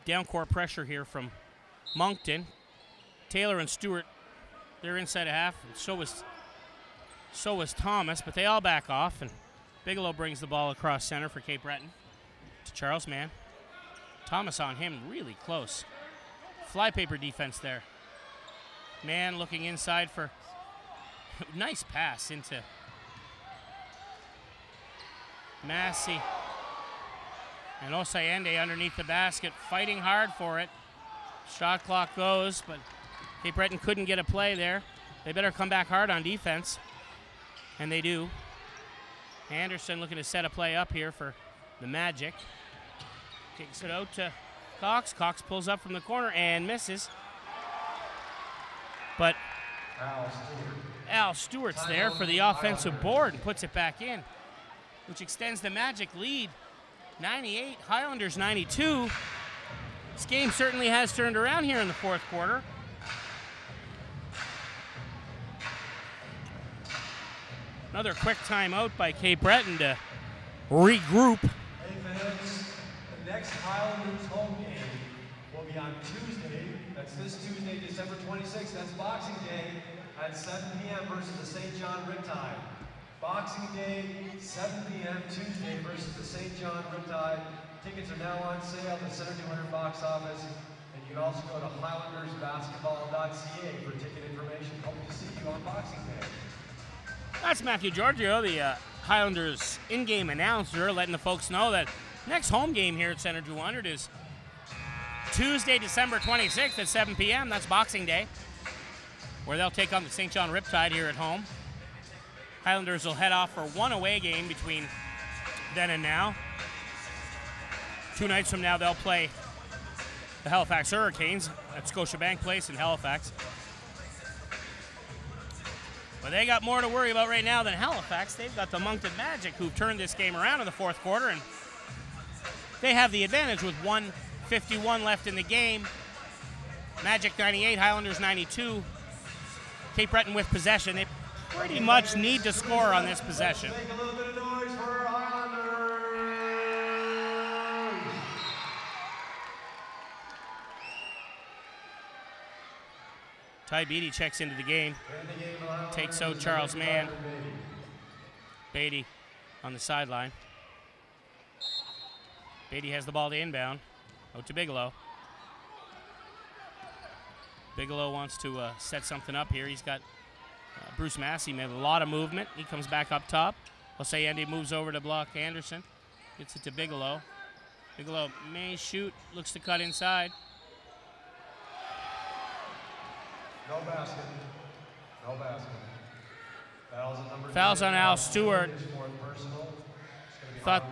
Down court pressure here from Moncton. Taylor and Stewart, they're inside a half. So was Thomas, but they all back off, and Bigelow brings the ball across center for Cape Breton to Charles Mann. Thomas on him really close. Flypaper defense there. Mann looking inside for nice pass into Massey. And Osayende underneath the basket, fighting hard for it. Shot clock goes, but Cape Breton couldn't get a play there. They better come back hard on defense. And they do. Anderson looking to set a play up here for the Magic. Kicks it out to Cox. Cox pulls up from the corner and misses. But Al Stewart's there for the offensive board and puts it back in, which extends the Magic lead. 98, Highlanders 92. This game certainly has turned around here in the 4th quarter. Another quick timeout by Cape Breton to regroup. Hey fans, the next Highlanders home game will be on Tuesday. That's this Tuesday, December 26th. That's Boxing Day at 7 p.m. versus the St. John Riptide. Boxing Day, 7 p.m. Tuesday versus the St. John Riptide. Tickets are now on sale at the Center 200 box office. And you can also go to highlandersbasketball.ca for ticket information. Hope to see you on Boxing Day. That's Matthew Giorgio, the Highlanders in-game announcer, letting the folks know that next home game here at Center 200 is Tuesday, December 26th at 7 p.m. That's Boxing Day, where they'll take on the St. John Riptide here at home. Highlanders will head off for one away game between then and now. 2 nights from now, they'll play the Halifax Hurricanes at Scotiabank Place in Halifax. But they got more to worry about right now than Halifax. They've got the Moncton Magic, who've turned this game around in the 4th quarter, and they have the advantage with 1:51 left in the game. Magic 98, Highlanders 92. Cape Breton with possession. They pretty much need to score on this possession. Make a little bit of noise for our Highlanders. Ty Beatty checks into the game. Takes out Charles Mann. Beatty on the sideline. Beatty has the ball to inbound. Out to Bigelow. Bigelow wants to set something up here. He's got Bruce Massey made a lot of movement. He comes back up top. Osayende moves over to block Anderson. Gets it to Bigelow. Bigelow may shoot. Looks to cut inside. No basket. No basket. Fouls on Al Stewart. Thought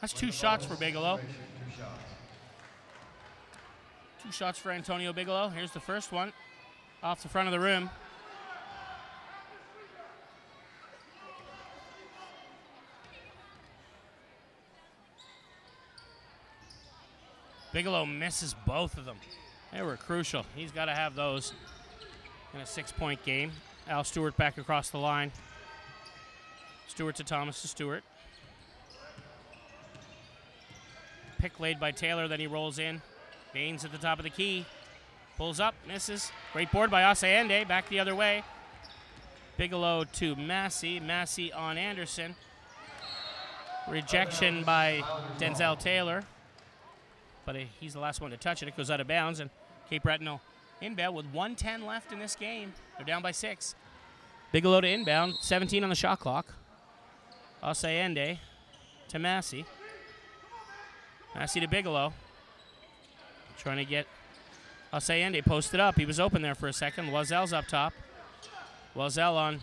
That's 2 shots for Bigelow. 2 shots for Antonio Bigelow. Here's the first one off the front of the rim. Bigelow misses both of them. They were crucial. He's got to have those in a 6-point game. Al Stewart back across the line. Stewart to Thomas to Stewart. Pick laid by Taylor, then he rolls in. Baines at the top of the key. Pulls up, misses. Great board by Asayende, back the other way. Bigelow to Massey. Massey on Anderson. Rejection by Denzel Taylor. But he's the last one to touch it. It goes out of bounds, and Cape Breton will inbound with 1:10 left in this game. They're down by 6. Bigelow to inbound, 17 on the shot clock. Asayende to Massey. Massey to Bigelow. Trying to get Asayende posted up. He was open there for a second. Loisel's up top. Loisel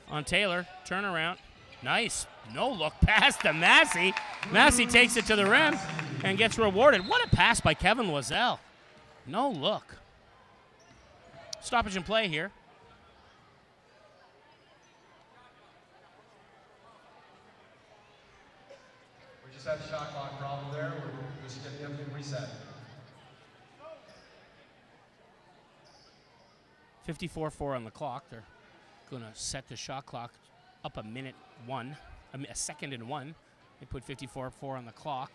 on Taylor. Turnaround. Nice. No-look pass to Massey. Massey takes it to the rim and gets rewarded. What a pass by Kevin Loisel. No look. Stoppage and play here. We just had a shot clock problem there. We're just getting everything reset. 54-4 on the clock. They're going to set the shot clock up a second and 1. They put 54-4 on the clock.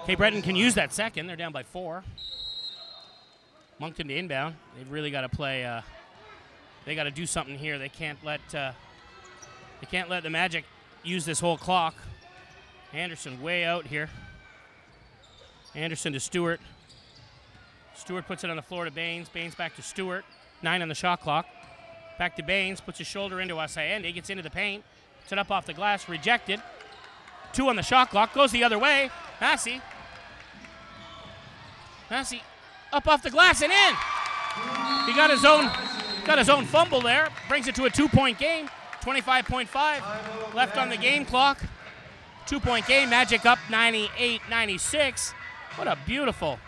Cape Breton can use that second. They're down by 4. Moncton to inbound. They've really got to play. They got to do something here. They can't let the Magic use this whole clock. Anderson way out here. Anderson to Stewart. Stewart puts it on the floor to Baines. Baines back to Stewart. 9 on the shot clock. Back to Baines. Puts his shoulder into Asayende. Gets into the paint. Puts it up off the glass. Rejected. 2 on the shot clock. Goes the other way. Massey. Massey up off the glass and in. He got his own fumble there. Brings it to a 2-point game. 25.5 left on the game clock. 2-point game. Magic up 98-96. What a beautiful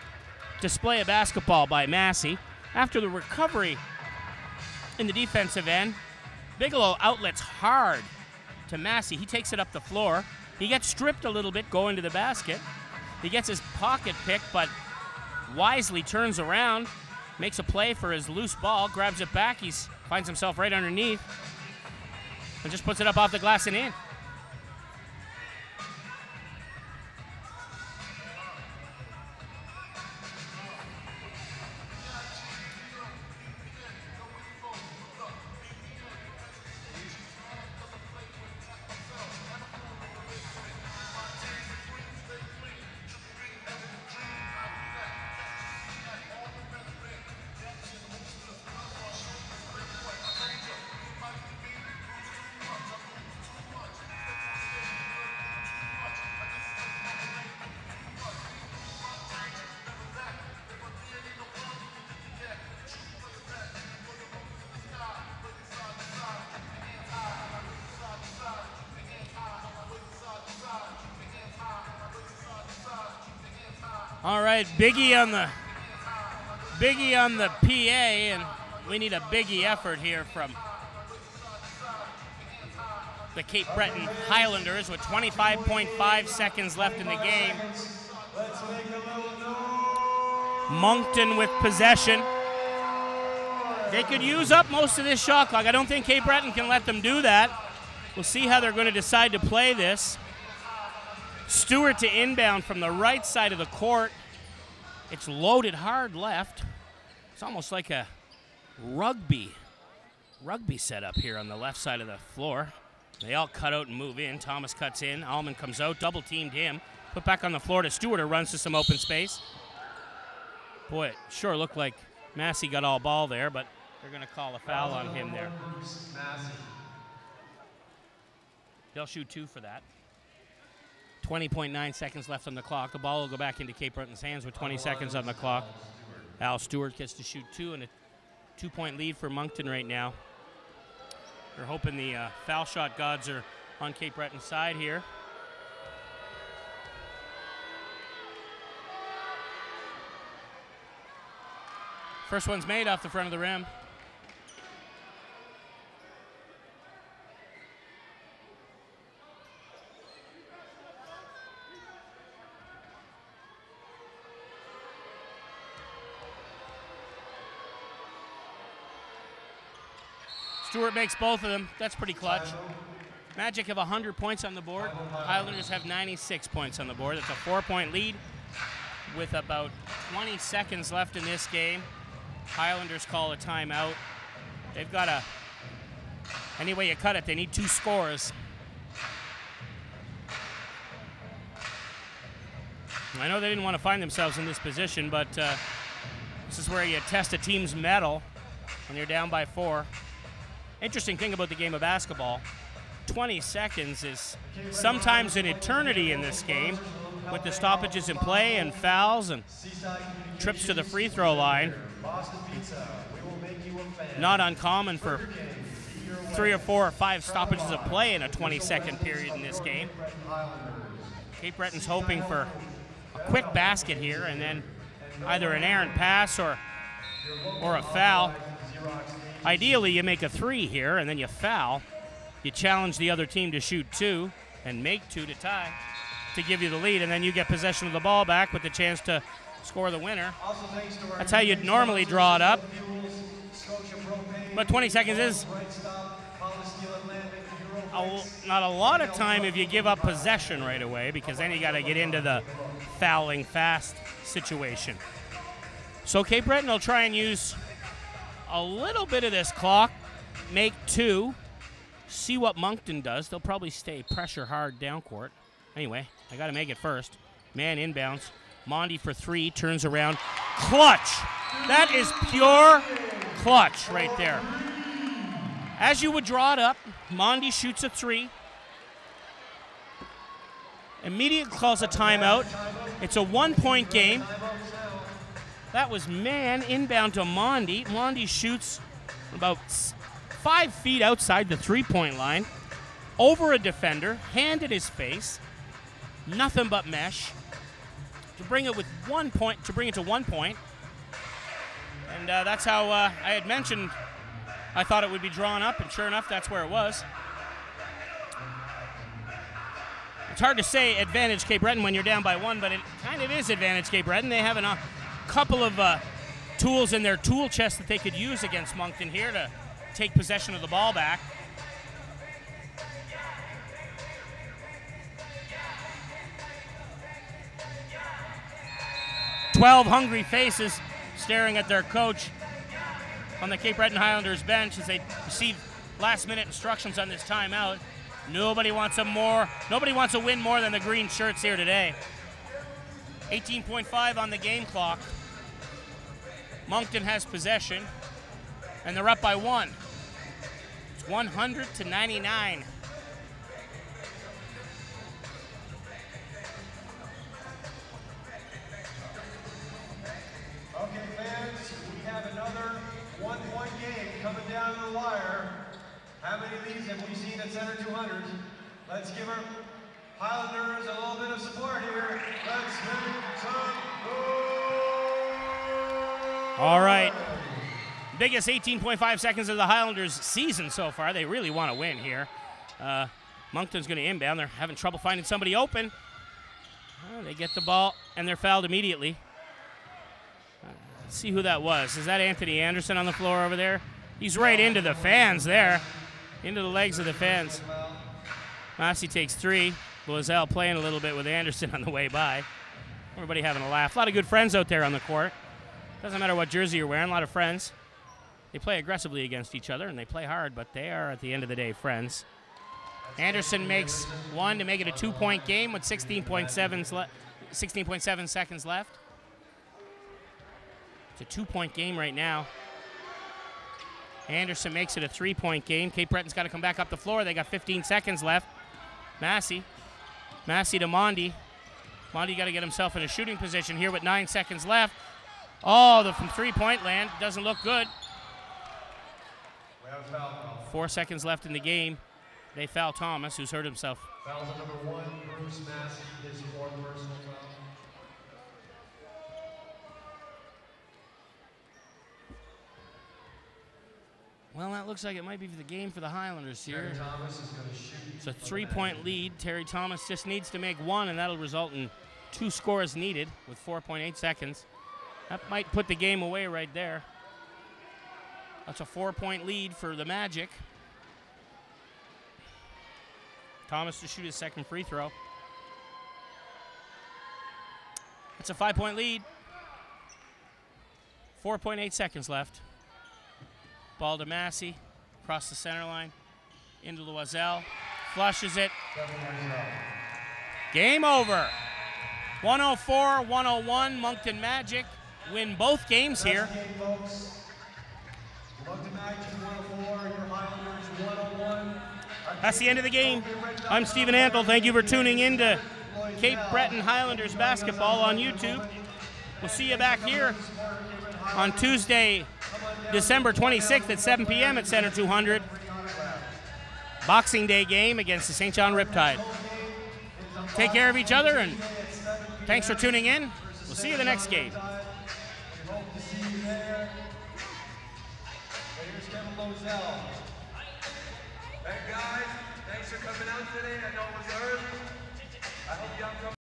display of basketball by Massey. After the recovery in the defensive end, Bigelow outlets hard to Massey. He takes it up the floor. He gets stripped a little bit going to the basket. He gets his pocket picked, but wisely turns around, makes a play for his loose ball, grabs it back. He finds himself right underneath and just puts it up off the glass and in. All right, Biggie on the PA, and we need a Biggie effort here from the Cape Breton Highlanders with 25.5 seconds left in the game. Moncton with possession. They could use up most of this shot clock. I don't think Cape Breton can let them do that. We'll see how they're going to decide to play this. Stewart to inbound from the right side of the court. It's loaded hard left. It's almost like a rugby setup here on the left side of the floor. They all cut out and move in. Thomas cuts in. Allman comes out. Double teamed him. Put back on the floor to Stewart, who runs to some open space. Boy, it sure looked like Massey got all ball there, but they're going to call a foul on him there. They'll shoot 2 for that. 20.9 seconds left on the clock. The ball will go back into Cape Breton's hands with 20 seconds on the clock. Al Stewart gets to shoot 2, and a 2-point lead for Moncton right now. They're hoping the foul shot gods are on Cape Breton's side here. First one's made off the front of the rim. Stewart makes both of them. That's pretty clutch. Magic have 100 points on the board. Highlanders have 96 points on the board. It's a 4-point lead with about 20 seconds left in this game. Highlanders call a timeout. They've got a, any way you cut it, they need 2 scores. I know they didn't want to find themselves in this position, but this is where you test a team's mettle when you're down by 4. Interesting thing about the game of basketball, 20 seconds is sometimes an eternity in this game with the stoppages in play and fouls and trips to the free throw line. Not uncommon for 3 or 4 or 5 stoppages of play in a 20-second period in this game. Cape Breton's hoping for a quick basket here and then either an errant pass or a foul. Ideally, you make a 3 here and then you foul. You challenge the other team to shoot 2 and make 2 to tie to give you the lead, and then you get possession of the ball back with the chance to score the winner. That's how you'd normally draw it up. But 20 seconds is not a lot of time if you give up possession right away, because then you got to get into the fouling fast situation. So Cape Breton will try and use a little bit of this clock, make 2, see what Moncton does. They'll probably stay pressure hard down court. Anyway, I got to make it first. Man inbounds. Mondi for 3, turns around. Clutch! That is pure clutch right there. As you would draw it up, Mondi shoots a 3. Immediately calls a timeout. It's a 1-point game. That was man inbound to Mondi. Mondi shoots about 5 feet outside the 3-point line, over a defender, hand in his face, nothing but mesh, to bring it with 1 point, to bring it to 1 point. And that's how I had mentioned I thought it would be drawn up, and sure enough, that's where it was. It's hard to say advantage Cape Breton when you're down by 1, but it kind of is advantage Cape Breton. They have a couple of tools in their tool chest that they could use against Moncton here to take possession of the ball back. "12 hungry faces staring at their coach on the Cape Breton Highlanders bench as they receive last-minute instructions on this timeout. Nobody wants to win more than the green shirts here today. 18.5 on the game clock. Moncton has possession, and they're up by 1. It's 100-99. Okay, fans, we have another 1-point game coming down to the wire. How many of these have we seen at Center 200? Let's give our Highlanders a little bit of support here. Let's make some noise! All right. Biggest 18.5 seconds of the Highlanders' season so far. They really want to win here. Moncton's going to inbound. They're having trouble finding somebody open. They get the ball, and they're fouled immediately. Let's see who that was. Is that Anthony Anderson on the floor over there? He's right into the fans there. Into the legs of the fans. Massey takes 3. Loiselle playing a little bit with Anderson on the way by. Everybody having a laugh. A lot of good friends out there on the court. Doesn't matter what jersey you're wearing, a lot of friends. They play aggressively against each other, and they play hard, but they are, at the end of the day, friends. Anderson makes 1 to make it a 2-point game with 16.7 seconds left. It's a 2-point game right now. Anderson makes it a 3-point game. Cape Breton's got to come back up the floor. They got 15 seconds left. Massey to Mondi. Mondi got to get himself in a shooting position here with 9 seconds left. Oh, from 3-point land. Doesn't look good. 4 seconds left in the game. They foul Thomas, who's hurt himself. Fouls on number 1, Bruce Massey, his 4th personal foul. Well, that looks like it might be for the game for the Highlanders here. Terry Thomas is going to shoot. It's a 3-point lead. Terry Thomas just needs to make one, and that'll result in 2 scores needed with 4.8 seconds. That might put the game away right there. That's a 4-point lead for the Magic. Thomas to shoot his second free throw. It's a 5-point lead. 4.8 seconds left. Ball to Massey, across the center line, into Loiselle, flushes it. Game over. 104-101, Moncton Magic win both games here. That's the end of the game. I'm Stephen Antle. Thank you for tuning in to Cape Breton Highlanders basketball on YouTube. We'll see you back here on Tuesday, December 26th at 7 p.m. at Center 200. Boxing Day game against the St. John Riptide. Take care of each other, and thanks for tuning in. We'll see you the next game. Hey guys, thanks for coming out today. I know it was early. I hope y'all come.